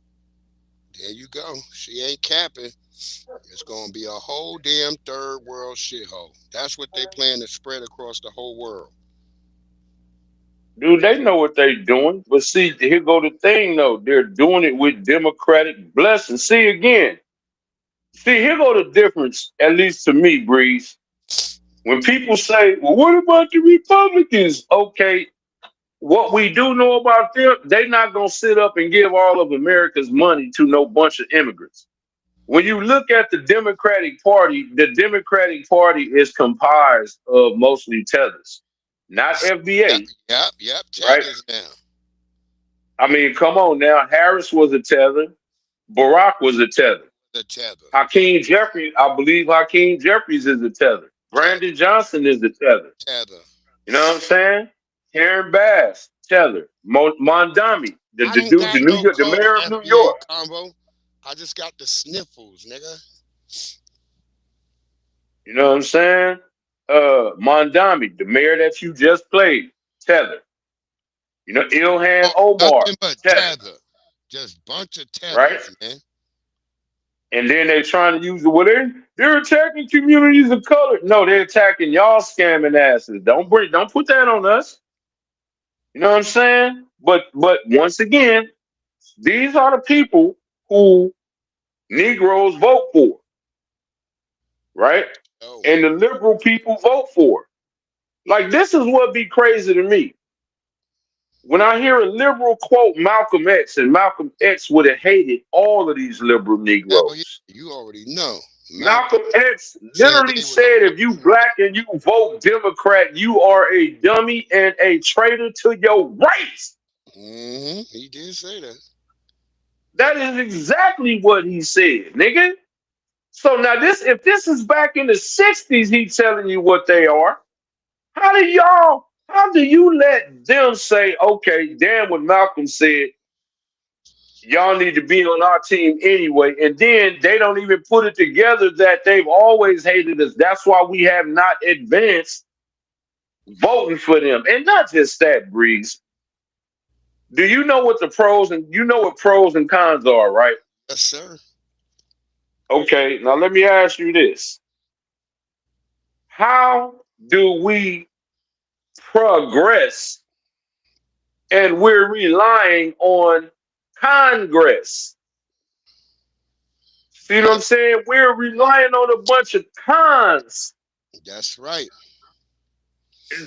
There you go. She ain't capping. It's going to be a whole damn third world shithole. That's what they plan to spread across the whole world. Dude, they know what they're doing. But see, here go the thing, though. They're doing it with democratic blessing. See, again. See, here go the difference, at least to me, Breeze. When people say, well, what about the Republicans? Okay, what we do know about them, they're not going to sit up and give all of America's money to no bunch of immigrants. When you look at the Democratic Party is comprised of mostly tethers, not FBA. Yep. Right? Now. I mean, come on now. Harris was a tether. Barack was a tether. The tether. Hakeem Jeffries, I believe Hakeem Jeffries is a tether. Brandon Johnson is a tether. Tether. You know what I'm saying? Karen Bass, Teller, Mondami, the I don't dude, the got New no York, the cold mayor of New FBA York. combo. I just got the sniffles, nigga. You know what I'm saying? Mondami, the mayor that you just played, Tether. You know, Ilhan Omar, Nothing but Tether, tether. Just bunch of right? tethers, man. And then they're trying to use the they're attacking communities of color. No, they're attacking y'all scamming asses. Don't put that on us. You know what I'm saying? But once again, these are the people who Negroes vote for, right? Oh. And the liberal people vote for. Like, this is what be crazy to me. When I hear a liberal quote Malcolm X, and Malcolm X would have hated all of these liberal Negroes. Yeah, you already know. Malcolm X literally said, if you black and you vote Democrat, you are a dummy and a traitor to your race. He did say that. That is exactly what he said, nigga. So now if this is back in the 60s, he's telling you what they are. How do you let them say, okay, damn what Malcolm said, y'all need to be on our team anyway, and then they don't even put it together that they've always hated us. That's why we have not advanced voting for them. And not just that, Breeze. Do you know what pros and cons are, right? Yes, sir. Okay, now let me ask you this. How do we progress and we're relying on Congress? See what I'm saying? We're relying on a bunch of cons. That's right.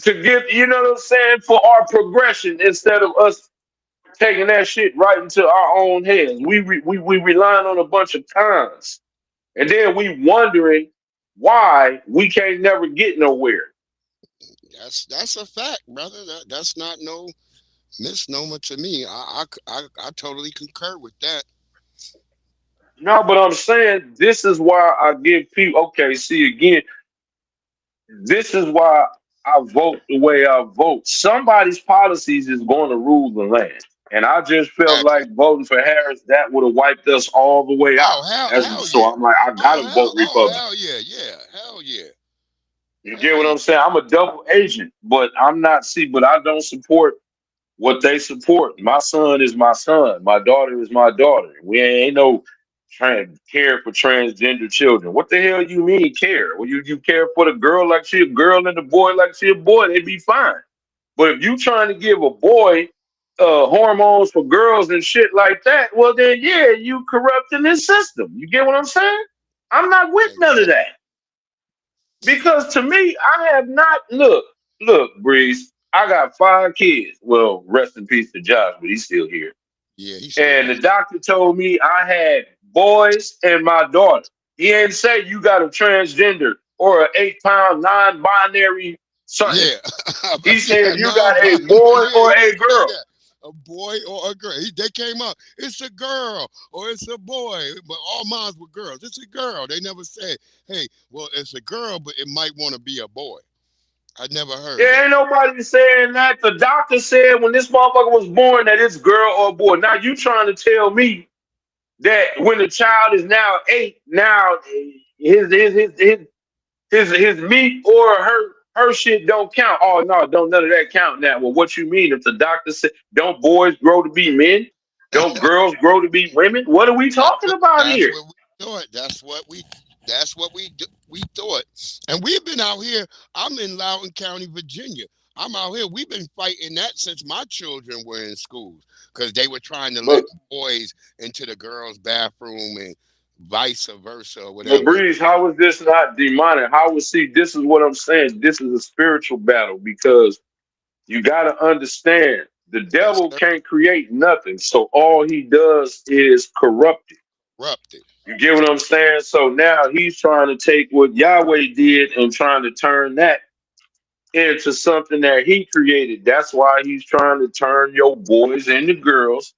To get, you know what I'm saying, for our progression instead of us taking that shit right into our own hands. We relying on a bunch of cons. And then we wondering why we can't never get nowhere. That's a fact, brother. That's not no misnomer to me. I totally concur with that. No, but I'm saying this is why I give people, okay, see again, this is why I vote the way I vote. Somebody's policies is going to rule the land. And I just felt like voting for Harris, that would have wiped us all the way out. I'm like, I gotta vote Republican. Hell yeah. You get what I'm saying? I'm a double agent, but I don't support what they support. My son is my son. My daughter is my daughter. We ain't no care for transgender children. What the hell you mean care? Well, you care for the girl like she a girl and the boy like she a boy, they'd be fine. But if you trying to give a boy hormones for girls and shit like that, well then yeah, you corrupting this system. You get what I'm saying? I'm not with none of that. Because to me, I have not look, Breeze, I got 5 kids. Well, rest in peace to Josh, but he's still here. Yeah, and the doctor told me I had boys and my daughter. He ain't say you got a transgender or an 8-pound non-binary son. Yeah. He said you got a boy or a girl. A boy or a girl. They came up, it's a girl or it's a boy, but all mine were girls. It's a girl. They never said, hey, well, it's a girl, but it might want to be a boy. I never heard that. Ain't nobody saying that. The doctor said when this motherfucker was born that it's girl or boy. Now you trying to tell me that when the child is now 8, now his meat or her shit don't count. Oh no, don't none of that count now. Well, what you mean if the doctor said don't boys grow to be men? Don't girls grow to be women? What are we talking about here? That's what we thought. And we've been out here. I'm in Loudoun County, Virginia. I'm out here. We've been fighting that since my children were in schools because they were trying to let boys into the girls' bathroom and vice versa or whatever. But Breeze, how is this not demonic? This is what I'm saying. This is a spiritual battle because you got to understand the devil can't create nothing. So all he does is corrupt it. You get what I'm saying? So now he's trying to take what Yahweh did and trying to turn that into something that he created. That's why he's trying to turn your boys into girls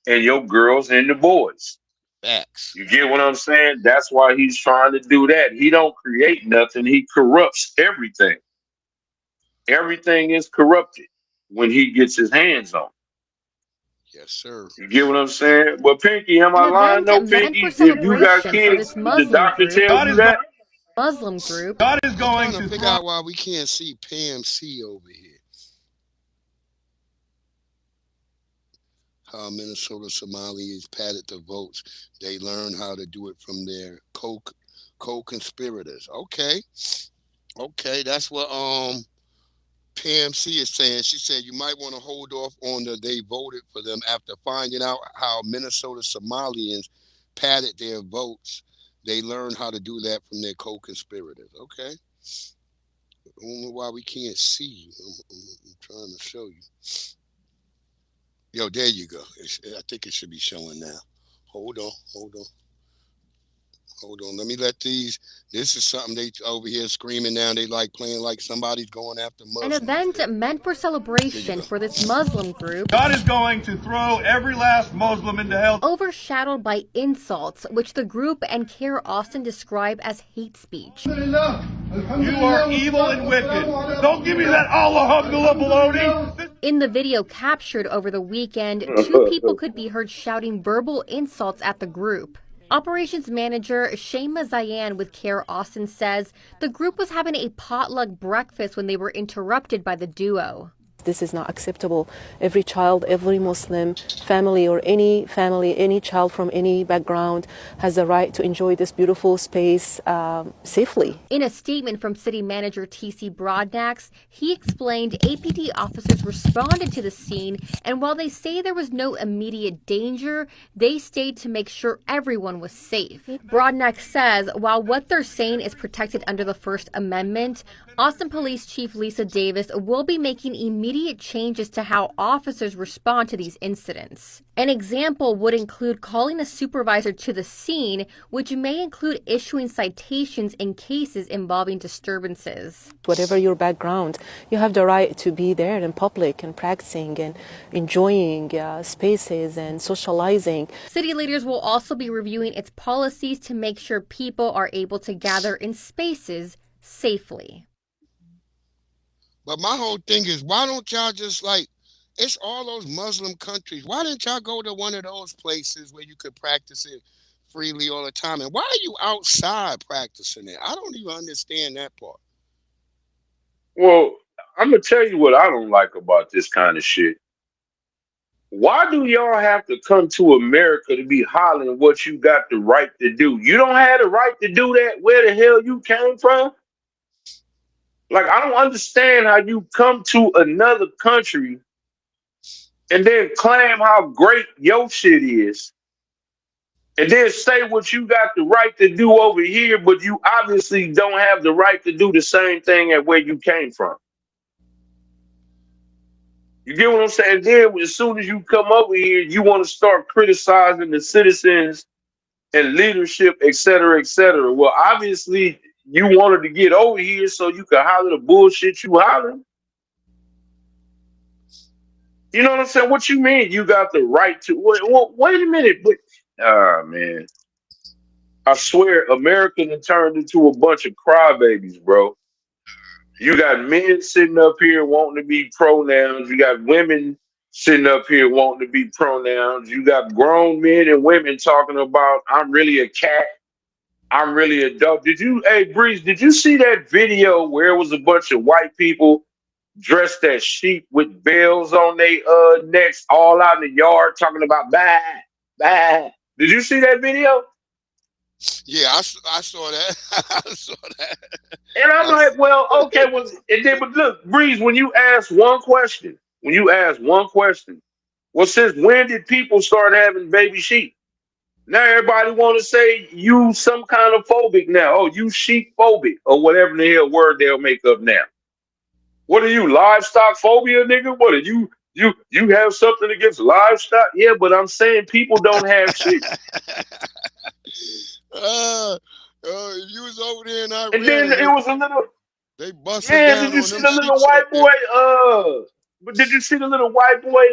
and your girls into boys. Facts. You get what I'm saying? That's why he's trying to do that. He don't create nothing. He corrupts everything. Everything is corrupted. when he gets his hands on. Yes, sir. You get what I'm saying? But Pinky, am I An lying though, event meant Pinky? for If you got celebration for kids, this did the Muslim doctor group. tell you that? Muslim group. God is I'm going trying to figure out why we can't see Pam C over here. How Minnesota Somalis padded the votes. They learned how to do it from their co-conspirators. Okay. Okay, that's what Pam C is saying. She said you might want to hold off on the they voted for them after finding out how Minnesota Somalians padded their votes. They learned how to do that from their co-conspirators. Okay. I don't know why we can't see you. I'm trying to show you. Yo, there you go. I think it should be showing now. Hold on. Let me let these. This is something they over here screaming now. They like playing like somebody's going after Muslims. An event meant for celebration for this Muslim group. God is going to throw every last Muslim into hell. Overshadowed by insults, which the group and Kara Austin describe as hate speech. You are evil and wicked. Don't give me that Allah Akbar baloney. In the video captured over the weekend, 2 people could be heard shouting verbal insults at the group. Operations manager Shema Zayan with Kara Austin says the group was having a potluck breakfast when they were interrupted by the duo. This is not acceptable. Every child, every Muslim family or any family, any child from any background has the right to enjoy this beautiful space safely. In a statement from City Manager T.C. Broadnax, he explained APD officers responded to the scene, and while they say there was no immediate danger, they stayed to make sure everyone was safe. Broadnax says while what they're saying is protected under the First Amendment, Austin Police Chief Lisa Davis will be making immediate changes to how officers respond to these incidents. An example would include calling a supervisor to the scene, which may include issuing citations in cases involving disturbances. Whatever your background, you have the right to be there in public and practicing and enjoying spaces and socializing. City leaders will also be reviewing its policies to make sure people are able to gather in spaces safely. But my whole thing is, why don't y'all just it's all those Muslim countries. Why didn't y'all go to one of those places where you could practice it freely all the time? And why are you outside practicing it? I don't even understand that part. Well, I'm going to tell you what I don't like about this kind of shit. Why do y'all have to come to America to be hollering what you got the right to do? You don't have the right to do that where the hell you came from? Like, I don't understand how you come to another country and then claim how great your shit is, and then say what you got the right to do over here, but you obviously don't have the right to do the same thing at where you came from. You get what I'm saying? Then as soon as you come over here, you want to start criticizing the citizens and leadership, et cetera, et cetera. Well, obviously, you wanted to get over here so you could holler the bullshit you hollering. You know what I'm saying? What you mean you got the right to? Wait a minute. But, man. I swear, America done turned into a bunch of crybabies, bro. You got men sitting up here wanting to be pronouns. You got women sitting up here wanting to be pronouns. You got grown men and women talking about, I'm really a cat. I'm really a dog. Hey, Breeze, did you see that video where it was a bunch of white people dressed as sheep with bells on their necks all out in the yard talking about bah, bah? Did you see that video? Yeah, I saw that. I saw that. And I'm like, well, okay. Well, but look, Breeze, when you ask one question, well, since when did people start having baby sheep? Now everybody want to say you some kind of phobic now. Oh, you sheep phobic or whatever the hell word they'll make up now. What are you, livestock phobia, nigga? What are you? You have something against livestock? Yeah, but I'm saying people don't have shit. You was over there and I and then it was a little. They busted down. Did you see the little white boy? But did you see the little white boy?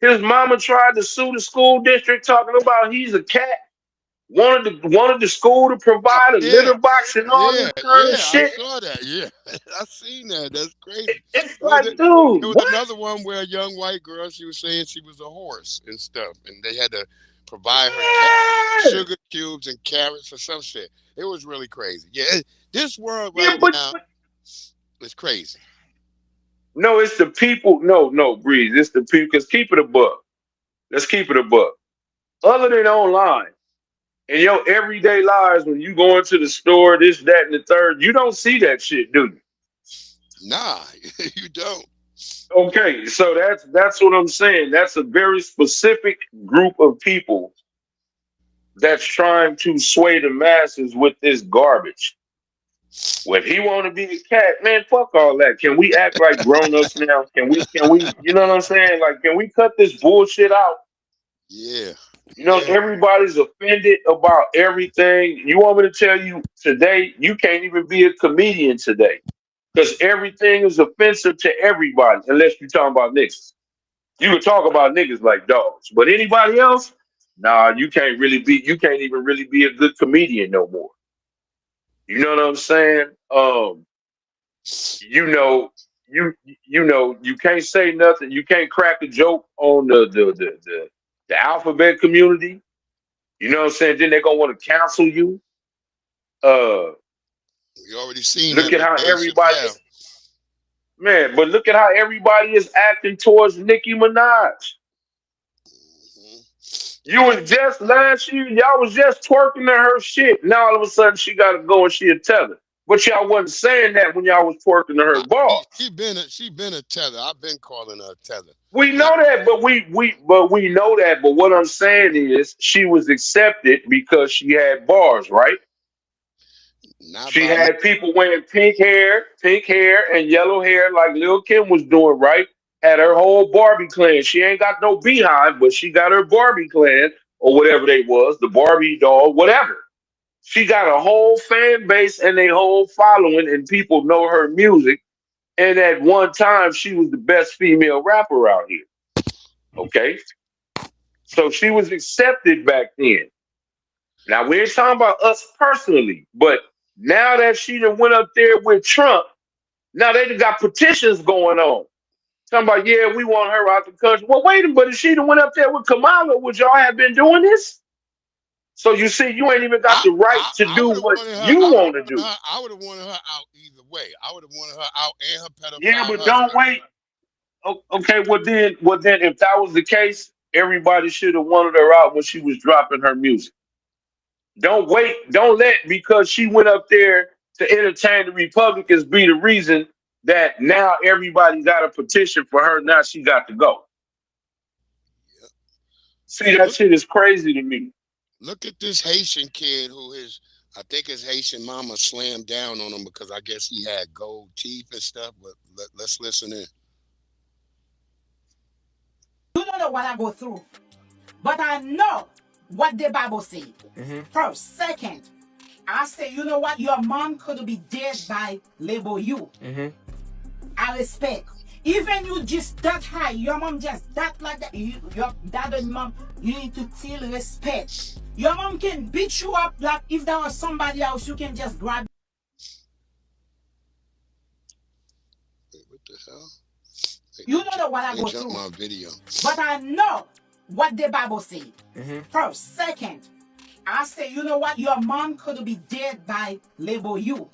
His mama tried to sue the school district talking about he's a cat. wanted the school to provide a litter box and all this kind of shit. I saw that. Yeah, I seen that. That's crazy. It's like, There dude, was what? another one where a young white girl, she was saying she was a horse and stuff, and they had to provide her sugar cubes and carrots or some shit. It was really crazy. Yeah, this world right now is crazy. No, it's the people. No, Breeze. It's the people. Because keep it a buck. Let's keep it a buck. Other than online, in your everyday lives, when you go into the store, this, that, and the third, you don't see that shit, do you? Nah, you don't. Okay, so that's what I'm saying. That's a very specific group of people that's trying to sway the masses with this garbage. When he want to be a cat, man, fuck all that. Can we act like grown-ups now? Can we, you know what I'm saying? Like, can we cut this bullshit out? Yeah. You know, everybody's offended about everything. You want me to tell you today, you can't even be a comedian today. Because everything is offensive to everybody, unless you're talking about niggas. You can talk about niggas like dogs. But anybody else, nah, you can't even really be a good comedian no more. You know what I'm saying? You know, you can't say nothing. You can't crack a joke on the alphabet community. You know what I'm saying? Then they're gonna want to cancel you. We already seen Look that at how with Dave everybody Chappelle. man, but look at how everybody is acting towards Nicki Minaj. You was just last year, y'all was just twerking to her shit. Now all of a sudden she gotta go and she a tether. But y'all wasn't saying that when y'all was twerking to her bars. She been a tether. I've been calling her a tether. We know that, but we know that. But what I'm saying is she was accepted because she had bars, right? She had people wearing pink hair and yellow hair like Lil Kim was doing, right? Had her whole Barbie clan. She ain't got no beehive, but she got her Barbie clan or whatever they was, the Barbie doll, whatever. She got a whole fan base and a whole following, and people know her music. And at one time, she was the best female rapper out here. Okay? So she was accepted back then. Now, we ain't talking about us personally, but now that she done went up there with Trump, now they done got petitions going on. Talking about, yeah, we want her out the country. Well, wait a minute, but if she done went up there with Kamala, would y'all have been doing this? So you see, you ain't even got the right to do what you want to do. I would have wanted her out either way. I would have wanted her out and her pedophile Yeah, but husband. don't wait. Okay, well then, if that was the case, everybody should have wanted her out when she was dropping her music. Don't wait. Don't let because she went up there to entertain the Republicans be the reason that now everybody got a petition for her. Now she got to go. Yep. See, that shit is crazy to me. Look at this Haitian kid I think his Haitian mama slammed down on him because I guess he had gold teeth and stuff. But let's listen in. You don't know what I go through, but I know what the Bible said. First, second, I say, you know what? Your mom could be dead by label you. I respect. Even you just that high, your mom just that like that. Your dad and mom, you need to still respect. Your mom can beat you up like if there was somebody else, you can just grab. Wait, what the hell? You don't know what I go through. My video. But I know what the Bible said. First, second, I say, you know what? Your mom could be dead by label you.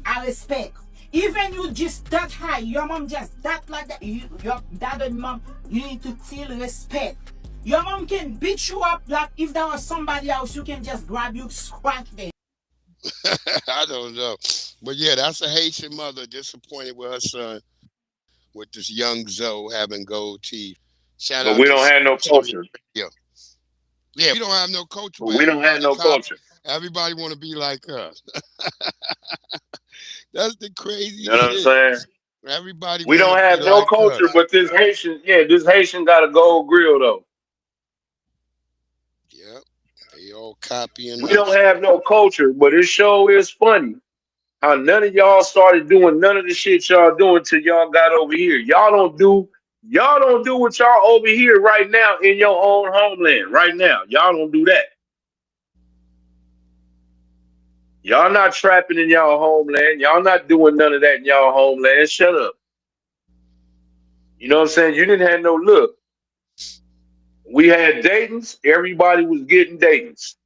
I respect. Even you just that high, your mom just that like that. Your dad and mom, you need to still respect. Your mom can beat you up like if there was somebody else, you can just grab you, scratch them. I don't know. But yeah, that's a Haitian mother disappointed with her son with this young Zoe having gold teeth. Shout But out we to don't have no culture. Yeah, we don't have no culture. But we don't have no culture. Everybody want to be like us. That's the crazy You know what I'm shit. saying? Everybody. We don't have no culture, but this Haitian got a gold grill though. Yep, they all copying. We don't have no culture, but it sure is funny how none of y'all started doing none of the shit y'all doing till y'all got over here. Y'all don't do what y'all over here right now in your own homeland. Right now, y'all don't do that. Y'all not trapping in y'all homeland. Y'all not doing none of that in y'all homeland. Shut up. You know what I'm saying? You didn't have no look. We had Dayton's. Everybody was getting Dayton's.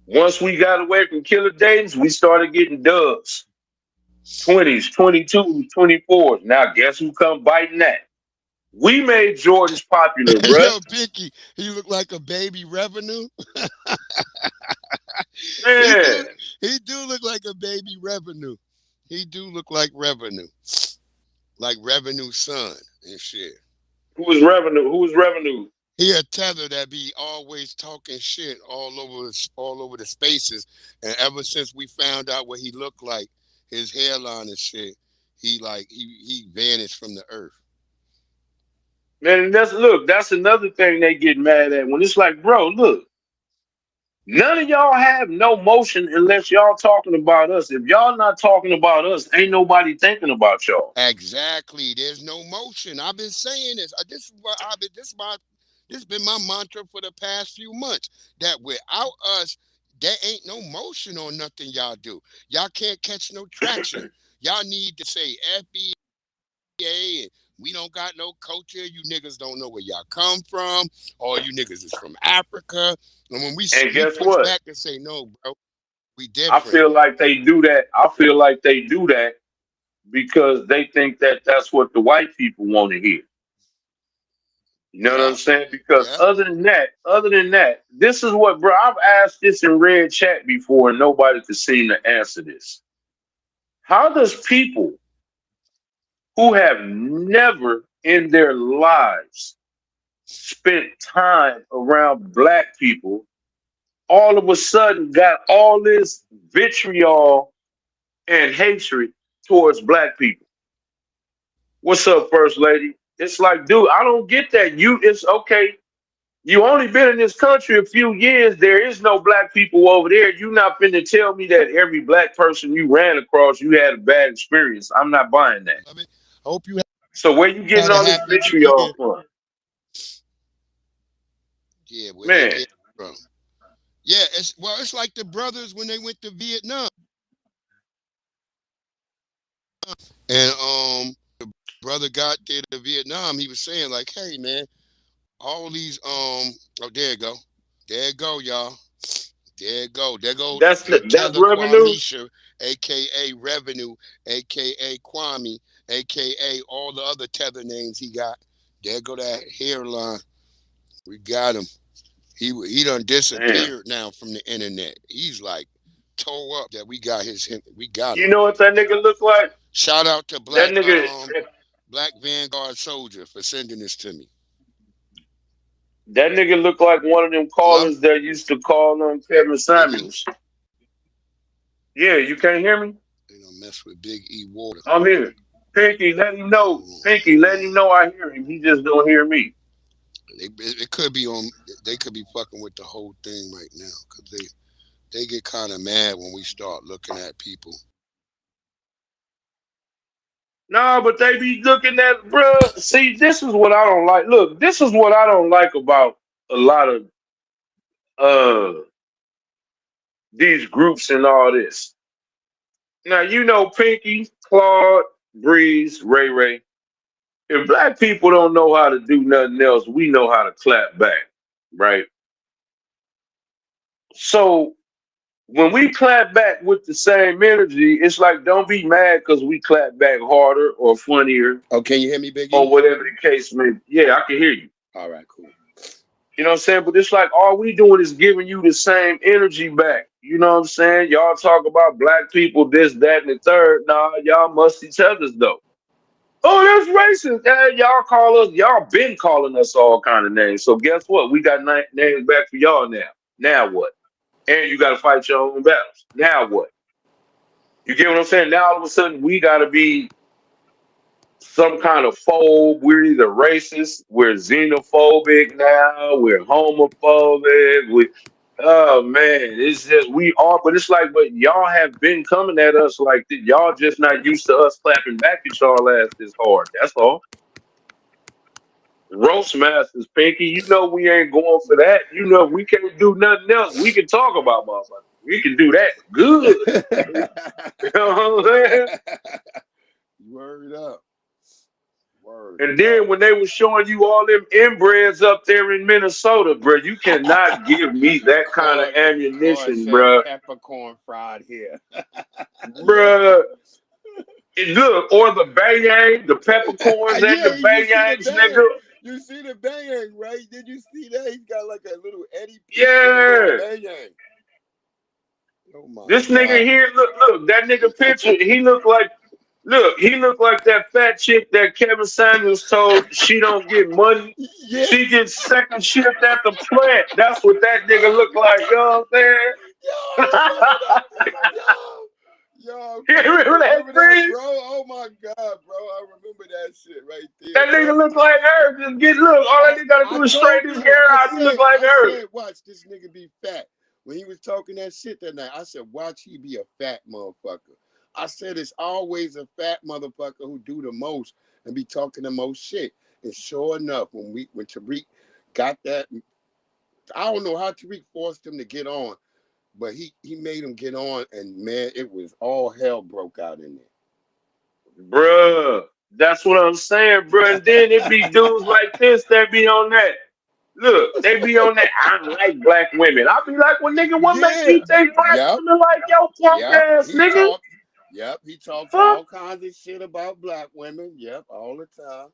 Once we got away from killer Dayton's, we started getting dubs. 20s, 22s, 24s. Now guess who come biting that? We made Jordans popular, bruh. Yo, Pinky, he looked like a baby Revenue. Man. He do look like a baby Revenue. He do look like Revenue. Like Revenue's son and shit. Who was Revenue? Who was Revenue? He a tether that be always talking shit all over the spaces. And ever since we found out what he looked like, his hairline and shit, he vanished from the earth. Man, that's another thing they get mad at when it's like, bro, look, none of y'all have no motion unless y'all talking about us. If y'all not talking about us, ain't nobody thinking about y'all. Exactly. There's no motion. I've been saying this. This has been my mantra for the past few months. That without us, there ain't no motion on nothing y'all do. Y'all can't catch no traction. Y'all need to say FBA and we don't got no culture. You niggas don't know where y'all come from. All you niggas is from Africa. And when we guess push what? back and say, no, bro, we different. I feel like they do that because they think that that's what the white people want to hear. You know what I'm saying? Because other than that, this is what, bro, I've asked this in red chat before and nobody could seem to answer this. How does people who have never in their lives spent time around black people all of a sudden got all this vitriol and hatred towards black people? What's up, First Lady? It's like, dude, I don't get that. It's okay. You only been in this country a few years. There is no black people over there. You not finna tell me that every black person you ran across, you had a bad experience. I'm not buying that. Hope you. So where you getting all this vitriol from? Yeah, where man. They get from. Yeah, it's like the brothers when they went to Vietnam. And the brother got there to Vietnam, he was saying, like, hey man, all these there you go. There you go, y'all. There you go. There go That's Revenue. Quamisha, aka Revenue, aka Kwame, aka all the other tether names he got. There go that hairline. We got him. He done disappeared now from the internet. He's like toe up that we got him. You know what that nigga look like? Shout out to Black Vanguard Soldier for sending this to me. That nigga look like one of them callers that used to call on Kevin Samuels. Yeah, you can't hear me? They don't mess with Big E Water. I'm here. Pinky, let him know. Pinky, let him know I hear him. He just don't hear me. It could be on. They could be fucking with the whole thing right now because they get kind of mad when we start looking at people. No, but they be looking at, bruh. See, this is what I don't like. Look, this is what I don't like about a lot of these groups and all this. Now, you know Pinky, Claude, Breeze, Ray Ray. If black people don't know how to do nothing else, we know how to clap back, right? So when we clap back with the same energy, it's like, don't be mad because we clap back harder or funnier. Oh, can you hear me, Biggie? Or whatever the case may be. Yeah, I can hear you. All right, cool. You know what I'm saying? But it's like all we doing is giving you the same energy back. You know what I'm saying? Y'all talk about black people, this, that, and the third. Nah, y'all must each other's though. Oh, that's racist. Y'all been calling us all kind of names. So guess what? We got names back for y'all now. Now what? And you got to fight your own battles. Now what? You get what I'm saying? Now all of a sudden we got to be some kind of phobe. We're either racist, we're xenophobic now, we're homophobic. Oh man, it's just we are. But it's like, but y'all have been coming at us like this. Y'all just not used to us clapping back at y'all ass this hard. That's all. Roast masters, Pinky. You know we ain't going for that. You know we can't do nothing else. We can talk about motherfuckers. We can do that good. You know what I'm saying? Word up. Word And then when they were showing you all them inbreds up there in Minnesota, bro, you cannot give me that kind of ammunition, bro. Peppercorn fried here. Bruh. Look, or the bayang, the peppercorns and the bayangs, nigga. You see the bayang, right? Did you see that? He's got like a little Eddie Yeah. bayang. Oh my This God. nigga here, look, that nigga picture, he looked like that fat chick that Kevin Samuels told she don't get money. Yeah. She gets second shift at the plant. That's what that nigga look like, you know what I'm saying? Yo, You remember that, Breeze? bro? Oh my God, bro. I remember that shit right there. That nigga look like her. Just look. All that nigga gotta do is straighten his hair out. He look like her. I said, watch this nigga be fat. When he was talking that shit that night, I said, watch he be a fat motherfucker. I said, it's always a fat motherfucker who do the most and be talking the most shit. And sure enough, when Tariq got that, I don't know how Tariq forced him to get on, but he made him get on, and man, it was all hell broke out in there. Bruh, that's what I'm saying, bruh. And then it be dudes like this that be on that. Look, they be on that. I don't like black women. I be like, well, nigga, what make you think black women like your punk ass, nigga? He talks all kinds of shit about black women. Yep, all the time.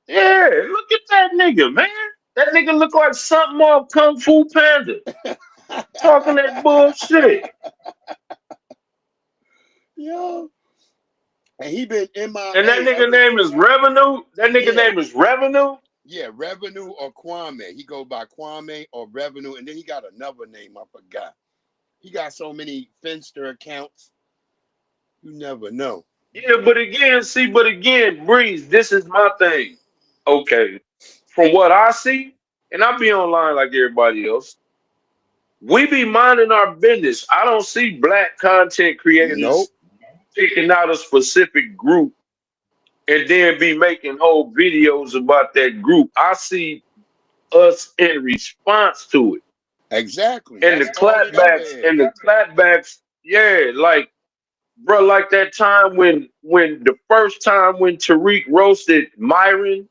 Yeah, look at that nigga, man. That nigga look like something off Kung Fu Panda. Talking that bullshit. Yo. And he been MIA. And that nigga name is Revenue. That nigga name is Revenue. Yeah, Revenue or Kwame. He go by Kwame or Revenue, and then he got another name I forgot. He got so many Finster accounts. You never know. Yeah, but again, Breeze, this is my thing. Okay. From what I see, and I be online like everybody else, we be minding our business. I don't see black content creators picking out a specific group and then be making whole videos about that group. I see us in response to it. Exactly. And the clapbacks, yeah, like, bro, like that time when the first time when Tariq roasted Myron,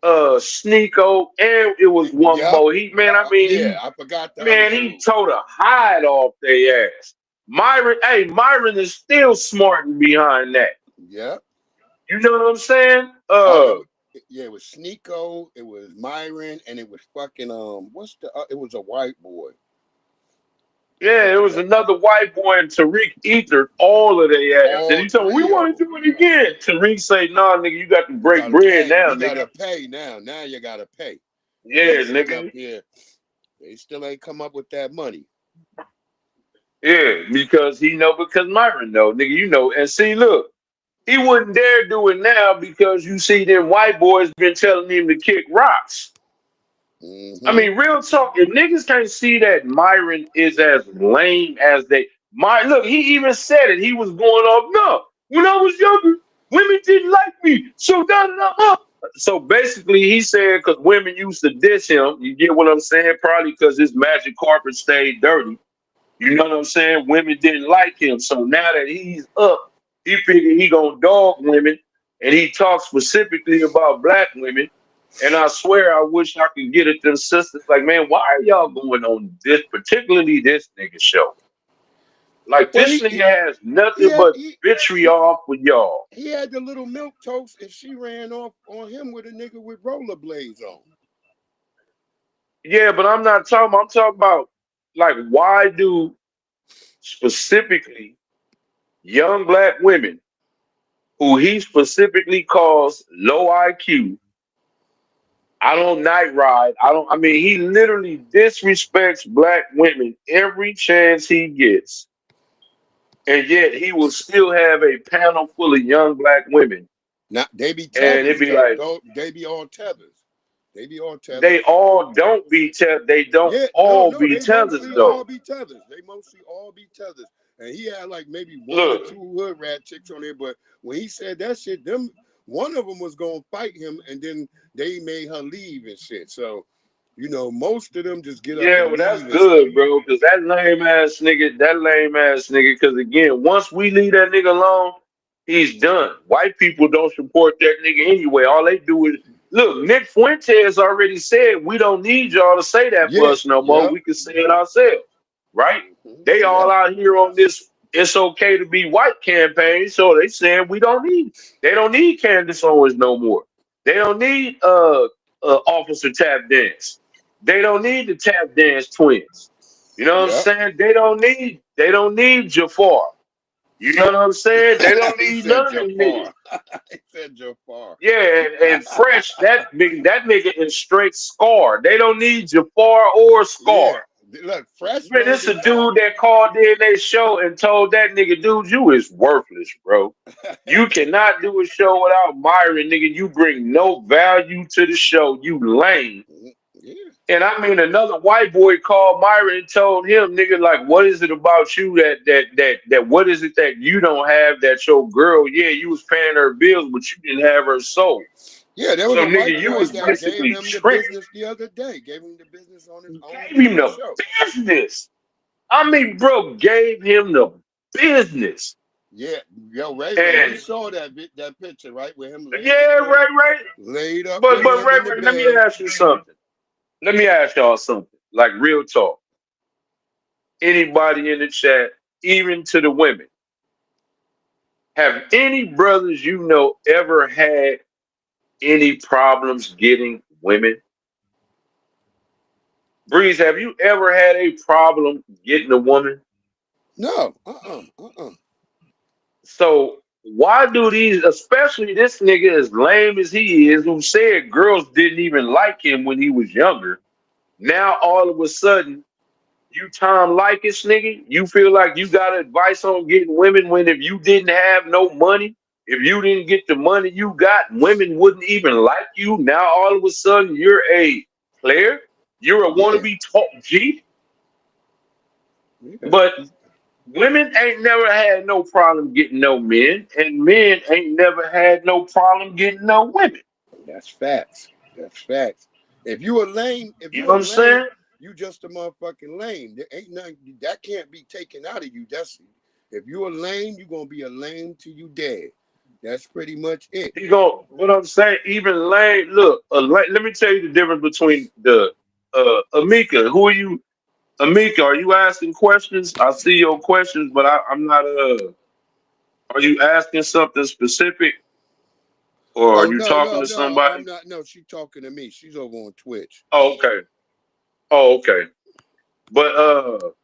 Sneeko, and it was one more. I forgot that. He tore the hide off their ass. Myron is still smarting behind that. Yep. You know what I'm saying? It was Sneeko, it was Myron, and it was fucking it was a white boy. Yeah, it was another white boy, and Tariq ethered all of their ass. And he told me, we want to do it again. Tariq say, nah, nigga, you got to break bread now, nigga. You got to pay now. Now you got to pay. Yeah, nigga. They still ain't come up with that money. Yeah, because Myron know, nigga, you know. And see, look, he wouldn't dare do it now because you see them white boys been telling him to kick rocks. I mean, real talk, if niggas can't see that Myron is as lame as look, he even said it. He was going off, no, when I was younger, women didn't like me. So So basically he said because women used to diss him, you get what I'm saying? Probably because his magic carpet stayed dirty. You know what I'm saying? Women didn't like him. So now that he's up, he figured he gonna dog women, and he talks specifically about black women. And I swear, I wish I could get at them sisters. Like, man, why are y'all going on this, particularly this nigga show? Like, this nigga has nothing but vitriol for y'all. He had the little milk toast, and she ran off on him with a nigga with rollerblades on. Yeah, but I'm not talking. I'm talking about, like, why do specifically young black women who he specifically calls low IQ, I don't night ride. He literally disrespects black women every chance he gets. And yet he will still have a panel full of young black women. Now, they be tethers, and it'd be like, they be all tethers. They be all tethers. They all don't be tethers. They don't all be tethers, though. All be tethers. They mostly all be tethers. And he had like maybe one or two hood rat chicks on there. But when he said that shit, one of them was gonna fight him, and then they made her leave and shit. So You know, most of them just get up Yeah, and well, that's leave and stuff. good, bro. Because that lame ass nigga. Because again, once we leave that nigga alone, he's done. White people don't support that nigga anyway. All they do is look. Nick Fuentes already said we don't need y'all to say that for Yeah, us no more. yep. We can say it ourselves, right? They all Yep. out here on this. It's okay to be white campaign, so they saying we don't need. They don't need Candace Owens no more. They don't need Officer Tap Dance. They don't need the Tap Dance twins. You know what I'm Yep. saying? They don't need Jafar. You know what I'm saying? They don't He need said none of them Jafar. niggas. He said Jafar. Yeah, and Fresh, that nigga is straight Scar. They don't need Jafar or Scar. Yeah. Look, Fresh Man, made this a it out. dude that called in their show and told that nigga, dude, you is worthless, bro. You cannot do a show without Myron, nigga. You bring no value to the show. You lame. Yeah. And I mean, another white boy called Myron and told him, nigga, like, what is it about you that what is it that you don't have that your girl, yeah, you was paying her bills, but you didn't have her soul. Yeah, there was So, a white nigga, you boy was that gave basically him the tricked. business the other day. Gave him the business on his own Gave him the show. business. I mean, bro, gave him the business. Yeah, yo, Ray, you And saw that picture, right? With him laying yeah, right. laid up But with him Ray, in the let me bed. ask you something. Let me ask y'all something. Like real talk. Anybody in the chat, even to the women. Have any brothers you know ever had any problems getting women? Breeze, have you ever had a problem getting a woman? No, So why do these, especially this nigga as lame as he is, who said girls didn't even like him when he was younger, now all of a sudden you Tom Likas nigga, you feel like you got advice on getting women when if you didn't have no money, if you didn't get the money you got, women wouldn't even like you. Now all of a sudden you're a player, you're a Yeah. wannabe top G. Yeah. But women ain't never had no problem getting no men, and men ain't never had no problem getting no women. That's facts. That's facts. If you a lame, You know what I'm saying? you just a motherfucking lame. There ain't nothing that can't be taken out of you. That's if you a lame, you gonna be a lame till you dead. That's pretty much it. You go. What I'm saying, even lame. Look, let me tell you the difference between the Amika. Who are you, Amika? Are you asking questions? I see your questions, but I'm not. Are you asking something specific, or are Oh you no, talking no, to no. I'm somebody? not. No, she talking to me. She's over on Twitch. Oh, okay. Oh, okay. But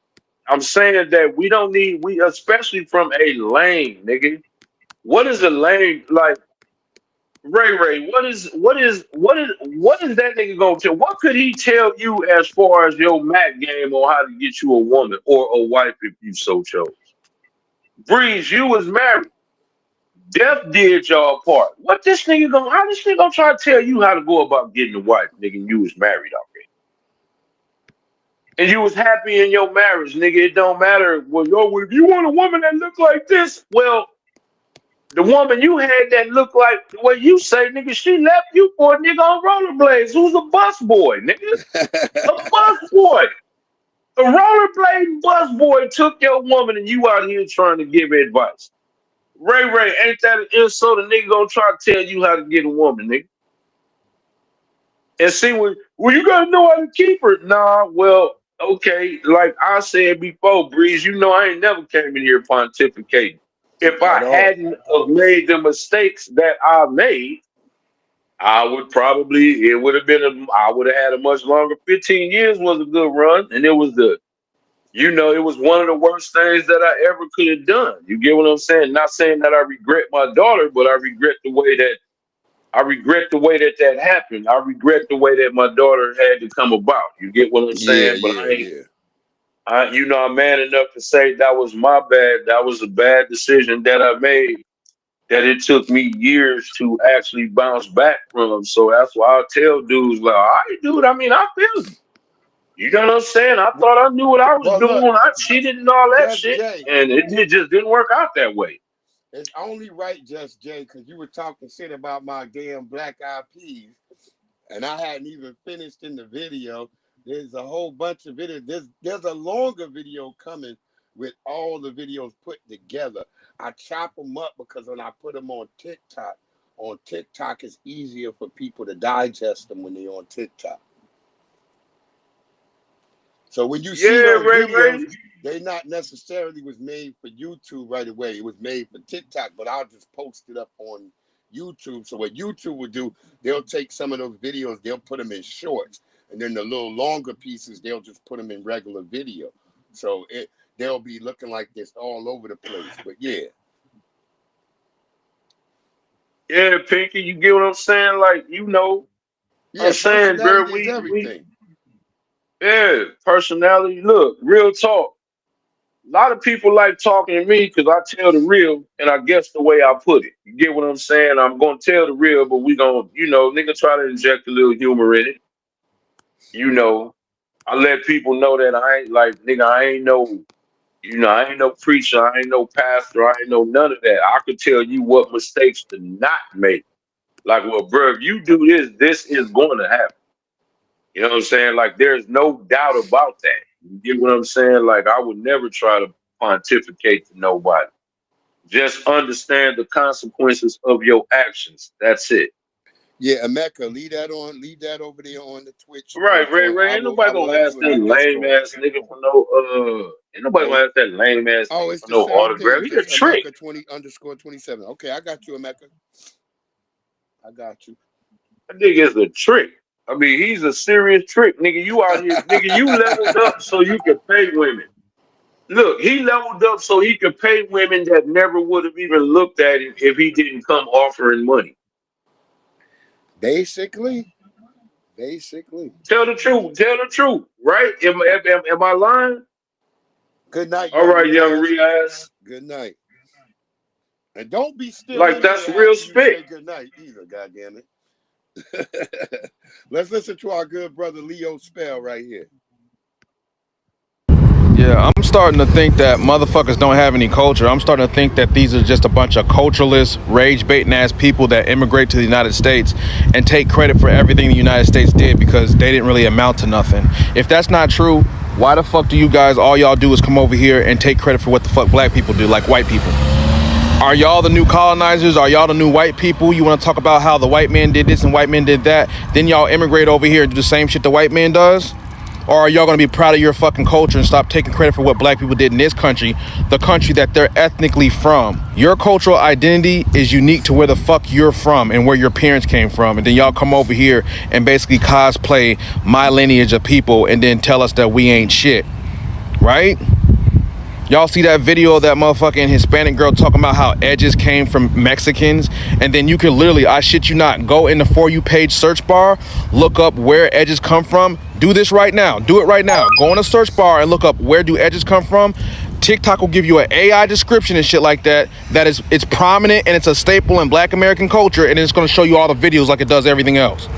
I'm saying that we don't need we, especially from a lane, nigga. What is a lane like? Ray, what is that nigga gonna tell? What could he tell you as far as your Mac game on how to get you a woman or a wife if you so chose? Breeze, you was married. Death did y'all part. What this nigga gonna? How this nigga gonna try to tell you how to go about getting a wife, nigga? And you was married already, and you was happy in your marriage, nigga. It don't matter. Well, yo, if you want a woman that look like this, well, the woman you had that looked like the way you say, nigga, she left you for a nigga on rollerblades who's a bus boy, nigga. A bus boy. A rollerblading bus boy took your woman and you out here trying to give advice. Ray, ain't that an insult? A nigga gonna try to tell you how to get a woman, nigga. And see, well, you gotta know how to keep her. Nah, well, okay, like I said before, Breeze, you know I ain't never came in here pontificating. If I At all. hadn't have made the mistakes that I made, I would probably it would have been I would have had a much longer 15 years was a good run. And it was it was one of the worst things that I ever could have done. You get what I'm saying? Not saying that I regret my daughter, but I regret the way that happened. I regret the way that my daughter had to come about. You get what I'm saying? But Yeah. I'm man enough to say that was my bad. That was a bad decision that I made that it took me years to actually bounce back from. So that's why I tell dudes like, all right, dude, I mean, I feel you. You know what I'm saying? I thought I knew what I was Well, look, doing. I cheated and all that Just shit. Jay. And it just didn't work out that way. It's only right, Just Jay, because you were talking shit about my damn black eyed peas. And I hadn't even finished in the video. There's a whole bunch of videos. There's a longer video coming with all the videos put together. I chop them up because when I put them on TikTok it's easier for people to digest them when they're on TikTok. So when you see those videos, they not necessarily was made for YouTube right away. It was made for TikTok, but I'll just post it up on YouTube. So what YouTube will do, they'll take some of those videos, they'll put them in shorts, and then the little longer pieces, they'll just put them in regular video. So they'll be looking like this all over the place. But yeah. Yeah, Pinky, you get what I'm saying? Like, Yeah, I'm saying, bro, personality is everything. Yeah, personality. Look, real talk. A lot of people like talking to me because I tell the real, and I guess the way I put it. You get what I'm saying? I'm gonna tell the real, but we gonna, nigga try to inject a little humor in it. I let people know that I ain't like, nigga, I ain't no preacher, I ain't no pastor, I ain't no none of that. I could tell you what mistakes to not make. Like, well, bro, if you do this, this is going to happen. You know what I'm saying? Like, there's no doubt about that. You get what I'm saying? Like, I would never try to pontificate to nobody. Just understand the consequences of your actions. That's it. Yeah, Emeka, leave that over there on the Twitch. Right, Ray. Ain't nobody gonna ask that lame ass nigga for no ain't nobody gonna ask that lame ass nigga for no autograph. He a trick. Emeka20_27. Okay, I got you, Emeka. I got you. That nigga is a trick. I mean, he's a serious trick, nigga. You out here, nigga. You leveled up so you could pay women. Look, he leveled up so he could pay women that never would have even looked at him if he didn't come offering money. Basically. Tell the truth, right? Am I lying? Good night. All right, young Riaz. Good night. And don't be still like that's real spit. Good night either, goddamn it. Let's listen to our good brother Leo Spell right here. Yeah, I'm starting to think that motherfuckers don't have any culture. I'm starting to think that these are just a bunch of cultureless, rage-baiting ass people that immigrate to the United States and take credit for everything the United States did because they didn't really amount to nothing. If that's not true, why the fuck do you guys, all y'all do is come over here and take credit for what the fuck black people do, like white people? Are y'all the new colonizers? Are y'all the new white people? You want to talk about how the white man did this and white men did that? Then y'all immigrate over here and do the same shit the white man does? Or are y'all going to be proud of your fucking culture and stop taking credit for what black people did in this country, the country that they're ethnically from? Your cultural identity is unique to where the fuck you're from and where your parents came from. And then y'all come over here and basically cosplay my lineage of people and then tell us that we ain't shit. Right? Y'all see that video of that motherfucking Hispanic girl talking about how edges came from Mexicans? And then you can literally, I shit you not, go in the For You page search bar, look up where edges come from. Do this right now. Do it right now. Go in the search bar and look up where do edges come from. TikTok will give you an AI description and shit like that. It's prominent and it's a staple in black American culture, and it's going to show you all the videos like it does everything else.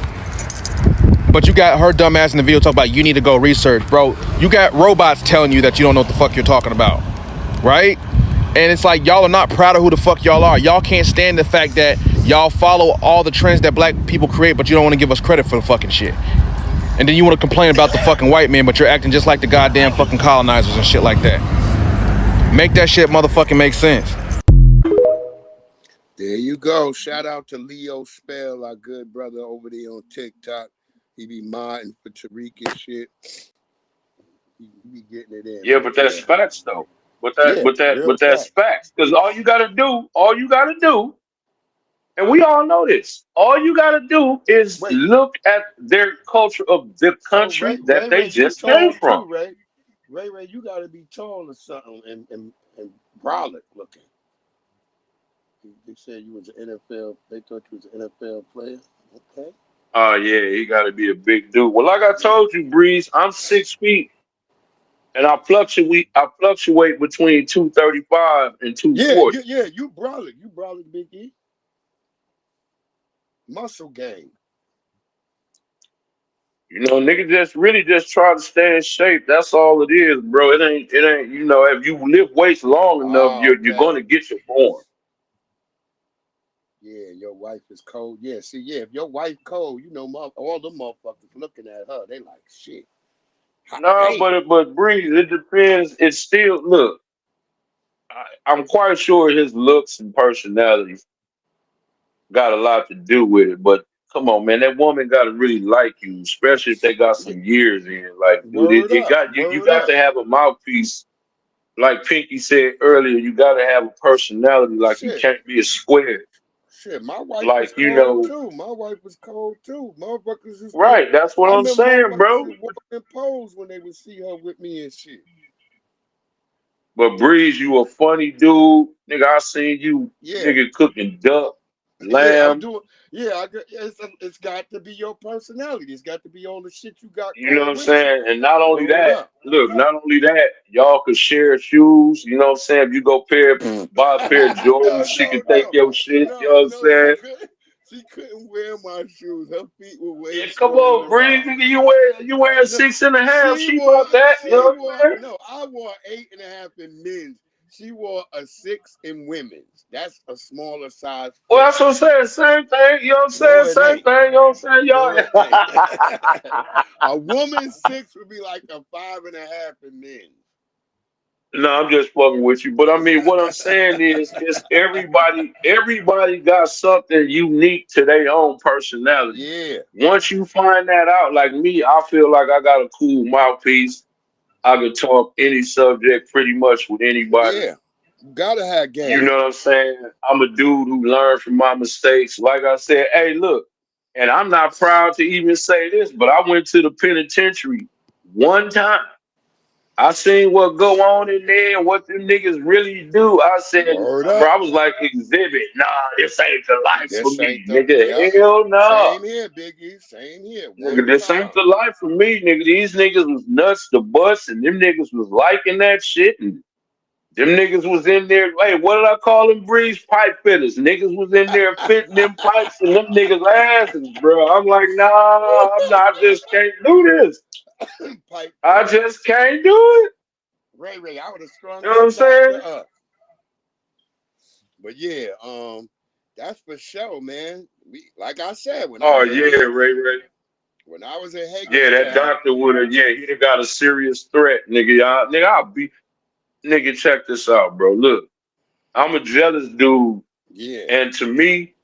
But you got her dumb ass in the video talking about you need to go research, bro. You got robots telling you that you don't know what the fuck you're talking about, right? And it's like y'all are not proud of who the fuck y'all are. Y'all can't stand the fact that y'all follow all the trends that black people create, but you don't want to give us credit for the fucking shit. And then you want to complain about the fucking white man, but you're acting just like the goddamn fucking colonizers and shit like that. Make that shit motherfucking make sense. There you go. Shout out to Leo Spell, our good brother over there on TikTok. He be modding for Tariq and shit. He be getting it in. Yeah, but that's facts though. But that's facts. Because all you gotta do, and we all know this, all you gotta do is look at their culture of the country that they just came from. Ray, you gotta be tall or something and brolic looking. They said you was an NFL. They thought you was an NFL player. Okay. Oh yeah, he got to be a big dude. Well, like I told you, Breeze, I'm 6 feet, and I fluctuate between 235 and 240. Yeah, you brolic, Big E. Muscle game. You know, nigga, just try to stay in shape. That's all it is, bro. It ain't. You know, if you lift weights long enough, you're gonna get your form. Yeah, your wife is cold. Yeah, see, yeah, if your wife cold, you know, all the motherfuckers looking at her, they like, shit. Hot No, damn. but Breeze, it depends. It's still look. I'm quite sure his looks and personality got a lot to do with it. But come on, man, that woman got to really like you, especially if they got some years in. Like, dude, Word it up, got you. You word got up. to have a mouthpiece. Like Pinky said earlier, you got to have a personality. Like you Shit. can't be a square. Shit, my wife was Like you cold know, too. My wife was cold too. Motherfuckers used to. right? That's what I I'm remember saying, motherfuckers bro. would walk in pose when they would see her with me and shit. But Breeze, you a funny dude, nigga. I seen you, Yeah, nigga, cooking duck, yeah, I'm lamb. doing. Yeah, it's got to be your personality. It's got to be all the shit you got You know what going I'm with you. saying? And not only Word that, up. look, not only that, y'all could share shoes. You know what I'm saying? If you go buy a pair of Jordans, No, she no, could take no, your shit. You know no, what I'm no. She saying? couldn't. She couldn't wear my shoes. Her feet were way Yeah, come smaller on, than Breeze, mine. nigga. You wear No, 6.5. she She wore, bought that. You know she what wore, I'm saying? no, I wore 8.5 in men's. She wore a 6 in women's. That's a smaller size Well, foot. that's what I'm saying. Same thing. You know what I'm No, saying? it Same ain't. thing. You know what I'm saying? No, it ain't. Y'all. A woman's 6 would be like a 5.5 in men's. No, I'm just fucking with you. But I mean, what I'm saying is everybody got something unique to their own personality. Yeah, Once you find that out, like me, I feel like I got a cool mouthpiece. I could talk any subject pretty much with anybody. yeah. You gotta have You game. know what I'm saying? I'm a dude who learned from my mistakes. Like I said, hey, look, and I'm not proud to even say this, but I went to the penitentiary one time. I seen what go on in there and what them niggas really do. I said, Word bro, up. I was like, exhibit. Nah, this ain't the life for This me, ain't the, nigga. yep. Hell no. Same here, Biggie. Same here. Nigga, One this ain't time. the life for me, nigga. These niggas was nuts to bust and them niggas was liking that shit. And them niggas was in there. Hey, what did I call them? Breeze pipe fitters. Niggas was in there fitting them pipes and them niggas asses, bro. I'm like, nah, I'm not. I just can't do this. Pipe I fitter. just can't do it. Ray, I would have strung You know what I'm that doctor saying? up. But yeah, that's for sure, man. We, like I said, when I Oh was in yeah, there, Ray. when I was in Yeah, that Hagerstown, doctor would have. Yeah, he'd have got a serious threat, nigga. Y'all, nigga, I'll be. Nigga, check this out, bro. Look, I'm a jealous dude, yeah. and to me,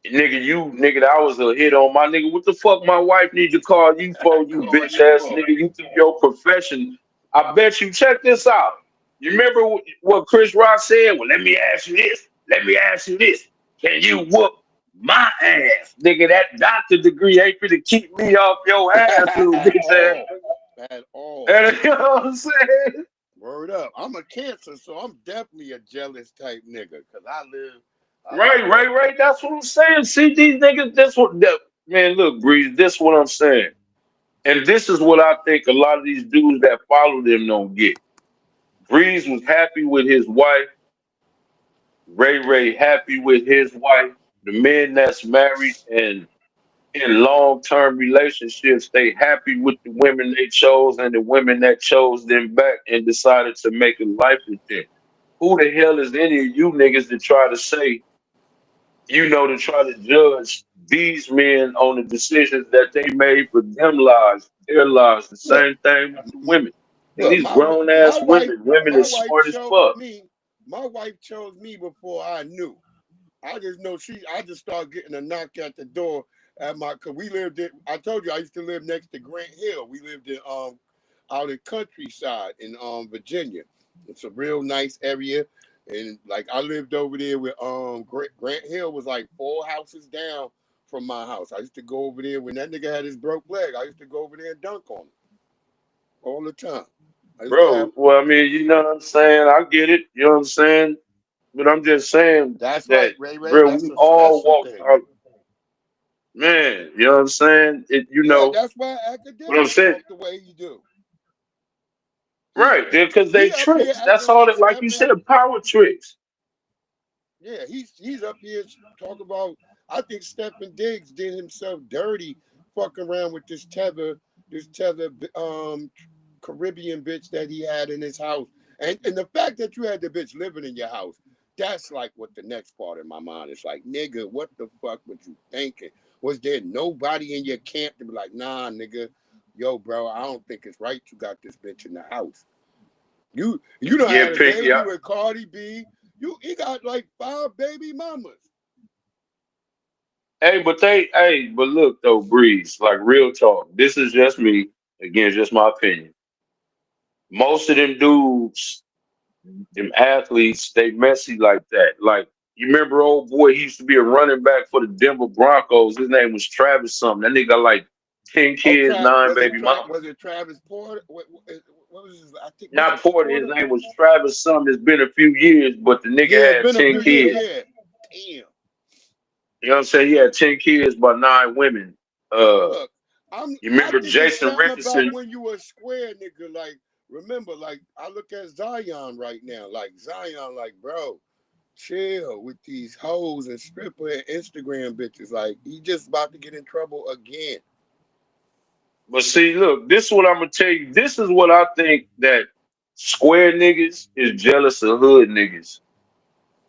nigga, that was a hit on my nigga. What the fuck, my wife need to call you for, you Call bitch you ass for. nigga? You think your profession? I bet you. Check this out. You remember what Chris Rock said? Well, let me ask you this. Let me ask you this. Can you whoop my ass, nigga? That doctor degree ain't finna keep me off your ass, little At bitch ass. all. At all. And you know what I'm saying? Word up. I'm a Cancer, so I'm definitely a jealous type nigga. Cause I like that. Right. That's what I'm saying. See these niggas. Man. Look, Breeze. This what I'm saying, and this is what I think a lot of these dudes that follow them don't get. Breeze was happy with his wife. Ray happy with his wife. The men that's married and in long-term relationships, they happy with the women they chose and the women that chose them back and decided to make a life with them. Who the hell is any of you niggas to try to say, to try to judge these men on the decisions that they made for their lives? The Look, same thing with the women. Nigga, look, these grown ass women my is wife smart as chose fuck. me. My wife chose me before I knew. I just know I just started getting a knock at the door at cause we lived in, I told you I used to live next to Grant Hill. We lived in out in countryside in Virginia. It's a real nice area. And like I lived over there with Grant Hill was like 4 houses down from my house. I used to go over there when that nigga had his broke leg. I used to go over there and dunk on him all the time. I used to have Bro, well, I mean, you know what I'm saying? I get it. You know what I'm saying? But I'm just saying that's that, right, Ray. bro, That's we a all special walked thing. out. Man, you know what I'm saying? Yeah, that's why What I'm academics saying, talk the way he do. right? Because they He up here tricks. That's acting all like that, like you Stephen. said, power tricks. Yeah, he's up here talking about. I think Stephen Diggs did himself dirty, fucking around with this tether Caribbean bitch that he had in his house, and the fact that you had the bitch living in your house, That's like what the next part of my mind is like, nigga, what the fuck was you thinking? Was there nobody in your camp to be like, nah, nigga, yo, bro, I don't think it's right you got this bitch in the house. You done had a baby with Cardi B. He got like 5 baby mamas. But look though, Breeze, like real talk. This is just me. Again, just my opinion. Most of them dudes, them athletes, they messy like that. Like, you remember old boy, he used to be a running back for the Denver Broncos. His name was Travis something. That nigga got like 10 kids, 9 baby mamas. Was it Travis Porter? What was his? I think Not Porter. His name was Travis something. It's been a few years, but the nigga had 10 kids. Yeah. Damn. You know what I'm saying? He had 10 kids by 9 women. Look, you remember Jason Richardson? Richardson? When you were a square nigga, like, remember, like, I look at Zion right now, like, Zion, like, bro, chill with these hoes and stripper and Instagram bitches. Like, he just about to get in trouble again. But see, look, this is what I'm going to tell you. This is what I think that square niggas is jealous of hood niggas.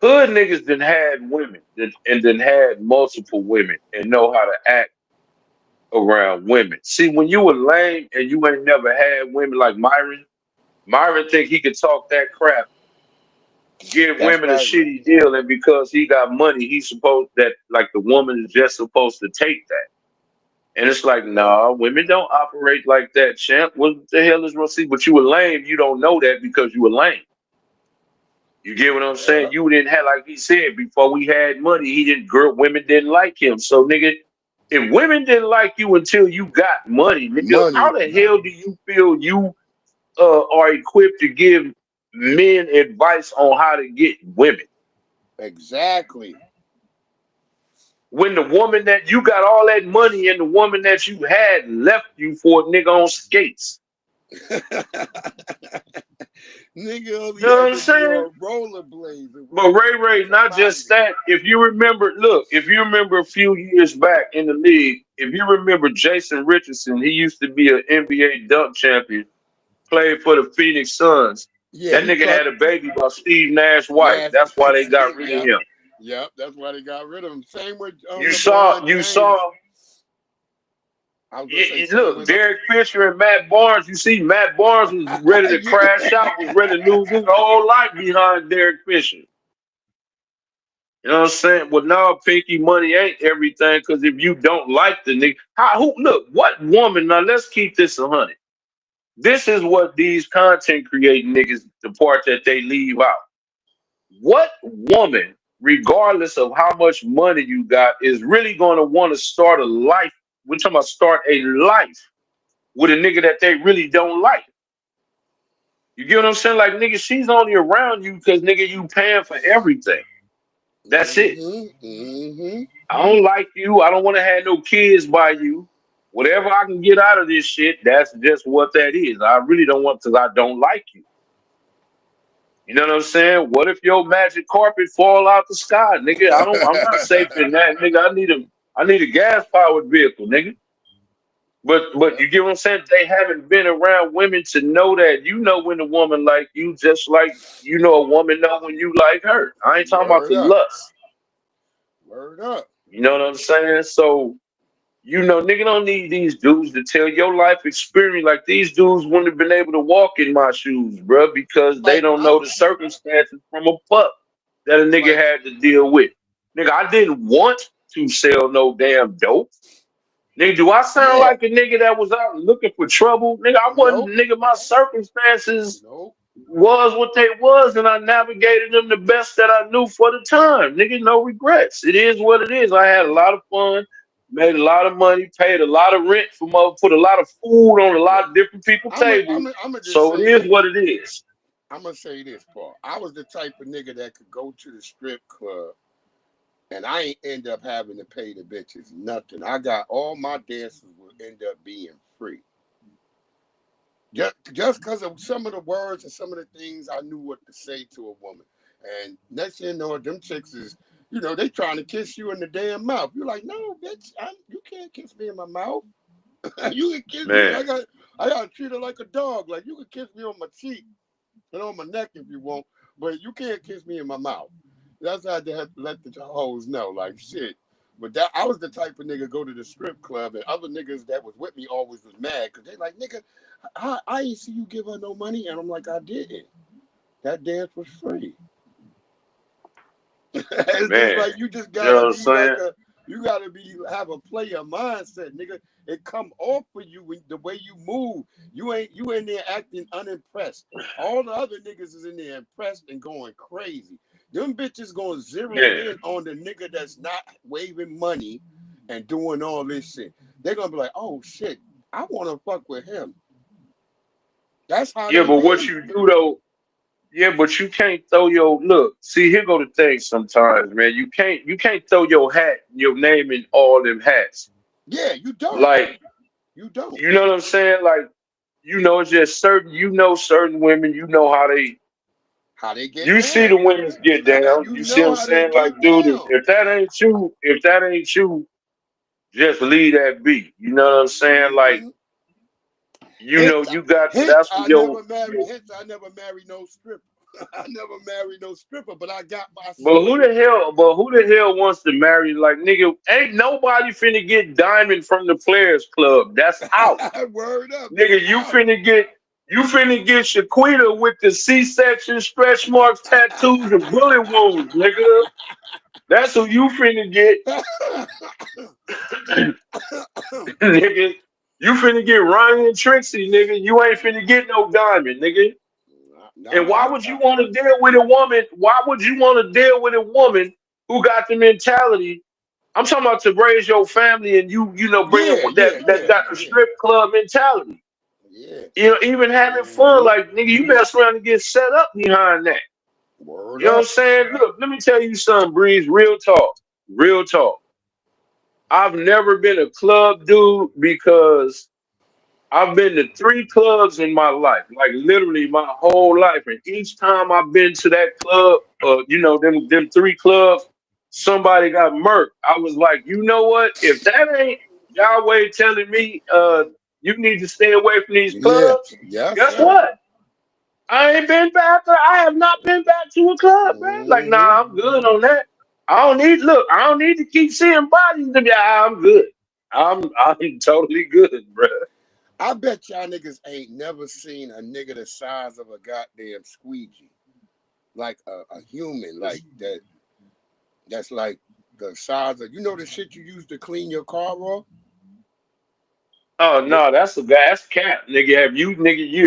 Hood niggas done had women and done had multiple women and know how to act around women. See, when you were lame and you ain't never had women like Myron think he could talk that crap, give women a shitty deal, and because he got money, he's supposed that, like, the woman is just supposed to take that. And it's like, nah, women don't operate like that, champ. What the hell is wrong? See, but you were lame. You don't know that because you were lame. You get what I'm saying? You didn't have, like he said, before we had money, women didn't like him. So, nigga, if women didn't like you until you got money, nigga, how the hell do you feel you are equipped to give men advice on how to get women? Exactly. When the woman that you got all that money and the woman that you had left you for a nigga on skates. Nigga, you know what I'm saying? Rollerblades. But Ray, not just that. If you remember a few years back in the league, if you remember Jason Richardson, he used to be an NBA dunk champion, played for the Phoenix Suns. Yeah, that nigga had a baby by Steve Nash's wife. That's why they got rid of him. Yep, that's why they got rid of him. Same with you saw. Look, Derek Fisher and Matt Barnes. You see, Matt Barnes was ready to crash out, was ready to lose his whole life behind Derek Fisher. You know what I'm saying? Well, now Pinky, money ain't everything, because if you don't like the nigga, look, what woman? Now let's keep this 100. This is what these content creating niggas, the part that they leave out. What woman, regardless of how much money you got, is really going to want to start a life? We're talking about start a life with a nigga that they really don't like. You get what I'm saying? Like, nigga, she's only around you because, nigga, you paying for everything. That's it. I don't like you. I don't want to have no kids by you. Whatever I can get out of this shit, that's just what that is. I really don't want, because I don't like you. You know what I'm saying? What if your magic carpet fall out the sky, nigga? I'm not safe in that, nigga. I need a gas powered vehicle, nigga. But you get what I'm saying? They haven't been around women to know that. You know when a woman like you, just like you know a woman know when you like her. I ain't talking about the lust. Word up. You know what I'm saying? So, you know, nigga don't need these dudes to tell your life experience. Like, these dudes wouldn't have been able to walk in my shoes, bro, because they don't know the circumstances from a pup that a nigga had to deal with. Nigga, I didn't want to sell no damn dope. Nigga, do I sound like a nigga that was out looking for trouble? Nigga, I wasn't. Nigga, my circumstances was what they was, and I navigated them the best that I knew for the time. Nigga, no regrets. It is what it is. I had a lot of fun, made a lot of money, paid a lot of rent put a lot of food on a lot of different people's tables. So it is what it is. I'm gonna say this, Paul. I was the type of nigga that could go to the strip club, and I ain't end up having to pay the bitches nothing. I got all my dances will end up being free. Just because of some of the words and some of the things I knew what to say to a woman. And next thing you know, them chicks is, you know, they trying to kiss you in the damn mouth. You're like, no, bitch, you can't kiss me in my mouth. You can kiss me. I got to treat her like a dog. Like, you can kiss me on my cheek and on my neck if you want, but you can't kiss me in my mouth. That's how they had to let the hoes know, like shit. But that I was the type of nigga go to the strip club, and other niggas that was with me always was mad because they like, nigga, I ain't see you give her no money, and I'm like, I didn't. That dance was free. It's just Man, like you just you know what gotta I'm be like saying? you gotta have a player mindset, nigga. It come off for you when the way you move. You in there acting unimpressed. All the other niggas is in there impressed and going crazy. Them bitches gonna zero Yeah. in on the nigga that's not waving money and doing all this shit. They're gonna be like, oh shit, I wanna fuck with him. That's how Yeah, they but what be. you do though, yeah, but you can't throw your look. See, here go the thing sometimes, man. You can't throw your hat, your name in all them hats. Yeah, you don't. Like, You don't. you know what I'm saying? Like, it's just certain certain women, How they get you see the down. women's get down. You You see what know I'm how they saying? Like, get dude, down. if that ain't you, just leave that be. You know what I'm saying? Like, Mm-hmm. Hence, you got to. hence That's what I never married. Hence I never married no stripper. I never married no stripper, but I got my But shorty. who the hell wants to marry? Like, nigga, ain't nobody finna get Diamond from the Players Club. That's out. Word up, it's Nigga, out. you finna get Shaquita with the C-section, stretch marks, tattoos, and bullet wounds, nigga. That's who you finna get. Nigga. You finna get Ryan and Trixie, nigga. You ain't finna get no Diamond, nigga. And Nah, why would you want to deal with a woman? Why would you want to deal with a woman who got the mentality? I'm talking about to raise your family and bring yeah, them with yeah, that yeah, got the yeah, strip club mentality. yeah. Even having fun, Mm-hmm. like nigga, you mess around and get set up behind that. Word You know what I'm up. saying? Look, let me tell you something, Breeze. Real talk. Real talk. I've never been a club dude because I've been to 3 clubs in my life, like literally my whole life. And each time I've been to that club, them 3 clubs, somebody got murked. I was like, you know what? If that ain't Yahweh telling me you need to stay away from these Yeah, clubs, yes, guess sir. what? I ain't been back. I have not been back to a club, man. Like, Mm-hmm. nah, I'm good on that. I don't need to keep seeing bodies to be. I'm good. I'm totally good, bro. I bet y'all niggas ain't never seen a nigga the size of a goddamn squeegee, like a human, like that. That's like the size of the shit you use to clean your car off. Oh Yeah, no, that's cap, nigga.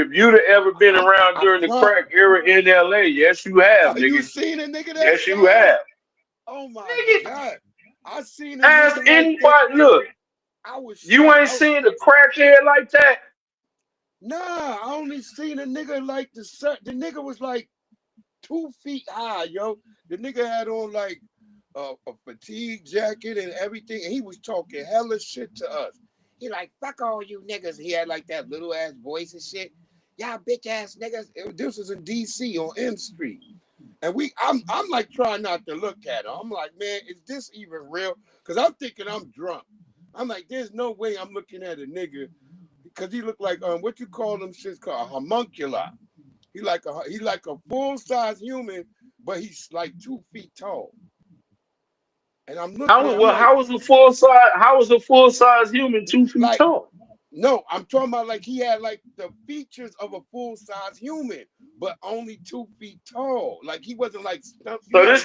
If you'd have ever been around I during the promise. crack era in LA, yes you have, You nigga. seen a nigga that Yes you size? have. Oh my Nigga, god! I seen a ask nigga like that. anybody. Look, I was you shocked. ain't seen a crackhead like that. Nah, I only seen a nigga like the nigga was like 2 feet high, yo. The nigga had on like a fatigue jacket and everything, and he was talking hella shit to us. He like, fuck all you niggas. He had like that little ass voice and shit. Y'all bitch ass niggas. This was in DC on M Street. And I'm like trying not to look at him. I'm like, man, is this even real? Because I'm thinking I'm drunk. I'm like, there's no way I'm looking at a nigga because he looked like what you call them shits called a homunculi. He like a full size human, but he's like 2 feet tall. And I'm looking at, I'm like, How was a full size human 2 feet like, tall? no, I'm talking about like he had like the features of a full size human, but only 2 feet tall. Like he wasn't like, you So know,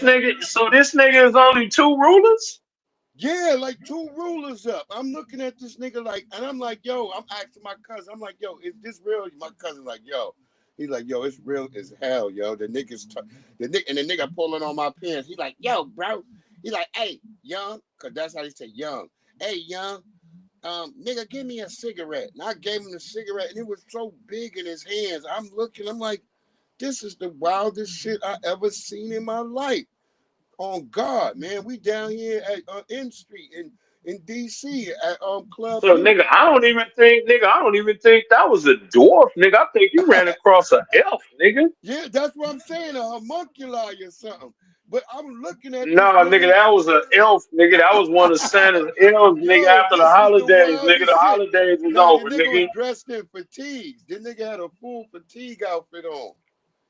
this nigga is only 2 rulers? yeah, like 2 rulers up. I'm looking at this nigga like, and I'm like, yo, I'm asking my cousin, I'm like, yo, is this real? My cousin like, yo. He's like, yo, it's real as hell, yo. The nigga pulling on my pants. He like, yo, bro. He like, hey, young, cause that's how he say young. Hey, young, nigga, give me a cigarette. And I gave him the cigarette, and it was so big in his hands. I'm looking, I'm like, this is the wildest shit I ever seen in my life. On God, man, we down here at N Street in DC at Club So U. I don't even think that was a dwarf, nigga. I think you ran across an elf, nigga. Yeah, that's what I'm saying, a homunculi or something. But I'm looking at this Nah, nigga, nigga. that was an elf, nigga. That was one of Santa's elves, nigga. Yo, After the this is the holidays, nigga, the wildest shit. holidays is Now the over, nigga was nigga. dressed in fatigues. The nigga had a full fatigue outfit on.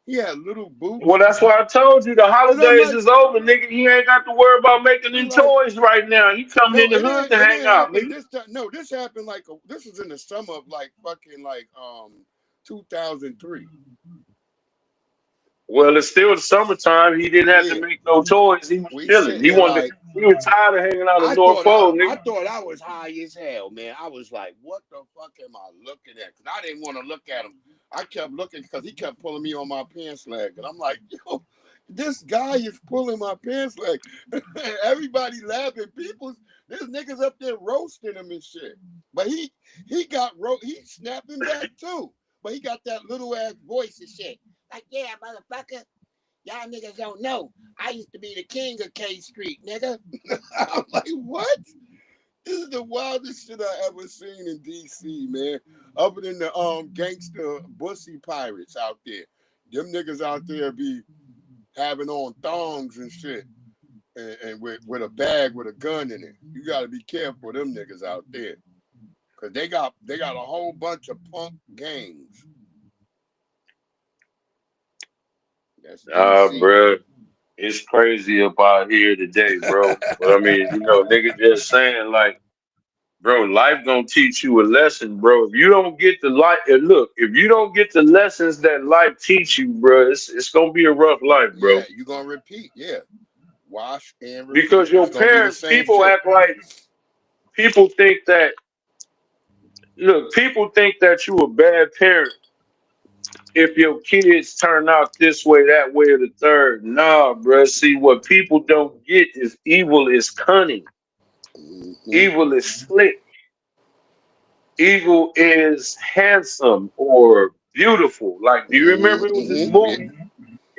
He had little boots. Well, that's why I told you the holidays is over, nigga. He ain't got to worry about making any toys right now. He coming in the hood to hang out, nigga. This happened this was in the summer of fucking 2003. Well, it's still the summertime. He didn't have to make no toys. He was chilling. He wanted. He was tired of hanging out in North Pole, nigga. I thought I was high as hell, man. I was like, "What the fuck am I looking at?" Because I didn't want to look at him. I kept looking because he kept pulling me on my pants leg, and I'm like, "Yo, this guy is pulling my pants leg." Everybody laughing. There's niggas up there roasting him and shit. But he snapping back too. But he got that little ass voice and shit. Like, yeah, motherfucker, y'all niggas don't know. I used to be the king of K Street, nigga. I'm like, what? This is the wildest shit I ever seen in DC, man. Other than the gangster bussy pirates out there. Them niggas out there be having on thongs and shit. And with a bag with a gun in it. You gotta be careful of them niggas out there. Cause they got a whole bunch of punk gangs. Bro, it's crazy up out here today, bro. But I mean, nigga just saying like, bro, life gonna teach you a lesson, bro. If you don't get the if you don't get the lessons that life teach you, bro, it's gonna be a rough life, bro. Yeah, you gonna repeat, yeah. Wash and repeat. Because your parents, people act like people think that you a bad parent if your kids turn out this way, that way, or the third. Nah, bro. See, what people don't get is evil is cunning. Mm-hmm. Evil is slick. Evil is handsome or beautiful. Like, do you remember it was this movie?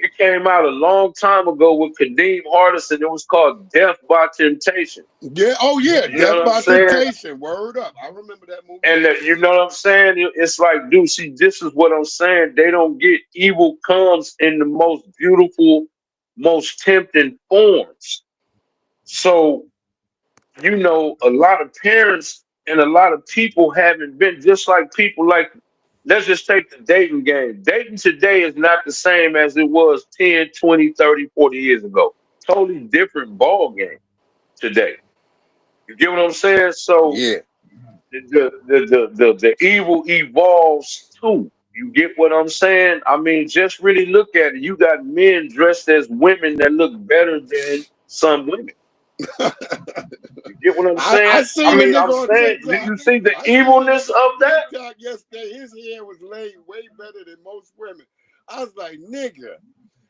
It came out a long time ago with Kadeem Hardison. It was called Death by Temptation. Yeah. Oh, yeah. Death by Temptation. Word up. I remember that movie. And you know what I'm saying? It's like, dude, see, this is what I'm saying. They don't get evil comes in the most beautiful, most tempting forms. So, a lot of parents and a lot of people haven't been just like people like, let's just take the dating game. Dating today is not the same as it was 10, 20, 30, 40 years ago. Totally different ball game today. You get what I'm saying? So yeah. The evil evolves too. You get what I'm saying? I mean, just really look at it. You got men dressed as women that look better than some women. You get what I'm saying? I'm saying, do you see the evilness of that? TikTok yesterday, his hair was laid way better than most women. I was like, nigga.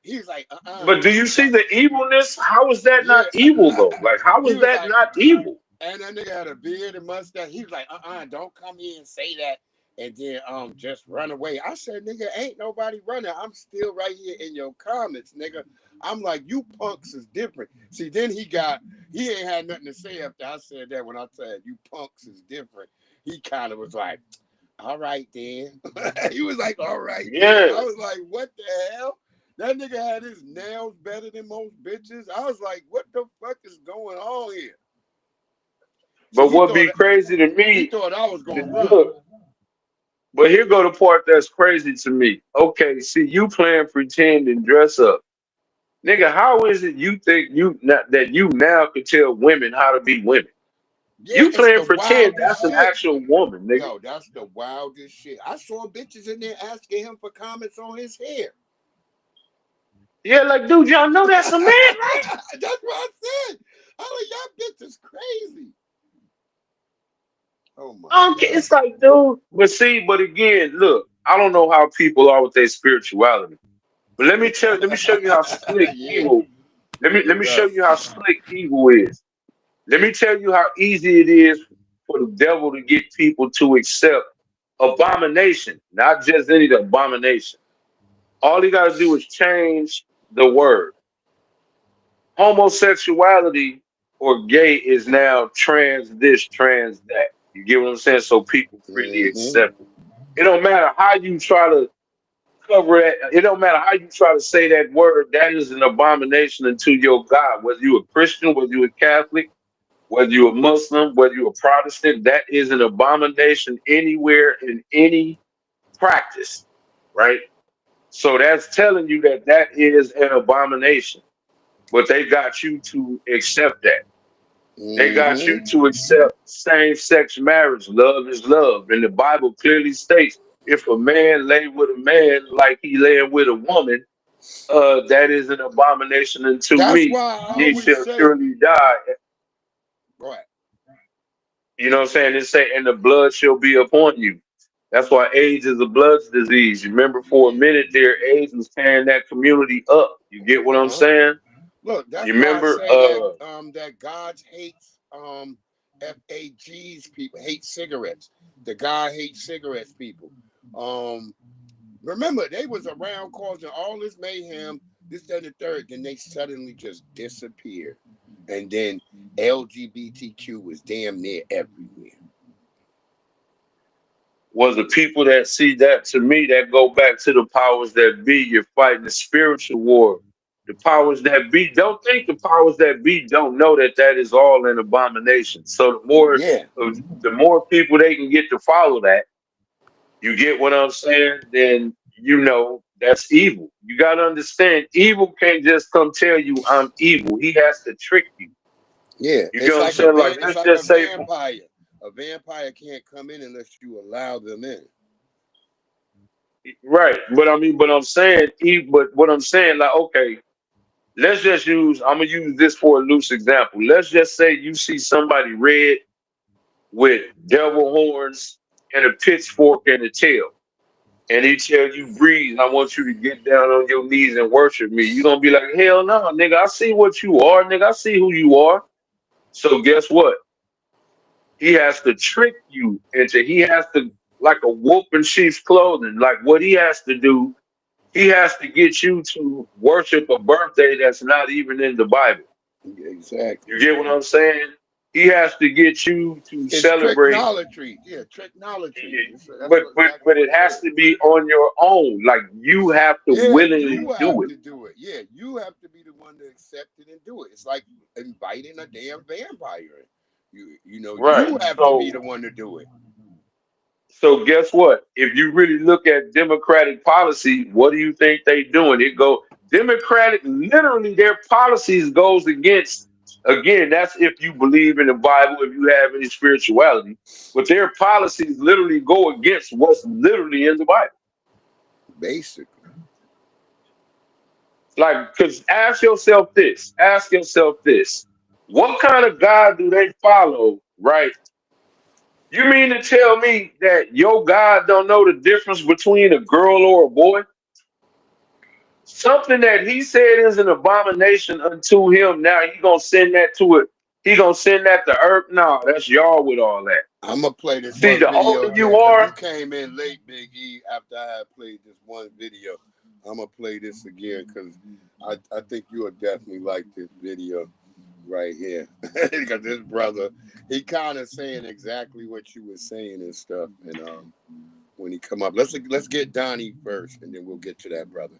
He's like, But do you see the evilness? How is that not evil though? Like, how is that not evil? And that nigga had a beard and mustache. He was like, don't come here and say that and then just run away. I said, nigga, ain't nobody running. I'm still right here in your comments, nigga. I'm like, you punks is different. See, then he ain't had nothing to say after I said that. When I said you punks is different, he kind of was like, all right then. He was like, all right then. I was like, what the hell? That nigga had his nails better than most bitches. I was like, what the fuck is going on here? But what be crazy to me? He thought I was gonna run. But here go the part that's crazy to me. Okay, see, you playing pretend and dress up, nigga. How is it you think that you now can tell women how to be women? Yeah, you playing pretend? That's an actual woman, nigga. Yo, that's the wildest shit. I saw bitches in there asking him for comments on his hair. Yeah, like, dude, y'all know that's a man, right? That's what I said. I was like, y'all bitches crazy. Oh my God. It's like, dude. But again, look, I don't know how people are with their spirituality. But let me show you how slick evil. Let me show you how slick evil is. Let me tell you how easy it is for the devil to get people to accept abomination, not just any abomination. All he got to do is change the word. Homosexuality or gay is now trans this, trans that. You get what I'm saying? So people freely accept it. It don't matter how you try to cover it. It don't matter how you try to say that word. That is an abomination unto your God. Whether you're a Christian, whether you're a Catholic, whether you're a Muslim, whether you're a Protestant, that is an abomination anywhere in any practice, right? So that's telling you that that is an abomination. But they got you to accept that. They got you to accept same-sex marriage. Love is love. And the Bible clearly states, if a man lay with a man like he laying with a woman, that is an abomination unto That's me. why I Ye always shall say, surely die. go ahead. You know what I'm saying? It say, and the blood shall be upon you. That's why AIDS is a blood disease. You remember for a minute there, AIDS was tearing that community up. You get what I'm saying? Look, that's You why I remember? say that God hates FAGs people, hate cigarettes. The God hates cigarettes people. Remember, they was around causing all this mayhem, this, that, and the third, then they suddenly just disappeared. And then LGBTQ was damn near everywhere. Was the people that see that, to me, that go back to the powers that be. You're fighting the spiritual war. The powers that be don't think the powers that be don't know that that is all an abomination. So the more people they can get to follow that, you get what I'm saying, then you know that's evil. You got to understand, evil can't just come tell you I'm evil. He has to trick you. Yeah, You get it's what I'm like saying? Like, it's let's like a just say, vampire. A vampire can't come in unless you allow them in. right. But I'm saying, but what I'm saying, like, okay, let's just use, I'm going to use this for a loose example. Let's just say you see somebody red with devil horns and a pitchfork and a tail. And he tell you, breathe, I want you to get down on your knees and worship me. You're going to be like, hell no, nigga, I see what you are, nigga. I see who you are. So guess what? He has to trick you he has to, like a wolf in sheep's clothing. Like what he has to do, he has to get you to worship a birthday that's not even in the Bible. Exactly. You get what I'm saying? He has to get you to It's celebrate. technology. Yeah, technology. But it has to be on your own. Like you have to willingly you do have it. to do it. Yeah, you have to be the one to accept it and do it. It's like inviting a damn vampire. Right. You have to be the one to do it. So guess what? If you really look at Democratic policy, what do you think they doing? Democratic, literally their policies goes against, again, that's if you believe in the Bible, if you have any spirituality, but their policies literally go against what's literally in the Bible. Basically. Like, because ask yourself this, what kind of God do they follow, right? You mean to tell me that your God don't know the difference between a girl or a boy? Something that he said is an abomination unto him. Now he gonna send that to it. He gonna send that to earth. No, that's y'all with all that. I'm gonna play this See, one the video older again you because are, you came in late, Big E. After I had played this one video, I'm gonna play this again because I think you will definitely like this video right here. Because this brother, he kind of saying exactly what you were saying and stuff. And when he come up, let's get Donnie first, and then we'll get to that brother.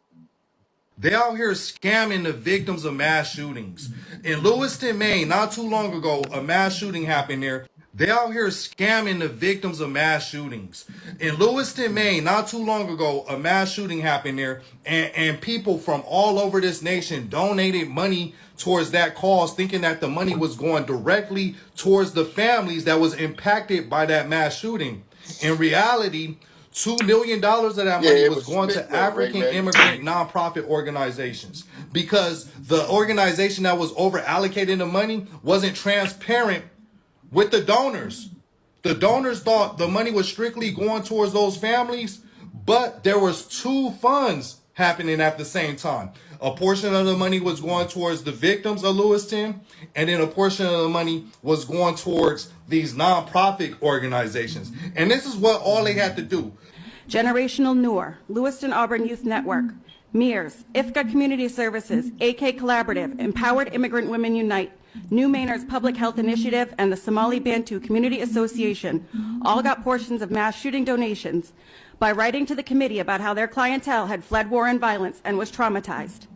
They out here scamming the victims of mass shootings. In Lewiston, Maine, not too long ago, a mass shooting happened there. They out here scamming the victims of mass shootings. In Lewiston, Maine, not too long ago, a mass shooting happened there, and people from all over this nation donated money towards that cause, thinking that the money was going directly towards the families that was impacted by that mass shooting. In reality, $2 million of that money was going to African immigrant nonprofit organizations because the organization that was over allocating the money wasn't transparent with the donors. The donors thought the money was strictly going towards those families, but there was two funds happening at the same time. A portion of the money was going towards the victims of Lewiston, and then a portion of the money was going towards these nonprofit organizations. And this is what all they had to do. Generational Noor, Lewiston Auburn Youth Network, MEARS, IFCA Community Services, AK Collaborative, Empowered Immigrant Women Unite, New Mainers Public Health Initiative, and the Somali Bantu Community Association all got portions of mass shooting donations by writing to the committee about how their clientele had fled war and violence and was traumatized.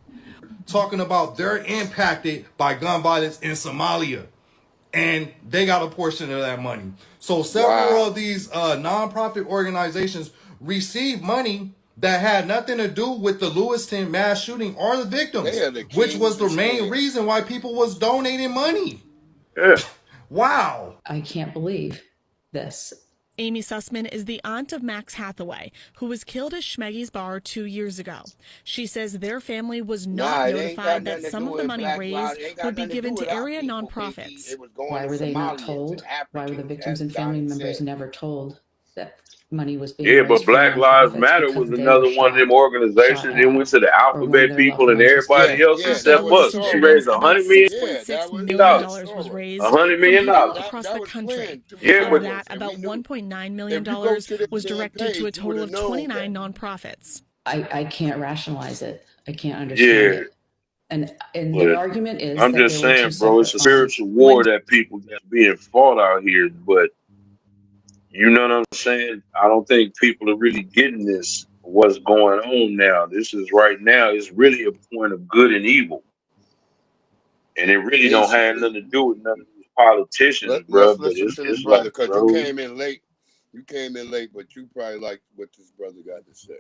Talking about they're impacted by gun violence in Somalia, and they got a portion of that money. So several of these nonprofit organizations receive money that had nothing to do with the Lewiston mass shooting or the victims, They are the which was the kings of main scam. reason why people was donating money. Yeah. Wow. I can't believe this. Amy Sussman is the aunt of Max Hathaway, who was killed at Schmeggy's bar 2 years ago. She says their family was not notified that some of the money raised would be given to area nonprofits. Why were they not told? Why were the victims and family members never told that money was being raised But for Black Lives nonprofits Matter because was they were another one of them organizations. Then went to the or one of alphabet their loved people and ones was everybody killed? else After except the us. recent They shootings, raised about $100 $6.6 million. million was raised $100 million. from people across the country. Yeah, Of that, about $1.9 million was directed to a total of 29 nonprofits. I can't rationalize it. I can't understand it. And their argument is I'm that just there were two saying, bro, it's a separate funds. spiritual war that people that's being fought out here. But you know what I'm saying? I don't think people are really getting this. What's going on now? This is right now. It's really a point of good and evil, and it really don't have nothing to do with none of these politicians, bro. Let's But listen to this it's brother, like, because bro, you came in late. You came in late, but you probably like what this brother got to say.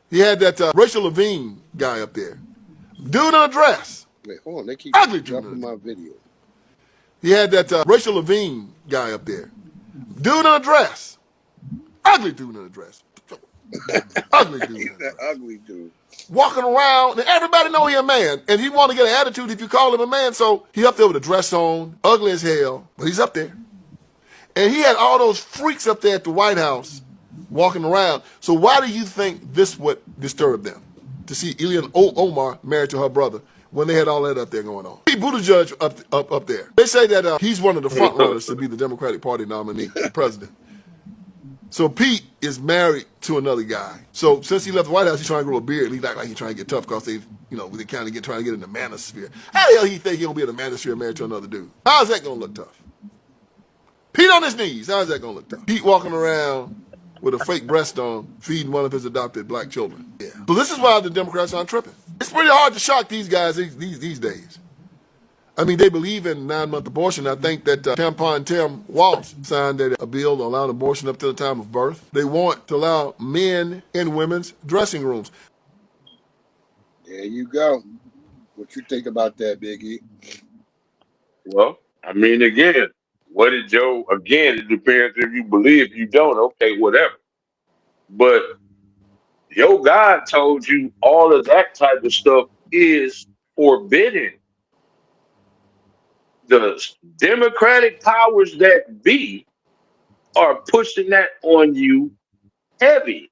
He had that Rachel Levine guy up there. Dude in a dress. Wait, hold on. They keep Ugly dude. jumping my video. He had that Rachel Levine guy up there. Dude in a dress. Ugly dude in a dress. Ugly dude. He's an ugly dude. Walking around, and everybody know he a man, and he want to get an attitude if you call him a man, so he up there with a dress on, ugly as hell, but he's up there. And he had all those freaks up there at the White House walking around. So why do you think this would disturb them? To see Ilhan Omar married to her brother when they had all that up there going on. Pete Buttigieg up there. They say that he's one of the front runners to be the Democratic Party nominee for president. So Pete is married to another guy. So since he left the White House, he's trying to grow a beard. He act like he's trying to get tough because they kind of trying to get in the manosphere. How the hell he think he'll be in the manosphere married to another dude? How's that gonna look tough? Pete on his knees. How's that gonna look tough? Pete walking around with a fake breast on, feeding one of his adopted black children. Yeah. So this is why the Democrats aren't tripping. It's pretty hard to shock these guys these days. I mean, they believe in 9-month abortion. I think that Tampon Tim Walz signed a bill allowing abortion up to the time of birth. They want to allow men in women's dressing rooms. There you go. What you think about that, Big E? well, I mean, again, what did Joe? Again, it depends if you believe. If you don't, okay, whatever. But your God told you all of that type of stuff is forbidden. The Democratic powers that be are pushing that on you heavy.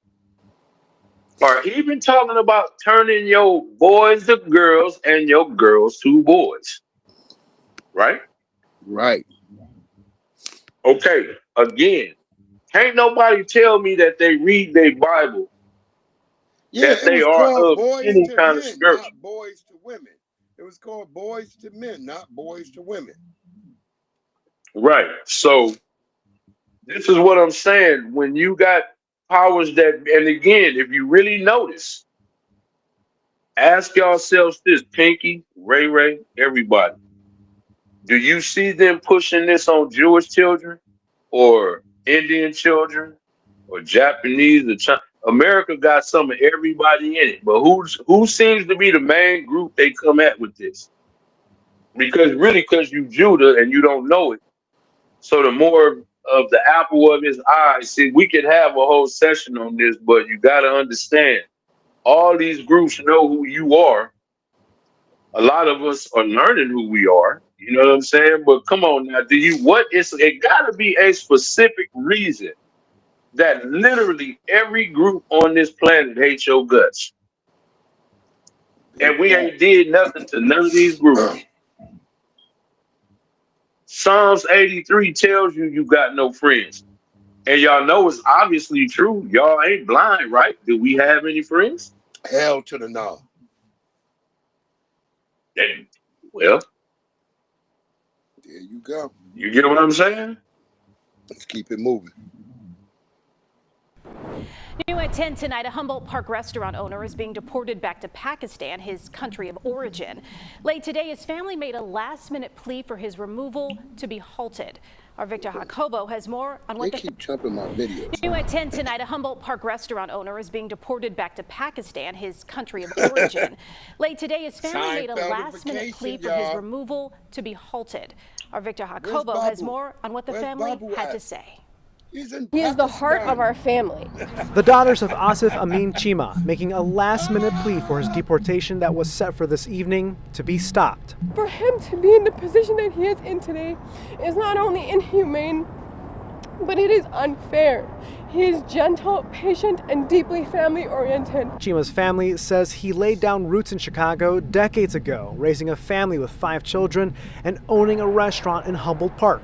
Are even talking about turning your boys to girls and your girls to boys. Right? Right. Okay, again, can't nobody tell me that they read their Bible, that they are of any kind of scripture. Not boys to women. It was called boys to men, not boys to women. Right. So this is what I'm saying. When you got powers that, and again, if you really notice, ask yourselves this, Pinky, Ray, everybody. Do you see them pushing this on Jewish children or Indian children or Japanese or China? America got some of everybody in it, but who seems to be the main group they come at with this? Because you Judah and you don't know it. So the more of the apple of his eye, see, we could have a whole session on this, but you got to understand, all these groups know who you are. A lot of us are learning who we are. You know what I'm saying? But come on now, it got to be a specific reason that literally every group on this planet hates your guts. And we ain't did nothing to none of these groups. Psalms 83 tells you got no friends. And y'all know it's obviously true. Y'all ain't blind, right? Do we have any friends? Hell to the no. Well, there you go. You get what I'm saying? Let's keep it moving. New at 10 tonight, a Humboldt Park restaurant owner is being deported back to Pakistan, his country of origin. Late today, his family made a last-minute plea for his removal to be halted. Our Victor Jacobo has more on what they keep jumping my videos. New at 10 tonight, a Humboldt Park restaurant owner is being deported back to Pakistan, his country of origin. Late today, his family made a last-minute plea for his removal to be halted. Our Victor Jacobo has more on what the family had to say. He is the heart of our family. The daughters of Asif Amin Chima making a last-minute plea for his deportation that was set for this evening to be stopped. For him to be in the position that he is in today is not only inhumane, but it is unfair. He is gentle, patient, and deeply family-oriented. Chima's family says he laid down roots in Chicago decades ago, raising a family with 5 children and owning a restaurant in Humboldt Park.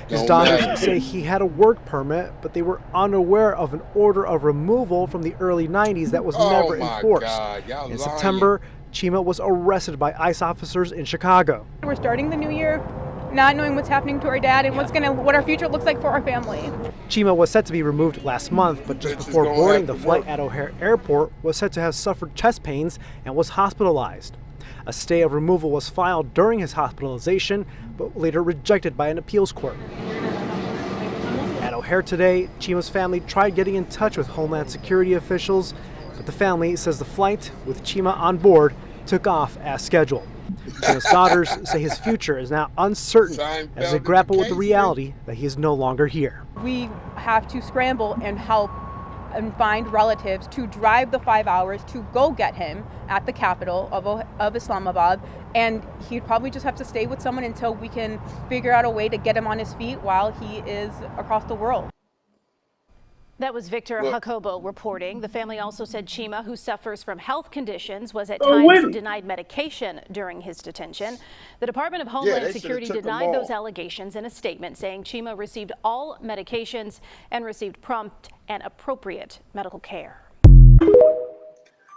His daughters say he had a work permit, but they were unaware of an order of removal from the early 90s that was never enforced. In September, Chima was arrested by ICE officers in Chicago. We're starting the new year not knowing what's happening to our dad and what our future looks like for our family. Chima was set to be removed last month, but just before boarding the flight at O'Hare Airport was said to have suffered chest pains and was hospitalized. A stay of removal was filed during his hospitalization, but later rejected by an appeals court. At O'Hare today, Chima's family tried getting in touch with Homeland Security officials, but the family says the flight with Chima on board took off as scheduled. Chima's daughters say his future is now uncertain as they grapple with the reality that he is no longer here. We have to scramble and help and find relatives to drive the 5 hours to go get him at the capital of Islamabad, and he'd probably just have to stay with someone until we can figure out a way to get him on his feet while he is across the world. That was Victor Jacobo reporting. The family also said Chima, who suffers from health conditions, was at times denied medication during his detention. The Department of Homeland Security denied those allegations in a statement, saying Chima received all medications and received prompt and appropriate medical care.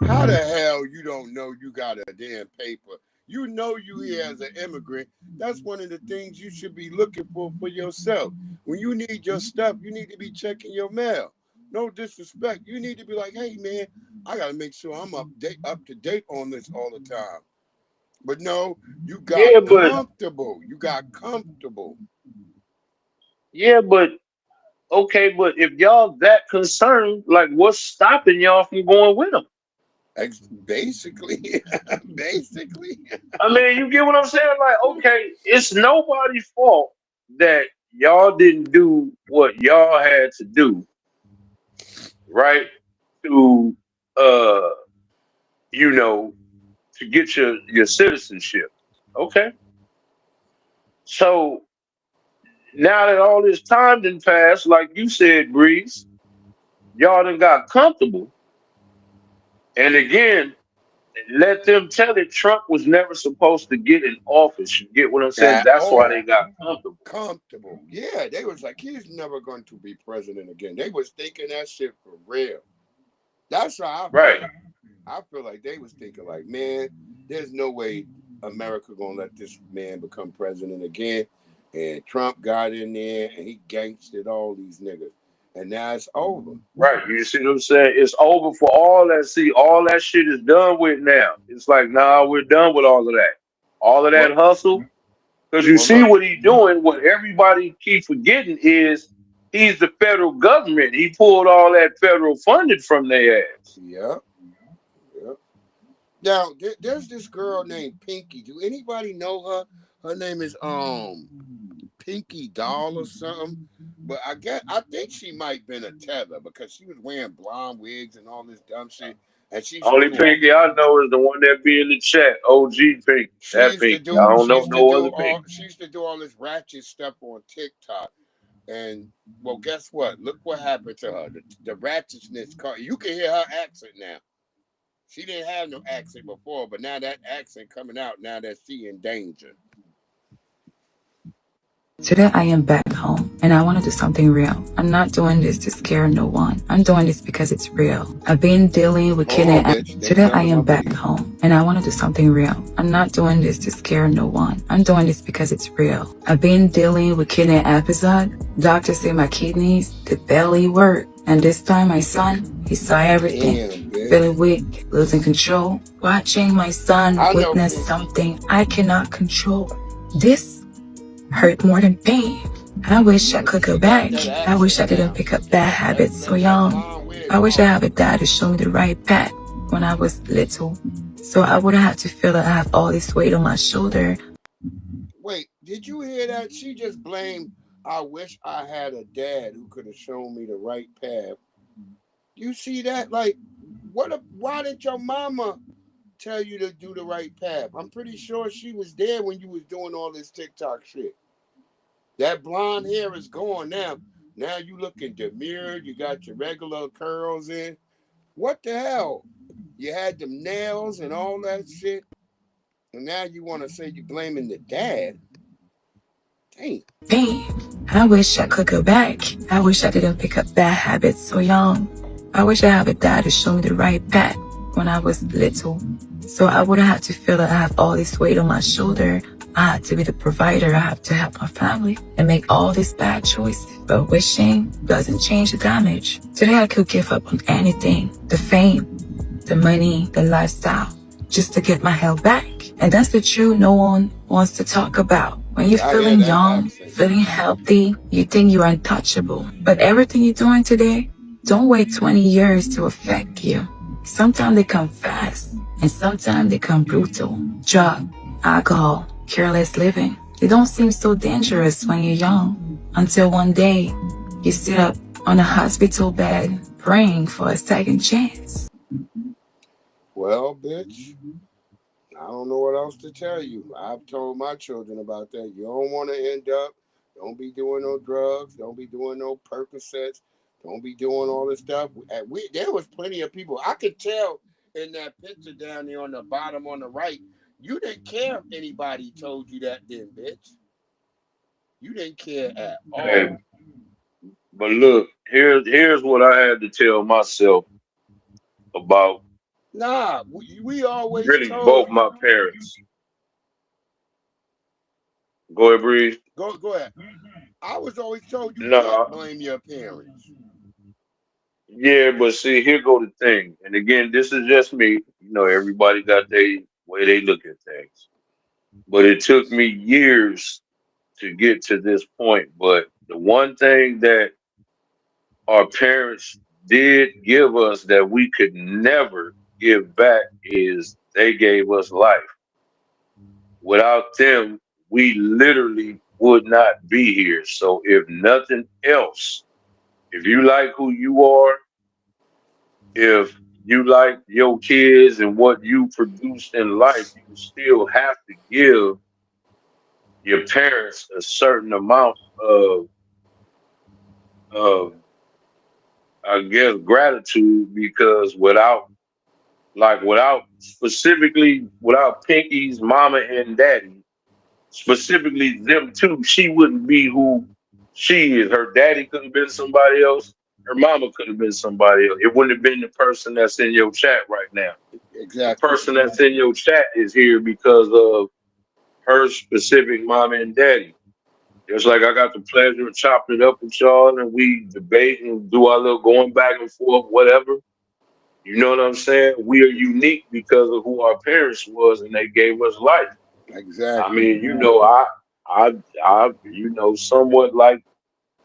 How the hell you don't know you got a damn paper? You know you here as an immigrant. That's one of the things you should be looking for yourself. When you need your stuff, you need to be checking your mail. No disrespect. You need to be like, hey, man, I got to make sure I'm up to date on this all the time. But no, you got comfortable. You got comfortable. Yeah, but okay, but if y'all that concerned, like what's stopping y'all from going with them? Basically. I mean, you get what I'm saying? Like, okay, it's nobody's fault that y'all didn't do what y'all had to do, right? To to get your citizenship. Okay. So now that all this time done passed, like you said, Breeze, y'all done got comfortable. And again, let them tell it, Trump was never supposed to get in office. You get what I'm saying? That's why they got comfortable. Comfortable. Yeah, they was like, he's never going to be president again. They was thinking that shit for real. That's how I feel like they was thinking like, man, there's no way America gonna let this man become president again. And Trump got in there and he gangsted all these niggas. And now it's over. Right. You see what I'm saying? It's over for all that. See, all that shit is done with now. It's like, nah, we're done with all of that. All of that hustle. Because you see what he's doing, what everybody keep forgetting is he's the federal government. He pulled all that federal funding from their ass. Yep. Now, there's this girl named Pinky. Do anybody know her? Her name is Pinky Doll or something. But I think she might have been a tether because she was wearing blonde wigs and all this dumb shit. And she's only Pinky I know is the one that be in the chat. OG Pinky. That Pinky. I don't know no other Pinky. She used to do all this ratchet stuff on TikTok. And well, guess what? Look what happened to her. The ratchetness. You can hear her accent now. She didn't have no accent before, but now that accent coming out now that she in danger. Today I am back home and I want to do something real. I'm not doing this to scare no one. I'm doing this because it's real. I've been dealing with kidnapping. Today I am back home and I want to do something real. I'm not doing this to scare no one. I'm doing this because it's real. I've been dealing with kidney episode. Doctors say my kidneys could barely work. And this time my son, he saw everything. Feeling weak, losing control. Watching my son witness something I cannot control. This hurt more than pain. I wish I could go back. I wish I didn't pick up bad habits so young. I wish I had a dad to show me the right path when I was little, so I wouldn't have to feel that I have all this weight on my shoulder. Wait, did you hear that? She just blamed, I wish I had a dad who could have shown me the right path. You see that? Like, why did your mama tell you to do the right path? I'm pretty sure she was there when you was doing all this TikTok shit. That blonde hair is gone now. Now you looking demure. You got your regular curls in. What the hell? You had them nails and all that shit. And now you want to say you blaming the dad? Damn. I wish I could go back. I wish I didn't pick up bad habits so young. I wish I had a dad to show me the right path when I was little, so I wouldn't have to feel that I have all this weight on my shoulder. I have to be the provider. I have to help my family and make all these bad choices. But wishing doesn't change the damage. Today I could give up on anything. The fame, the money, the lifestyle, just to get my health back. And that's the truth no one wants to talk about. When you're feeling young, feeling healthy, you think you're untouchable. But everything you're doing today, don't wait 20 years to affect you. Sometimes they come fast, and sometimes they come brutal. Drug, alcohol, careless living. They don't seem so dangerous when you're young. Until one day, you sit up on a hospital bed praying for a second chance. Well, bitch, I don't know what else to tell you. I've told my children about that. You don't want to end up, don't be doing no drugs, don't be doing no Percocets, don't be doing all this stuff. There was plenty of people. I could tell in that picture down there on the bottom on the right, you didn't care if anybody told you that then, bitch. You didn't care at all. Hey, but look, here's what I had to tell myself about we always really told both you. my parents. Go ahead, Breeze. Go ahead. I was always told you No. can't blame your parents. Yeah, but see, here go the thing. And again, this is just me. You know, everybody got their way they look at things. But it took me years to get to this point. But the one thing that our parents did give us that we could never give back is they gave us life. Without them, we literally would not be here. So if nothing else, if you like who you are, if you like your kids and what you produced in life, you still have to give your parents a certain amount of I guess gratitude, because without specifically without Pinky's mama and daddy, specifically them two, she wouldn't be who she is. Her daddy could have been somebody else. Her mama could have been somebody else. It wouldn't have been the person that's in your chat right now. Exactly. The person that's in your chat is here because of her specific mama and daddy. Just like I got the pleasure of chopping it up with y'all and we debate and do our little going back and forth, whatever. You know what I'm saying? We are unique because of who our parents was and they gave us life. Exactly. I mean, you know, you know, somewhat like,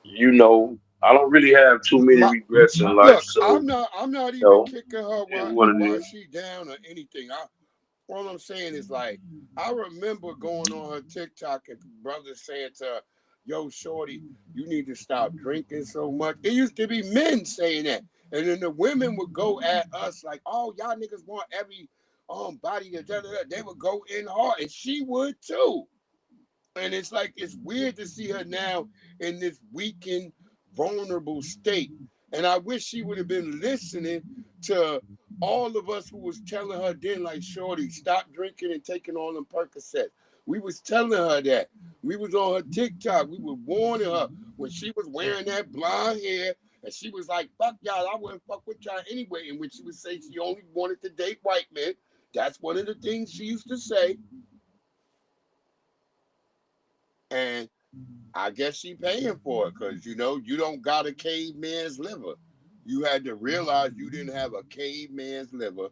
you know, I don't really have too many regrets in life. Look, So I'm not even kicking her while she down or anything. All I'm saying is, like, I remember going on her TikTok and brothers saying to her, yo, shorty, you need to stop drinking so much. It used to be men saying that. And then the women would go at us like, oh, y'all niggas want every body to da, da, da. They would go in hard. And she would too. And it's like, it's weird to see her now in this weakened, vulnerable state. And I wish she would have been listening to all of us who was telling her then, like, shorty, stop drinking and taking all them Percocets. We was telling her that. We was on her TikTok. We were warning her when she was wearing that blonde hair. And she was like, fuck y'all, I wouldn't fuck with y'all anyway. And when she would say she only wanted to date white men, that's one of the things she used to say. And I guess she paying for it because, you know, you don't got a caveman's liver. You had to realize you didn't have a caveman's liver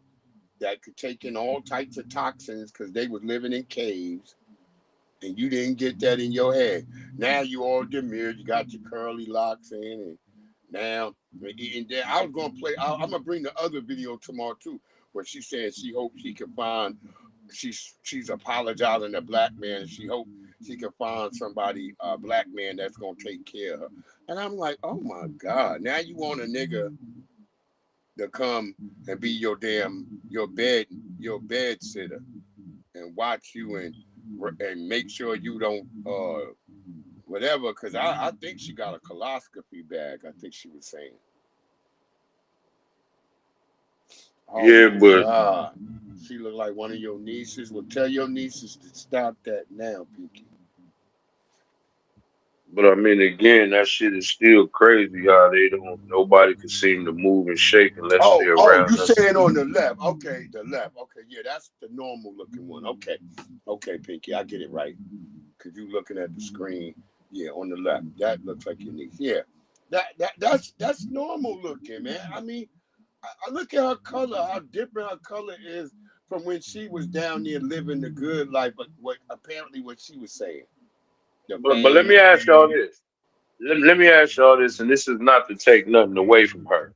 that could take in all types of toxins because they was living in caves. and you didn't get that in your head. Now you all demure. You got your curly locks in, and now and then I was gonna play. I'm gonna bring the other video tomorrow too, where she said she hopes she can find. She's apologizing to black man, and she hopes she can find somebody, a black man that's gonna take care of her. And I'm like, oh my God! Now you want a nigga to come and be your bed sitter and watch you and make sure you don't whatever, because I think she got a coloscopy bag, I think she was saying. Oh Yeah, my but God. She look like one of your nieces. Well, tell your nieces to stop that now, Pinky. I mean, again, that shit is still crazy how nobody can seem to move and shake unless they're Oh, you around us. saying on the left. Okay, the left. Okay, yeah, that's the normal looking one. Okay. Okay, Pinky, I get it right. Because you looking at the screen. Yeah, on the left. That looks like your niece. Yeah. That's normal looking, man. I mean, I look at her color, how different her color is from when she was down there living the good life, but what she was saying. The But let me bangs. ask y'all this. Let me ask y'all this, and this is not to take nothing away from her.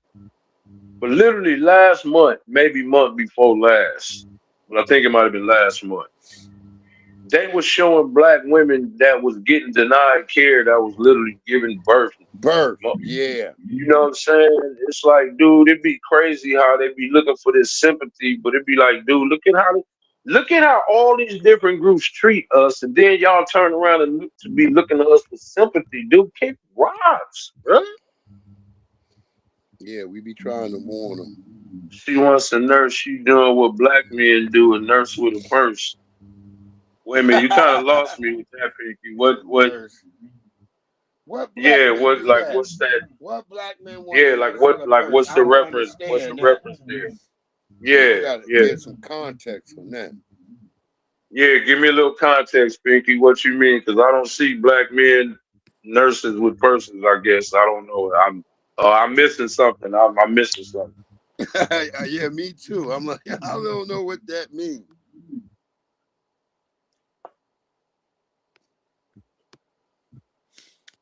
But literally last month, maybe month before last, but I think it might have been last month, they were showing black women that was getting denied care that was literally giving birth. Yeah. You know what I'm saying? It's like, dude, it'd be crazy how they be looking for this sympathy, but it'd be like, dude, look at how all these different groups treat us, and then y'all turn around and look to be looking to us for sympathy, dude. Kick rocks, bro. Yeah, we be trying to warn them. She wants a nurse. She doing what black men do, a nurse with a purse. Wait a minute, you kind of lost me with that, Pinky. What? Nurse. What black Yeah, men what? do Like, that? what's that? What black men want Yeah, a like nurse with what? a Like, purse? what's I the don't reference? What's the understand that. reference there? Yeah, you Yeah, gotta yeah, give some context on that. yeah. Give me a little context, Pinky. What you mean? Because I don't see black men nurses with purses. I guess I don't know. I'm missing something. I'm missing something. Yeah, me too. I'm like, I don't know what that means.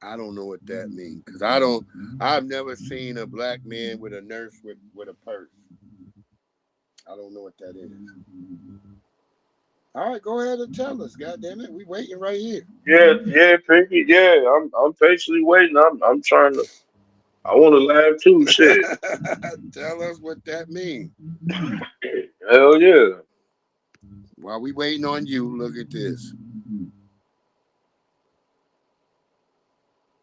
I don't know what that means because I've never seen a black man with a nurse with a purse. I don't know what that is. All right, go ahead and tell us. God damn it, we waiting right here. Yeah, Pinky. Yeah, I'm patiently waiting. I'm trying to. I want to laugh too. Shit. Tell us what that means. Hell yeah. While we waiting on you, look at this.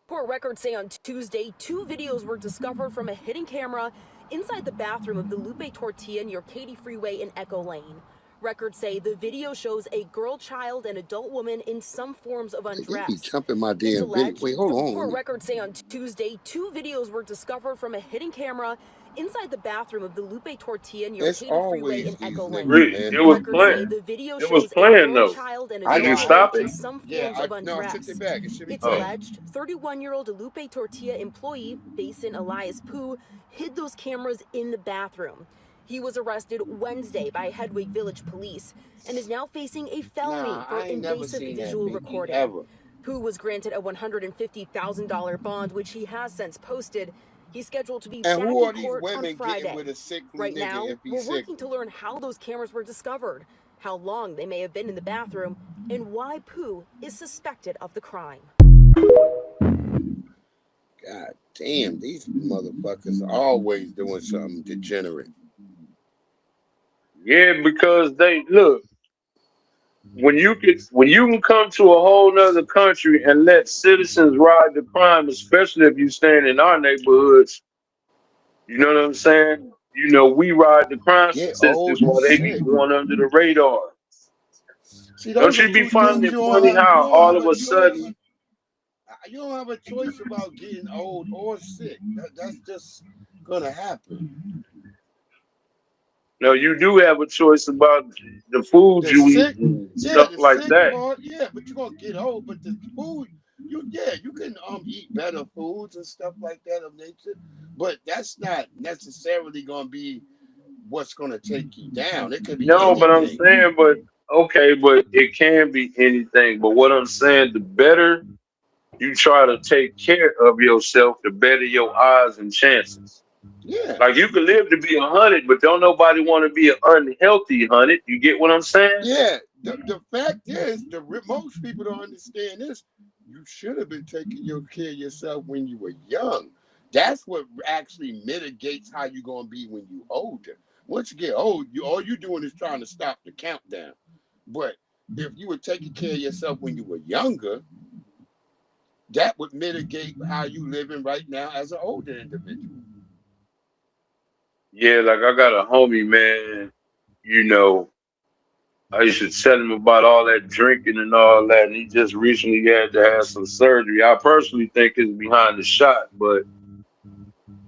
Court records say on Tuesday, 2 videos were discovered from a hidden camera inside the bathroom of the Lupe Tortilla near Katy Freeway in Echo Lane. Records say the video shows a girl child and adult woman in some forms of undress. They be jumping my damn video. Wait, hold on. Court records say on Tuesday, 2 videos were discovered from a hidden camera inside the bathroom of the Lupe Tortilla near Katy Freeway in Echo Lane. It was Records say playing. the video It was shows a playing girl though. child and Did you adult woman stop it? in some forms of undress. No, it back. It should be It's playing. alleged 31-year-old Lupe Tortilla employee Basin Elias Poo hid those cameras in the bathroom. He was arrested Wednesday by Hedwig Village Police and is now facing a felony for invasive visual recording. Poo was granted a $150,000 bond, which he has since posted. He's scheduled to be back in court on Friday. Right now, we're working to learn how those cameras were discovered, how long they may have been in the bathroom, and why Poo is suspected of the crime. God damn, these motherfuckers are always doing something degenerate. Yeah, because they look when you can come to a whole nother country and let citizens ride the crime, especially if you staying in our neighborhoods. You know what I'm saying? You know, we ride the crime Get old statistics and while they be sick. going under the radar. See, Don't those are you be two finding things it funny how all of a sudden you don't have a choice about getting old or sick. That's just gonna happen. no, you do have a choice about the food The you eat sick, and yeah, stuff the like sick that. part, yeah, but you're gonna get old. But the food, you can eat better foods and stuff like that of nature. But that's not necessarily gonna be what's gonna take you down. It could be No, but I'm anything. saying, Okay, but it can be anything. But what I'm saying, the better you try to take care of yourself, the better your odds and chances. Yeah. Like you can live to be 100, but don't nobody want to be an unhealthy 100. You get what I'm saying? Yeah. The fact is, most people don't understand this. You should have been taking care of yourself when you were young. That's what actually mitigates how you're gonna be when you're older. Once you get old, all you're doing is trying to stop the countdown. But if you were taking care of yourself when you were younger, that would mitigate how you living right now as an older individual. Yeah, like I got a homie, man. You know, I used to tell him about all that drinking and all that, and he just recently had to have some surgery. I personally think it's behind the shot, but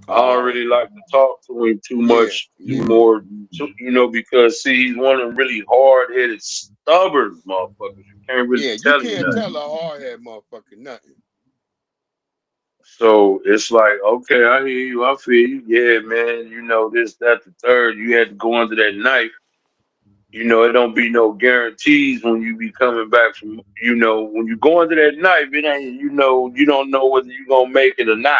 I don't really like to talk to him too much anymore, because see, he's one of them really hard-headed, stubborn motherfuckers. You can't really Yeah, you tell him can't nothing. tell a hard-head motherfucker nothing. So it's like, okay, I hear you, I feel you. Yeah, man, this, that, the third. You had to go under that knife. It don't be no guarantees when you be coming back from, when you go under that knife, it ain't, you don't know whether you're going to make it or not.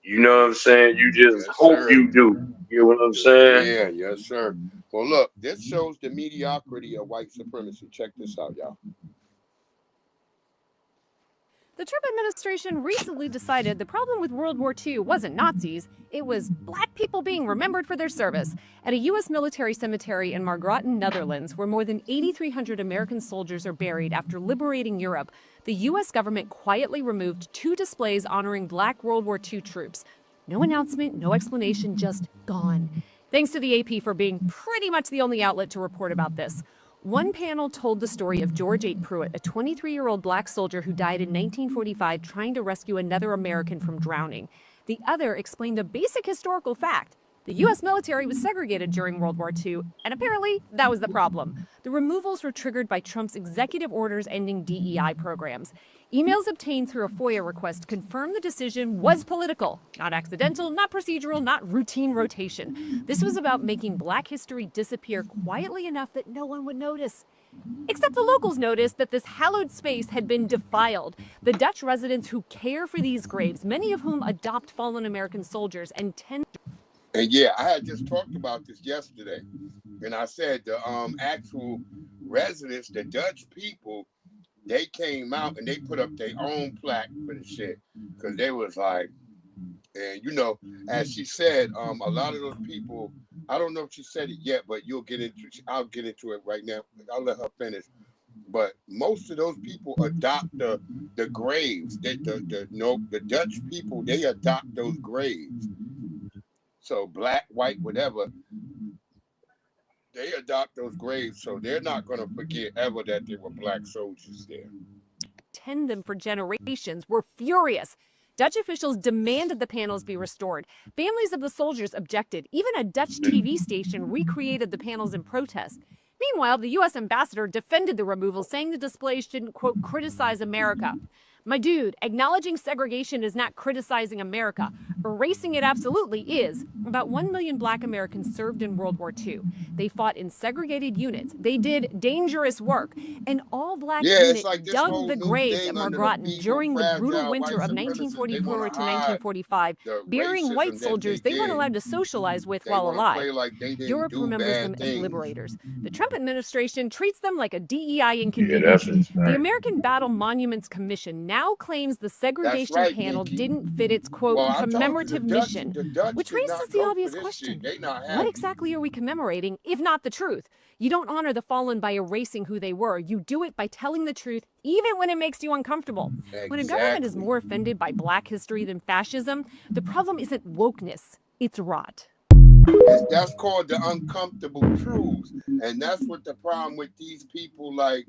You know what I'm saying? You just hope you do. You know what I'm saying? Yes, sir. Well, look, this shows the mediocrity of white supremacy. Check this out, y'all. The Trump administration recently decided the problem with World War II wasn't Nazis, it was black people being remembered for their service. At a U.S. military cemetery in Margraten, Netherlands, where more than 8,300 American soldiers are buried after liberating Europe, the U.S. government quietly removed 2 displays honoring black World War II troops. No announcement, no explanation, just gone. Thanks to the AP for being pretty much the only outlet to report about this. One panel told the story of George H. Pruitt, a 23-year-old black soldier who died in 1945 trying to rescue another American from drowning. The other explained a basic historical fact. The U.S. military was segregated during World War II, and apparently that was the problem. The removals were triggered by Trump's executive orders ending DEI programs. Emails obtained through a FOIA request confirm the decision was political, not accidental, not procedural, not routine rotation. This was about making black history disappear quietly enough that no one would notice. Except the locals noticed that this hallowed space had been defiled. The Dutch residents who care for these graves, many of whom adopt fallen American soldiers and tend. And yeah, I had just talked about this yesterday, and I said the actual residents, the Dutch people, they came out and they put up their own plaque for the shit, because they was like, and as she said, a lot of those people, I don't know if she said it yet, but I'll get into it right now. I'll let her finish. But most of those people adopt the graves. The Dutch people, they adopt those graves. So black, white, whatever, they adopt those graves. So they're not going to forget ever that there were black soldiers there. Tend them for generations were furious. Dutch officials demanded the panels be restored. Families of the soldiers objected. Even a Dutch TV station recreated the panels in protest. Meanwhile, the U.S. ambassador defended the removal, saying the displays shouldn't, quote, criticize America. My dude, acknowledging segregation is not criticizing America. Erasing it absolutely is. About 1 million black Americans served in World War II. They fought in segregated units. They did dangerous work. An all-black unit dug the graves at Margraten during the brutal winter of 1944 to 1945, burying white soldiers they weren't allowed to socialize with while alive. Europe remembers them as liberators. The Trump administration treats them like a DEI inconvenience. The American Battle Monuments Commission now claims the segregation panel didn't fit its, quote, commemorative mission, which raises the obvious question. What exactly are we commemorating, if not the truth? You don't honor the fallen by erasing who they were. You do it by telling the truth, even when it makes you uncomfortable. When a government is more offended by black history than fascism, the problem isn't wokeness, it's rot. That's called the uncomfortable truths. And that's what the problem with these people like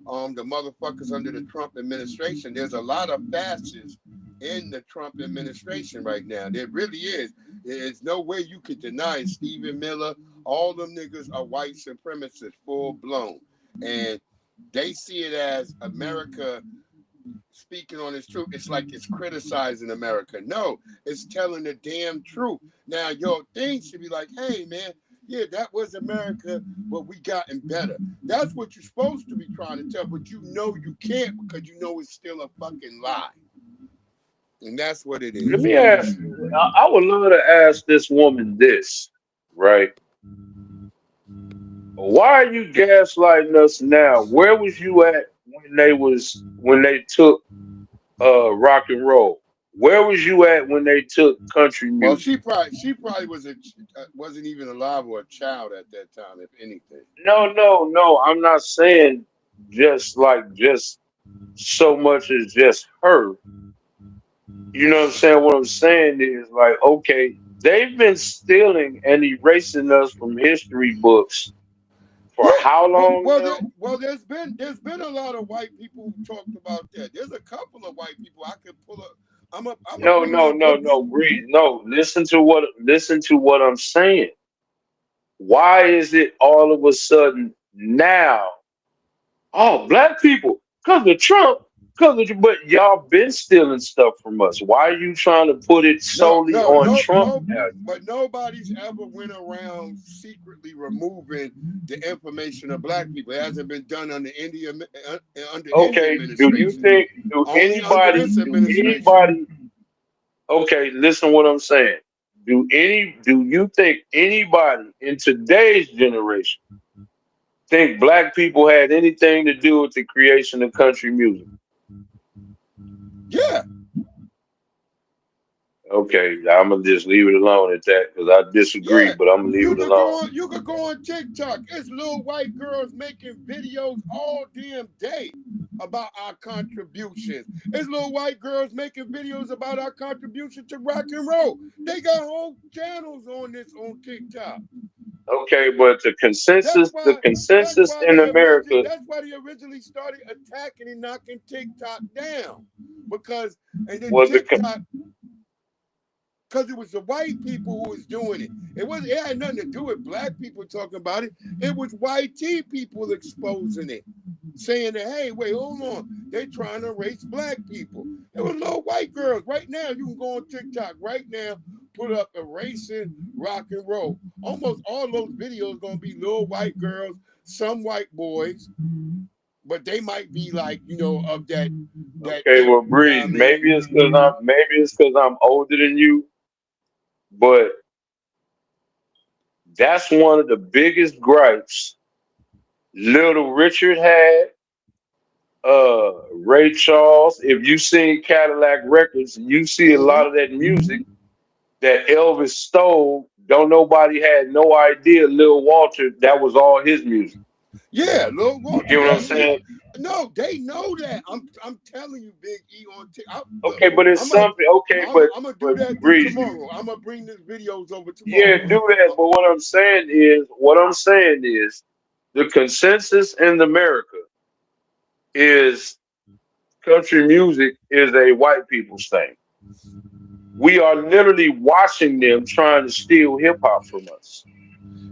the motherfuckers under the Trump administration. There's a lot of fascists in the Trump administration right now. There really is. There's no way you could deny it. Stephen Miller, all them niggas are white supremacists, full blown. And they see it as America speaking on its truth. It's like it's criticizing America. No, it's telling the damn truth. Now, your thing should be like, hey, man, yeah, that was America, but we gotten better. That's what you're supposed to be trying to tell, but you know you can't because you know it's still a fucking lie. And that's what it is. Let me ask, I would love to ask this woman this, right? Why are you gaslighting us now? Where was you at when they took rock and roll? Where was you at when they took country music? Well, she probably wasn't even alive or a child at that time, if anything. No. I'm not saying just so much as just her. You know what I'm saying? What I'm saying is like, okay, they've been stealing and erasing us from history books for how long now? There's been a lot of white people who talked about that. There's a couple of white people I could pull up. No, Breeze. No, listen to what I'm saying. Why is it all of a sudden now? Oh, black people, because of Trump, but y'all been stealing stuff from us. Why are you trying to put it solely on Trump? But nobody's ever went around secretly removing the information of black people. It hasn't been done under Indian administration. Do you think anybody? Okay, listen to what I'm saying. Do you think anybody in today's generation think black people had anything to do with the creation of country music? Yeah. Okay, I'm gonna just leave it alone at that because I disagree, but I'm gonna leave it alone. You could go on TikTok. It's little white girls making videos all damn day about our contributions. It's little white girls making videos about our contribution to rock and roll. They got whole channels on TikTok. Okay, but the consensus in America. That's why they originally started attacking and knocking TikTok down, because it was the white people who was doing it. It had nothing to do with black people talking about it. It was white people exposing it, saying that, hey, wait, hold on, they're trying to erase black people. It was little white girls. Right now, you can go on TikTok right now, put up erasing rock and roll. Almost all those videos gonna be little white girls, some white boys, but they might be like, of that. Okay, well, Breeze, maybe it's because I'm older than you. But that's one of the biggest gripes Little Richard had, Ray Charles. If you seen Cadillac Records, you see a lot of that music that Elvis stole. Don't nobody had no idea Lil Walter, that was all his music. Yeah, Lil Walter. You know what I'm saying? No, they know that. I'm telling you, Big E on TikTok. Okay, but it's something. Okay, I'm gonna do that tomorrow. I'm gonna bring these videos over tomorrow. Yeah, do that. But what I'm saying is, the consensus in America is country music is a white people's thing. We are literally watching them trying to steal hip hop from us.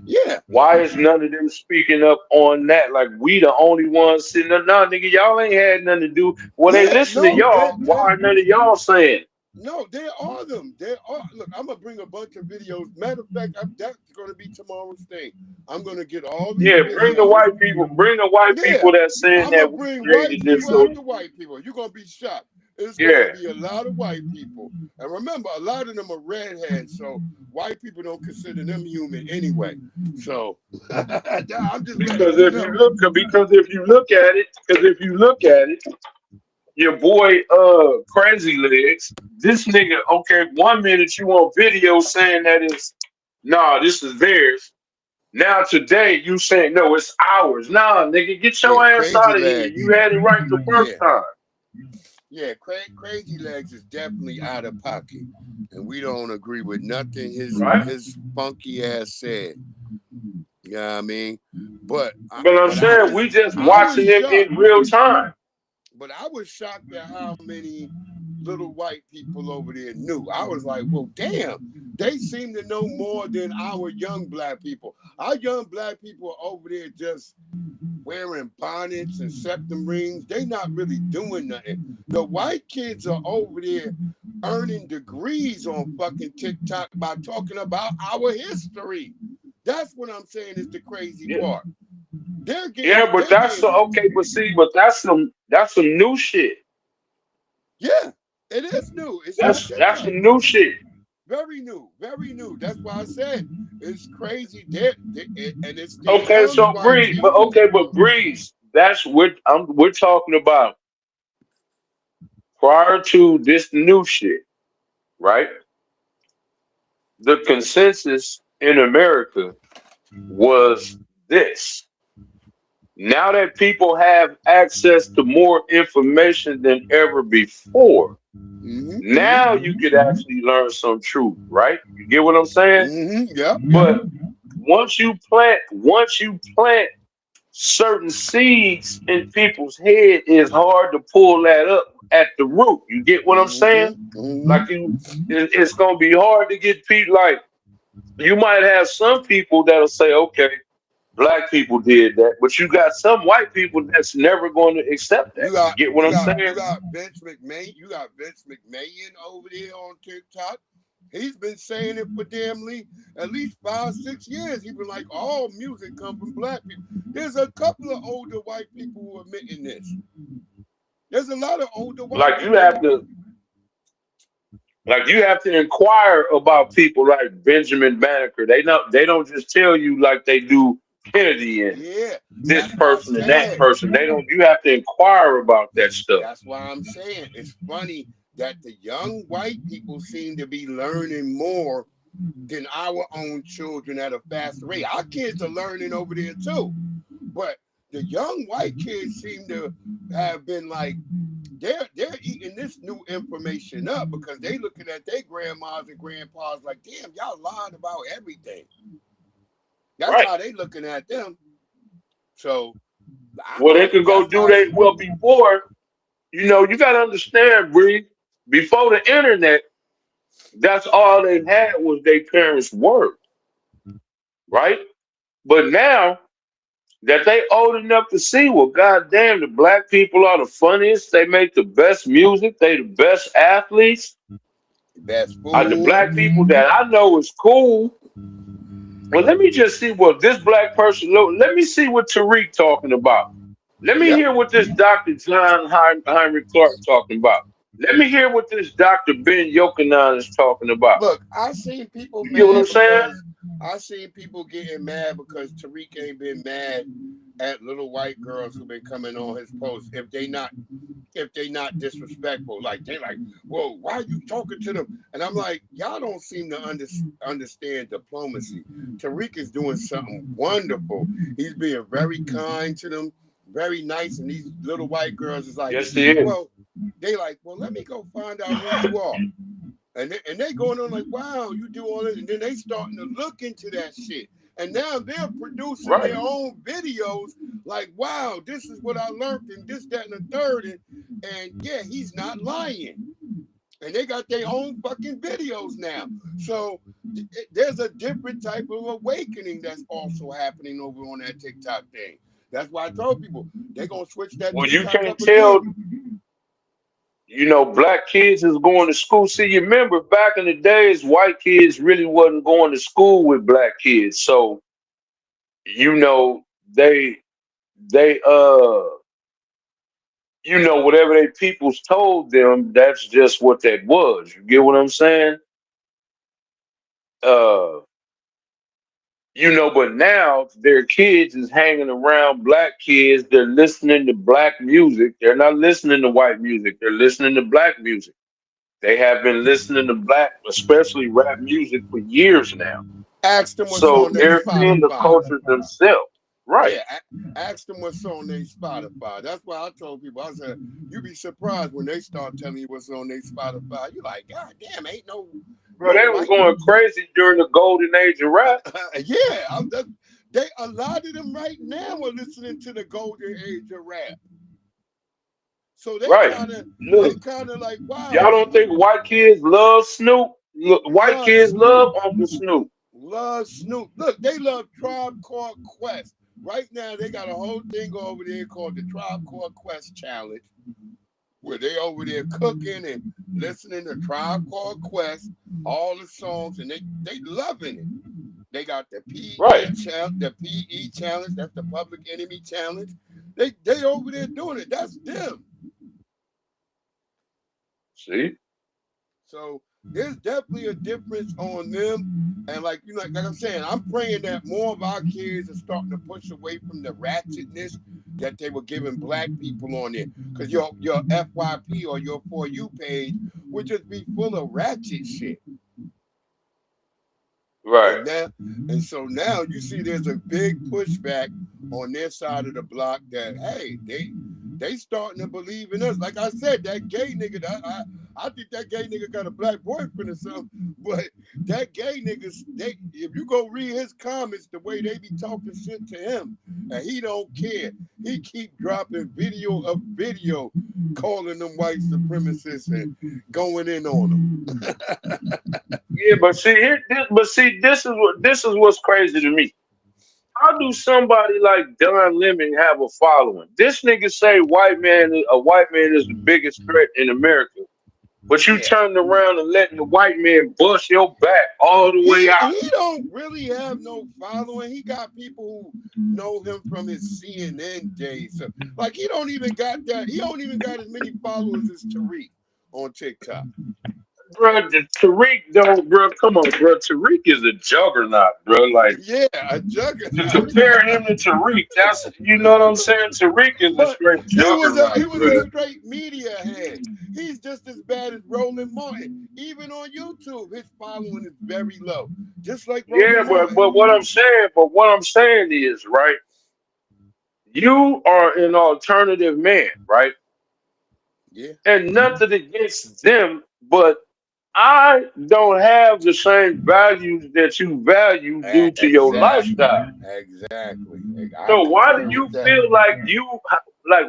Yeah. Why is none of them speaking up on that? Like, we the only ones sitting there. Nah, nigga, y'all ain't had nothing to do. Well, they listen to y'all. Why are none of y'all saying? No, there are them. There are. Look, I'm gonna bring a bunch of videos. Matter of fact, that's gonna be tomorrow's thing. I'm gonna get all these. Yeah, bring the white people. Bring the white people that's saying that. I'm gonna bring white people out to white people. You're gonna be shocked. It's gonna be a lot of white people. And remember, a lot of them are redheads, so white people don't consider them human anyway. So I'm just because if you look at it, your boy Crazy Legs, this nigga, okay, 1 minute you on video saying that this is theirs. Now today you saying no, it's ours. Nah, nigga, get your ass out of here. You had it right the first time. Yeah, Crazy Legs is definitely out of pocket, and we don't agree with nothing his funky ass said. You know what I mean? But I'm saying we just watching it in real time. But I was shocked at how many little white people over there knew. I was like, well, damn, they seem to know more than our young black people. Our young black people are over there just wearing bonnets and septum rings. They not really doing nothing. The white kids are over there earning degrees on fucking TikTok by talking about our history. That's what I'm saying is the crazy part. They're getting, yeah, but that's okay. But see, but that's some new shit. Yeah, it is new. It's on That's TikTok. some new shit. Very new, very new. That's why I said it's crazy. And it's the Okay, young so white Breeze, but people. Breeze, that's what we're talking about. Prior to this new shit, right? The consensus in America was this. Now that people have access to more information than ever before, now you could actually learn some truth, right? You get what I'm saying? Yep. But once you plant certain seeds in people's head, it's hard to pull that up at the root. You get what I'm saying? Like it's gonna be hard to get people. Like you might have some people that'll say, "Okay, black people did that," but you got some white people that's never going to accept that. You get what I'm saying? You got Vince McMahon. You got Vince McMahon over there on TikTok. He's been saying it for at least 5-6 years. He's been like, all music comes from black people. There's a couple of older white people who are admitting this. There's a lot of older white people. You have to inquire about people like Benjamin Banneker. They don't just tell you like they do Kennedy and this person and that person. They don't. You have to inquire about that stuff. That's why I'm saying it's funny that the young white people seem to be learning more than our own children at a faster rate. Our kids are learning over there too, but the young white kids seem to have been like they're eating this new information up because they looking at their grandmas and grandpas like, damn, y'all lied about everything. That's how they looking at them. So, they could go do that. Well, before, you got to understand, Bree. Before the internet, that's all they had was their parents' word, right? But now that they old enough to see, well, goddamn, the black people are the funniest. They make the best music. They the best athletes. Best The black people that I know is cool. Well, let me just see what this black person. Let me see what Tariq talking about. Let me hear what this Dr. John Heinrich Clark talking about. Let me hear what this Dr. Ben Yochanan is talking about. Look, I seen people You get what I'm saying? I seen people getting mad because Tariq ain't been mad at little white girls who've been coming on his post if they not disrespectful. Like they like, whoa, why are you talking to them? And I'm like, y'all don't seem to understand diplomacy. Tariq is doing something wonderful. He's being very kind to them, very nice, and these little white girls is like, well, they like, well, let me go find out who you are. And they going on like, wow, you do all this. And then they starting to look into that shit. And now they're producing their own videos like, wow, this is what I learned and this, that, and the third. And yeah, he's not lying. And they got their own fucking videos now. So there's a different type of awakening that's also happening over on that TikTok thing. That's why I told people they're going to switch that TikTok you can't up tell. again. Black kids is going to school. See, you remember back in the days, white kids really wasn't going to school with black kids. So, they whatever they peoples told them, that's just what that was. You get what I'm saying? But now their kids is hanging around black kids. They're listening to black music. They're not listening to white music. They're listening to black music. They have been listening to black, especially rap music, for years now. Ask them what's so on their they're in the culture themselves. Right. Yeah, ask them what's on their Spotify. That's why I told people, I said, you'd be surprised when they start telling you what's on their Spotify. You're like, God damn, ain't no... Bro, they was going crazy during the golden age of rap. Yeah, a lot of them right now are listening to the golden age of rap. So they kind of like, wow. Y'all don't think white kids love Snoop? White kids love Uncle Snoop. Love Snoop. Look, they love Tribe Called Quest. Right now, they got a whole thing over there called the Tribe Called Quest Challenge, where they over there cooking and listening to Tribe Called Quest, all the songs, and they loving it. They got the PE Right. the PE challenge. That's the Public Enemy challenge. They over there doing it. That's them. See? So there's definitely a difference on them. And like I'm saying, I'm praying that more of our kids are starting to push away from the ratchetness that they were giving black people on there. Because your FYP or your For You page would just be full of ratchet shit. Right. And so now you see there's a big pushback on their side of the block that, hey, they starting to believe in us. Like I said, that gay nigga, I think that gay nigga got a black boyfriend or something, but that gay nigga, if you go read his comments, the way they be talking shit to him, and he don't care. He keep dropping video calling them white supremacists and going in on them. Yeah, but see, this is what's crazy to me. How do somebody like Don Lemon have a following? This nigga say a white man is the biggest threat in America, but you turned around and letting the white man bust your back all the way out. He don't really have no following. He got people who know him from his CNN days. So, like, he don't even got that. He don't even got as many followers as Tariq on TikTok. Bro, Tariq don't, bro. Come on, bro. Tariq is a juggernaut, bro. Like, yeah, a juggernaut. To compare him to Tariq, that's, you know what I'm saying? Tariq is a straight juggernaut. He was a straight media head. He's just as bad as Roland Martin. Even on YouTube, his following is very low. Just like Roland Martin. But what I'm saying is, right? You are an alternative man, right? Yeah. And nothing against them, but I don't have the same values that you value due to your lifestyle. Exactly. So why do you feel like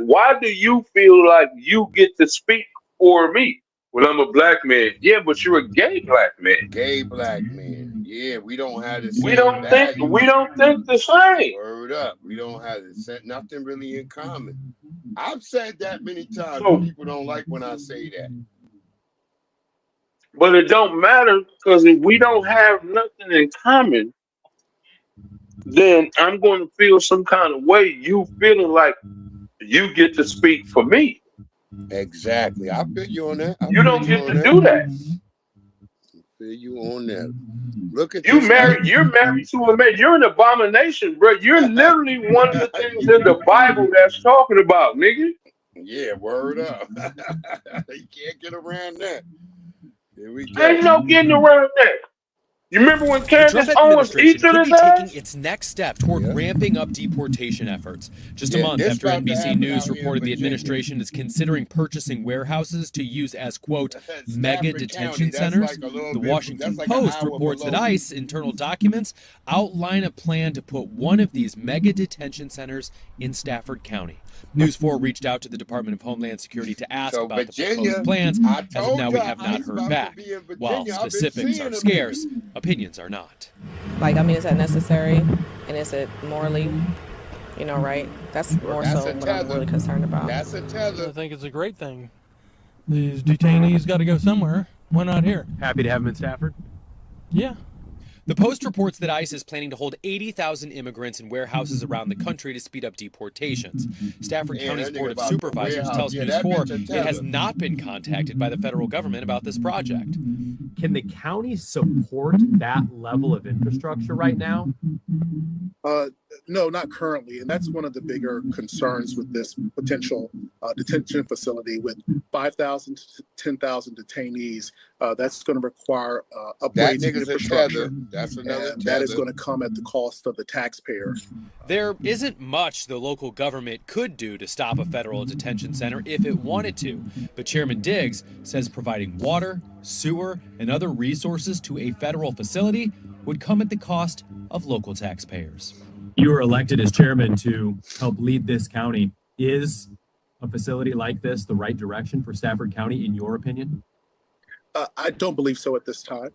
why do you feel like you get to speak for me when I'm a black man? Yeah, but you're a gay black man. Gay black man. Yeah, we don't have the same we don't think the same. Word up. We don't have nothing really in common. I've said that many times, and people don't like when I say that. But it don't matter, because if we don't have nothing in common, then I'm going to feel some kind of way. You feeling like you get to speak for me. Exactly. I feel you on that. You don't get to do that. I feel you on that. Look at You're married to a man. You're an abomination, bro. You're literally one of the things in the Bible that's talking about, nigga. Yeah, word up. You can't get around that. Here we go. Ain't no getting around that. You remember when Candace Owens eats could his be ass? taking its next step toward ramping up deportation efforts. Just a month after NBC News reported the administration is considering purchasing warehouses to use as, quote, mega detention centers, the Washington Post reports that ICE internal documents outline a plan to put one of these mega detention centers in Stafford County. News 4 reached out to the Department of Homeland Security to ask about the proposed plans. As of now, we have not heard back. While specifics are scarce, opinions are not. Like, I mean, is that necessary? And is it morally, right? That's more so what I'm really concerned about. That's a tether. I think it's a great thing. These detainees got to go somewhere. Why not here? Happy to have them in Stafford? Yeah. The Post reports that ICE is planning to hold 80,000 immigrants in warehouses around the country to speed up deportations. Stafford County's Board of Supervisors tells News 4 it has not been contacted by the federal government about this project. Can the county support that level of infrastructure right now? No, not currently. And that's one of the bigger concerns with this potential detention facility with 5,000 to 10,000 detainees. That's going to require upgrades in infrastructure. That's another tether. That is going to come at the cost of the taxpayer. There isn't much the local government could do to stop a federal detention center if it wanted to. But Chairman Diggs says providing water, sewer, and other resources to a federal facility would come at the cost of local taxpayers. You were elected as chairman to help lead this county. Is a facility like this the right direction for Stafford County, in your opinion? I don't believe so at this time.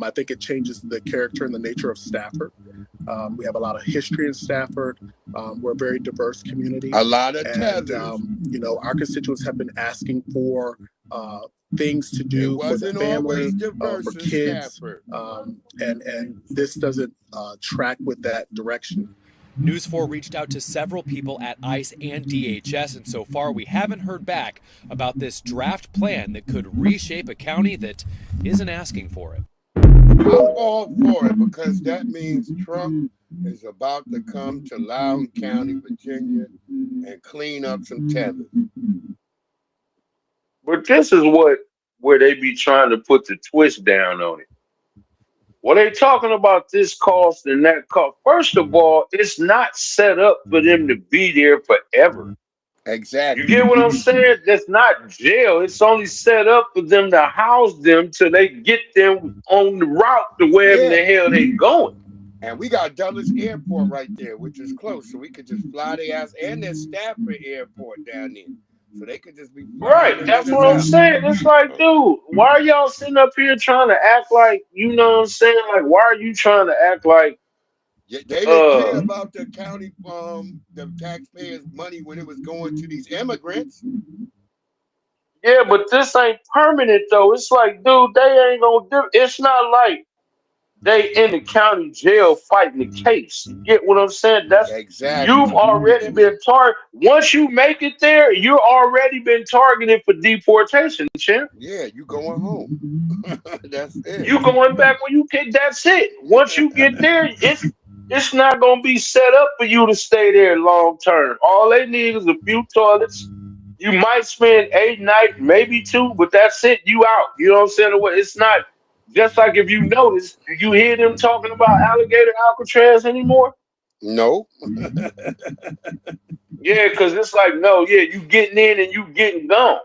I think it changes the character and the nature of Stafford. We have a lot of history in Stafford. We're a very diverse community. A lot of tethers. Our constituents have been asking for things to do for the family, for kids, Stafford. And this doesn't track with that direction. News 4 reached out to several people at ICE and DHS, and so far we haven't heard back about this draft plan that could reshape a county that isn't asking for it. I'm all for it because that means Trump is about to come to Loudoun County, Virginia, and clean up some tethers. But this is where they be trying to put the twist down on it. Well, they talking about this cost and that cost. First of all, it's not set up for them to be there forever. Exactly. You get what I'm saying? That's not jail. It's only set up for them to house them till they get them on the route to wherever the hell they going. And we got Dulles Airport right there, which is close, so we could just fly their ass, and there's Stafford Airport down there, so they could just be right. That's what I'm saying. It's like, dude, why are y'all sitting up here trying to act like, you know what I'm saying? Like, why are you trying to act like? They didn't care about the county, the taxpayers' money when it was going to these immigrants. Yeah, but this ain't permanent though. It's like, dude, they ain't gonna do. It's not like they in the county jail fighting the case. You get what I'm saying? That's exactly. You've already been targeted. Once you make it there, you're already been targeted for deportation, champ. Yeah, you going home. That's it. You going back when you get. That's it. Once you get there, it's not gonna be set up for you to stay there long term. All they need is a few toilets. You might spend 8 nights, maybe 2, but that's it. You out. You know what I'm saying? It's not just like if you notice, do you hear them talking about alligator Alcatraz anymore? No. Yeah, because it's like, no, yeah, you getting in and you getting gone.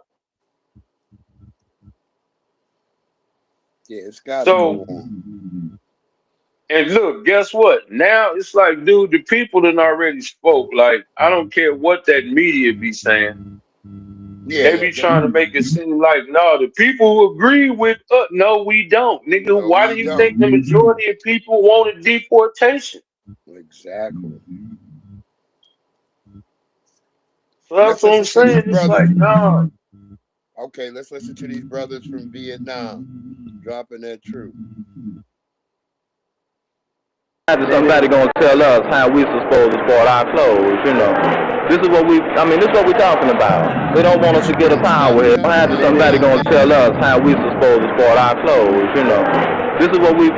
Yeah, it's got to go on. And look, guess what? Now it's like, dude, the people done already spoke. Like, I don't care what that media be saying. Yeah, they be trying to make it seem like, no, the people who agree with us, no, we don't. Nigga, no, why do you think the majority of people wanted deportation? Exactly. So that's what I'm saying. It's like, no. Okay, let's listen to these brothers from Vietnam dropping that truth. Somebody gonna tell us how we supposed to sport our clothes, you know. This is what we're talking about. They don't want us to get a power here. Somebody gonna tell us how we supposed to sport our clothes, you know. This is what we're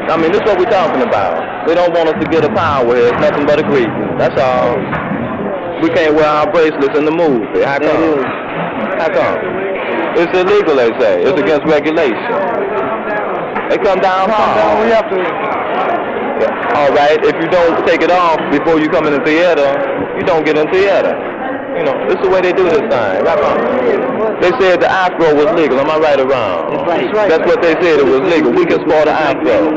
talking about. They don't want us to get a power here. It's nothing but a greeting. That's all. We can't wear our bracelets in the movie. How come? How come? It's illegal, they say. It's against regulation. They come down hard. We have to. All right, if you don't take it off before you come in the theater, you don't get in theater. You know, this is the way they do this thing. They said the afro was legal. Am I right or wrong? That's what they said, it was legal. We can sport an afro.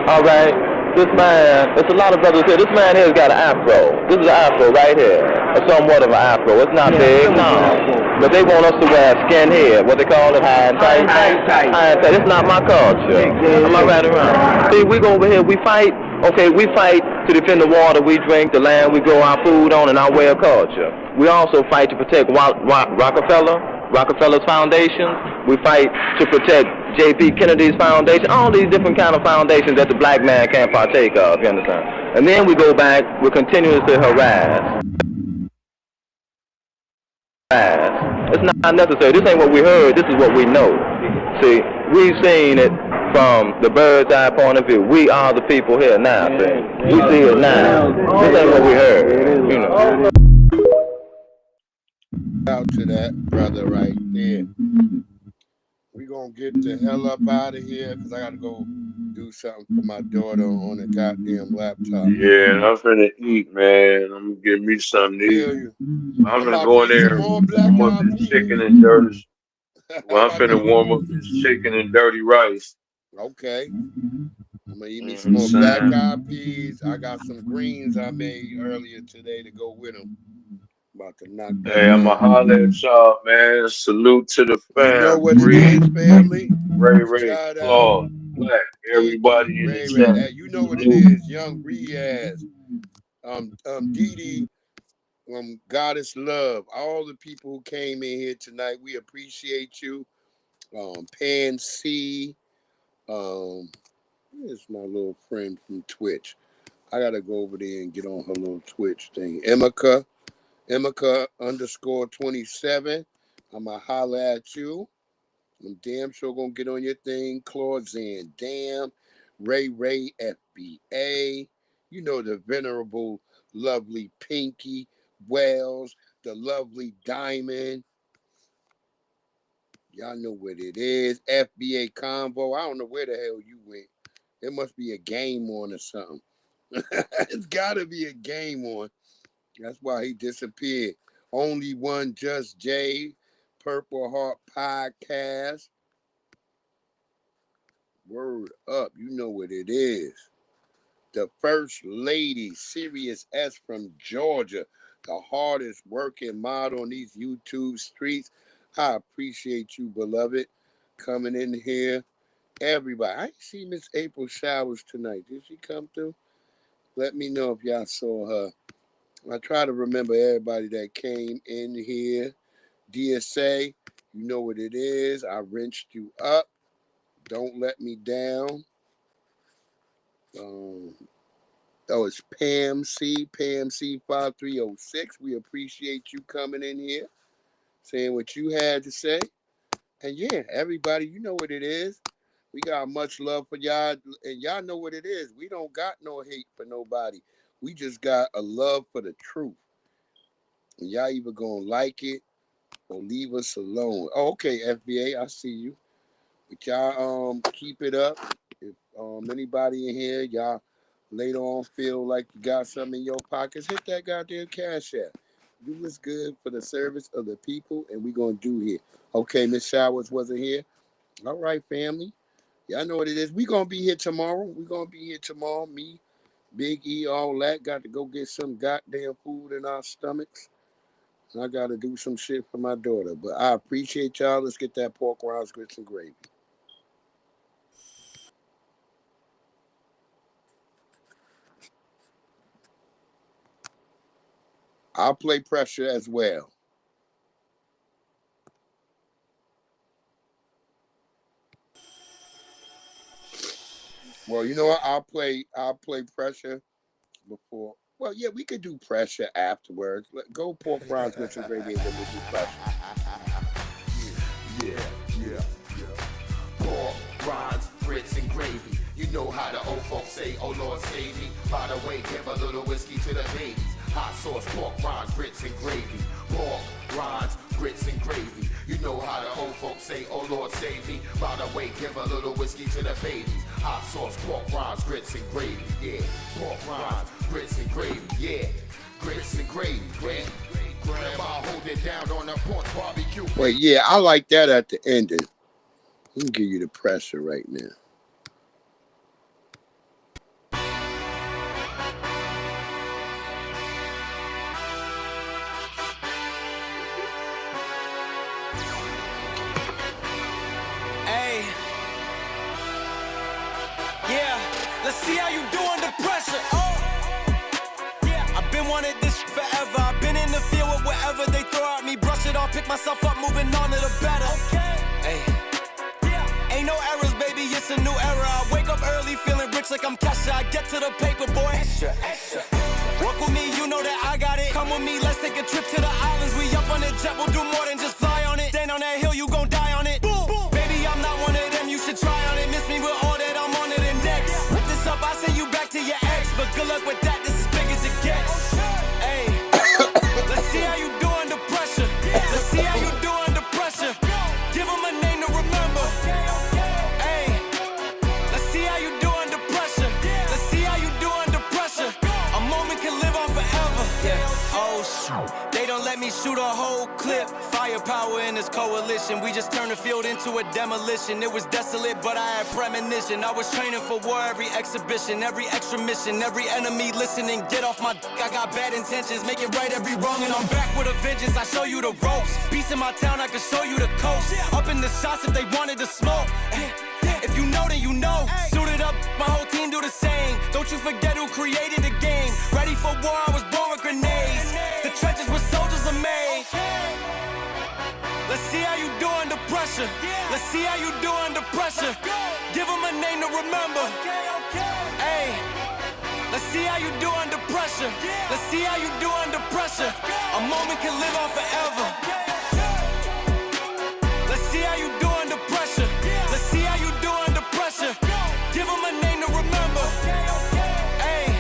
All right, this man, there's a lot of brothers here. This man here's got an afro. This is an afro right here. Or somewhat of an afro. It's not big, no. But they want us to wear skin head, what they call it, high and tight. High and tight. It's not my culture. Am I right or wrong? See, we go over here, we fight. Okay, we fight to defend the water we drink, the land we grow our food on, and our way of culture. We also fight to protect Rockefeller's foundations. We fight to protect J.P. Kennedy's foundation, all these different kind of foundations that the black man can't partake of, you understand? And then we go back, we continuously harass. It's not necessary. This ain't what we heard, this is what we know. See, we've seen it from the bird's eye point of view. We are the people here now, see. We see it now. This ain't what we heard, you know. Out to that brother right there. We gonna get the hell up out of here because I gotta go do something for my daughter on the goddamn laptop. Yeah, and I'm finna eat, man. I'm gonna get me something to eat. I'm gonna go in there and warm up this chicken and dirty. Well, I'm finna warm up this chicken and dirty rice. Okay. I'm gonna eat me some more black-eyed peas. I got some greens I made earlier today to go with them. About to knock that. Hey, I'ma holler at y'all, man. Salute to the fam. You know what it is, family. Ray, Claude, Black, everybody in the chat. Hey, you know what it is. Young Riaz, Dee Dee, Goddess Love, all the people who came in here tonight. We appreciate you. Pan C. Here's my little friend from Twitch. I gotta go over there and get on her little Twitch thing. Emika _27. I'ma holla at you. I'm damn sure gonna get on your thing. Claudzan, damn. Ray FBA. You know the venerable, lovely Pinky Wells, the lovely Diamond. Y'all know what it is. FBA Convo. I don't know where the hell you went. There must be a game on or something. It's gotta be a game on. That's why he disappeared. Only One Just Jay. Purple Heart Podcast. Word up. You know what it is. The First Lady, Sirius S from Georgia. The hardest working mod on these YouTube streets. I appreciate you, beloved, coming in here. Everybody. I see Miss April Showers tonight. Did she come through? Let me know if y'all saw her. I try to remember everybody that came in here. DSA, you know what it is. I wrenched you up. Don't let me down. It's Pam C 5306. We appreciate you coming in here, saying what you had to say. And yeah, everybody, you know what it is. We got much love for y'all, and y'all know what it is. We don't got no hate for nobody. We just got a love for the truth. And y'all either gonna like it or leave us alone. Oh, okay, FBA, I see you. But y'all keep it up. If anybody in here, y'all later on feel like you got something in your pockets, hit that goddamn Cash App. Do what's good for the service of the people, and we gonna do here. Okay, Miss Showers wasn't here. All right, family. Y'all know what it is. We gonna be here tomorrow. Me, Big E, all that. Got to go get some goddamn food in our stomachs. And I got to do some shit for my daughter. But I appreciate y'all. Let's get that pork rinds, grits, and gravy. I'll play pressure as well. Well, you know what? I'll play pressure before. Well, yeah, we could do pressure afterwards. Go pork rinds, grits, and gravy, and then we'll do pressure. Yeah. Pork rinds, grits, and gravy. You know how the old folks say, oh Lord save me. By the way, give a little whiskey to the babies. Hot sauce, pork rinds, grits, and gravy. Pork rinds, grits, and gravy. You know how the old folks say, oh Lord save me. By the way, give a little whiskey to the babies. Hot sauce, pork rinds, grits, and gravy. Yeah, pork rinds, grits, and gravy. Yeah, grits and gravy. Grandma hold it down on a pork barbecue. Wait, yeah, I like that at the ending. Let me give you the pressure right now. Hey. Yeah, let's see how you do under pressure. Oh. Yeah, I've been wanting this forever. I've been in the field with whatever they throw at me. Brush it off, pick myself up, moving on to the better. Okay. Hey. Ain't no errors, baby, it's a new era. I wake up early, feeling rich like I'm Kesha. I get to the paper, boy. Extra. Work with me, you know that I got it. Come with me, let's take a trip to the islands. We up on the jet, we'll do more than just fly on it. Stand on that hill, you gon' die on it. Boom. Baby, I'm not one of them, you should try on it. Miss me with all that, I'm on it and next. Whip this up, I send you back to your ex. But good luck with that, this is big as it gets. Hey, let's see how you do under pressure. Let's see how you do under pressure. Give them a name to remember. They don't let me shoot a whole clip. Firepower in this coalition. We just turned the field into a demolition. It was desolate, but I had premonition. I was training for war, every exhibition, every extra mission, every enemy listening. Get off my dick, I got bad intentions. Make it right every wrong, and I'm back with a vengeance. I show you the ropes. Peace in my town, I can show you the coast. Up in the shots if they wanted to smoke. If you know, then you know. Suited up, my whole team do the same. Don't you forget who created the game. Ready for war, I was born with grenades. The trenches where soldiers are made. Let's see how you do under pressure. Let's see how you do under pressure. Give them a name to remember. Hey, let's see how you do under pressure. Let's see how you do under pressure. A moment can live on forever. Let's see how you do under pressure. Let's see how you do under pressure. Give them a name to remember. Hey,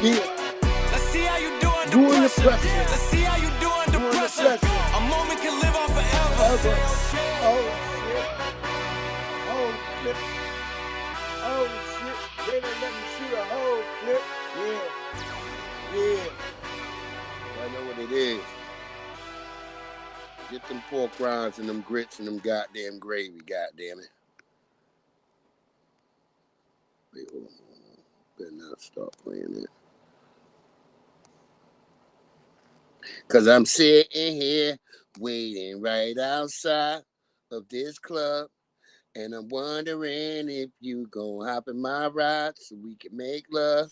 let's see how you do under pressure. Let's see how you do under pressure. A moment can live on forever. Oh shit, they done let me shoot a whole clip. Yeah. I know what it is. Get them pork rinds and them grits and them goddamn gravy, goddamn it. Wait, hold on. Better not start playing it. Cause I'm sitting here waiting right outside of this club. And I'm wondering if you gon' hop in my ride so we can make love.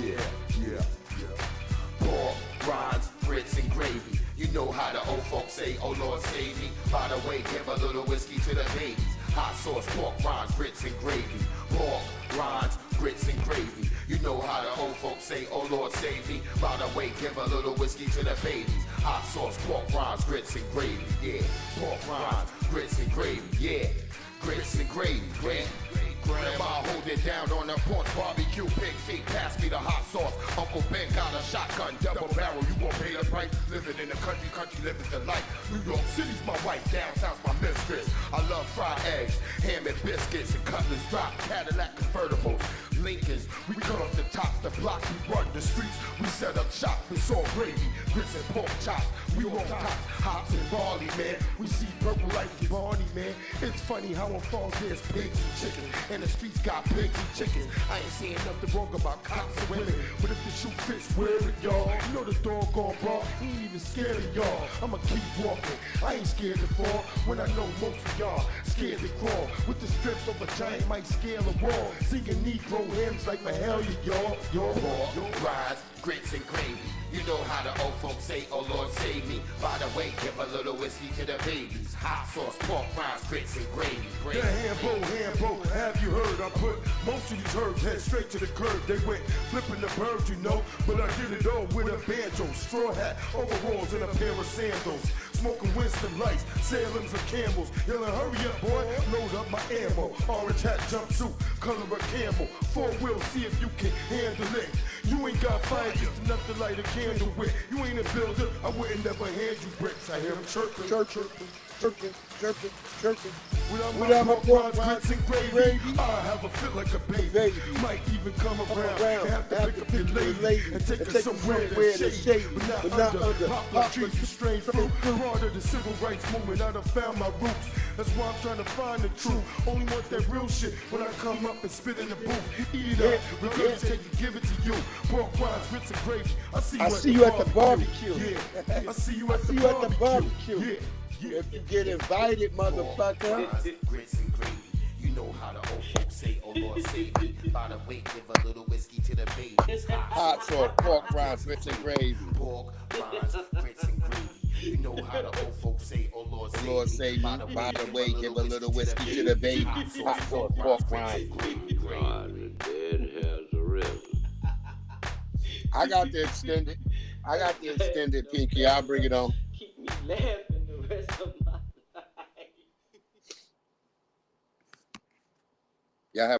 Yeah. Pork, rinds, grits, and gravy. You know how the old folks say, oh Lord save me. By the way, give a little whiskey to the babies. Hot sauce, pork, rinds, grits, and gravy. Pork, rinds, grits, and gravy. You know how the old folks say, oh Lord save me. By the way, give a little whiskey to the babies. Hot sauce, pork, rinds, grits, and gravy. Yeah, pork, rinds, grits, and gravy. Yeah, grits and gravy. Grandma hold it down on the porch, barbecue, pig feet, pass me the hot sauce. Uncle Ben got a shotgun, double barrel, you won't pay the price. Living in the country living the life. New York City's my wife, downtown's my mistress. I love fried eggs, ham and biscuits, and cutlass drop, Cadillac convertibles. Lincolns, we cut off the top, the block, we run the streets, we set up shop, it's all gravy, grits and pork chops, we roll tops, hops and barley, man, we see purple like Barney, man, it's funny how on falls there's pigs and chickens, and the streets got pigs and chickens, I ain't saying nothing wrong about cops and women, but if the shoe fits, wear it, y'all, you know the doggone bra, he ain't even scared of y'all, I'ma keep walking, I ain't scared to fall, when I know most of y'all scared to crawl, with the strength of a giant might scale a wall, singing Negro hymns like Mahalia, y'all. Pork, rinds, grits, and gravy. You know how the old folks say, oh Lord save me. By the way, give a little whiskey to the babies. Hot sauce, pork rinds, grits, and gravy. The Hambo, have you heard? I put most of these herbs head straight to the curb. They went flipping the birds, you know, but I did it all with a banjo, straw hat, overalls, and a pair of sandals. Smoking Winston Lights, Salem's and Campbell's. Yelling, hurry up, boy, load up my ammo. Orange hat, jumpsuit, color of camel. 4-wheel, see if you can handle it. You ain't got fire, just enough to light a candle with. You ain't a builder, I wouldn't never hand you bricks. I hear them chirping. Without my pork rinds and gravy, I have a fit like a baby. Might even come around and have to pick up your lady and take her somewhere to shade, but not under poplar trees for strange fruit. Part of the civil rights movement, I done found my roots. That's why I'm trying to find the truth. Only want that real shit when I come up and spit in the booth. Eat it up, regurgitate and give it to you. Pork rinds, grits, and gravy. I see you at the barbecue. Yeah, I see you at the barbecue. Yeah. If you get invited, motherfucker. Grits and gravy. You know how the old folks say, oh Lord save me. By the way, give a little whiskey to the babies. Hot sauce, pork rinds, grits, and gravy. Pork rinds, grits, and gravy. You know how the old folks say, oh Lord save me. By the way, give a little whiskey to the baby. Hot sauce, pork rinds. I got the extended pinky. I'll bring it on. Keep me laughing the rest of my life. Y'all have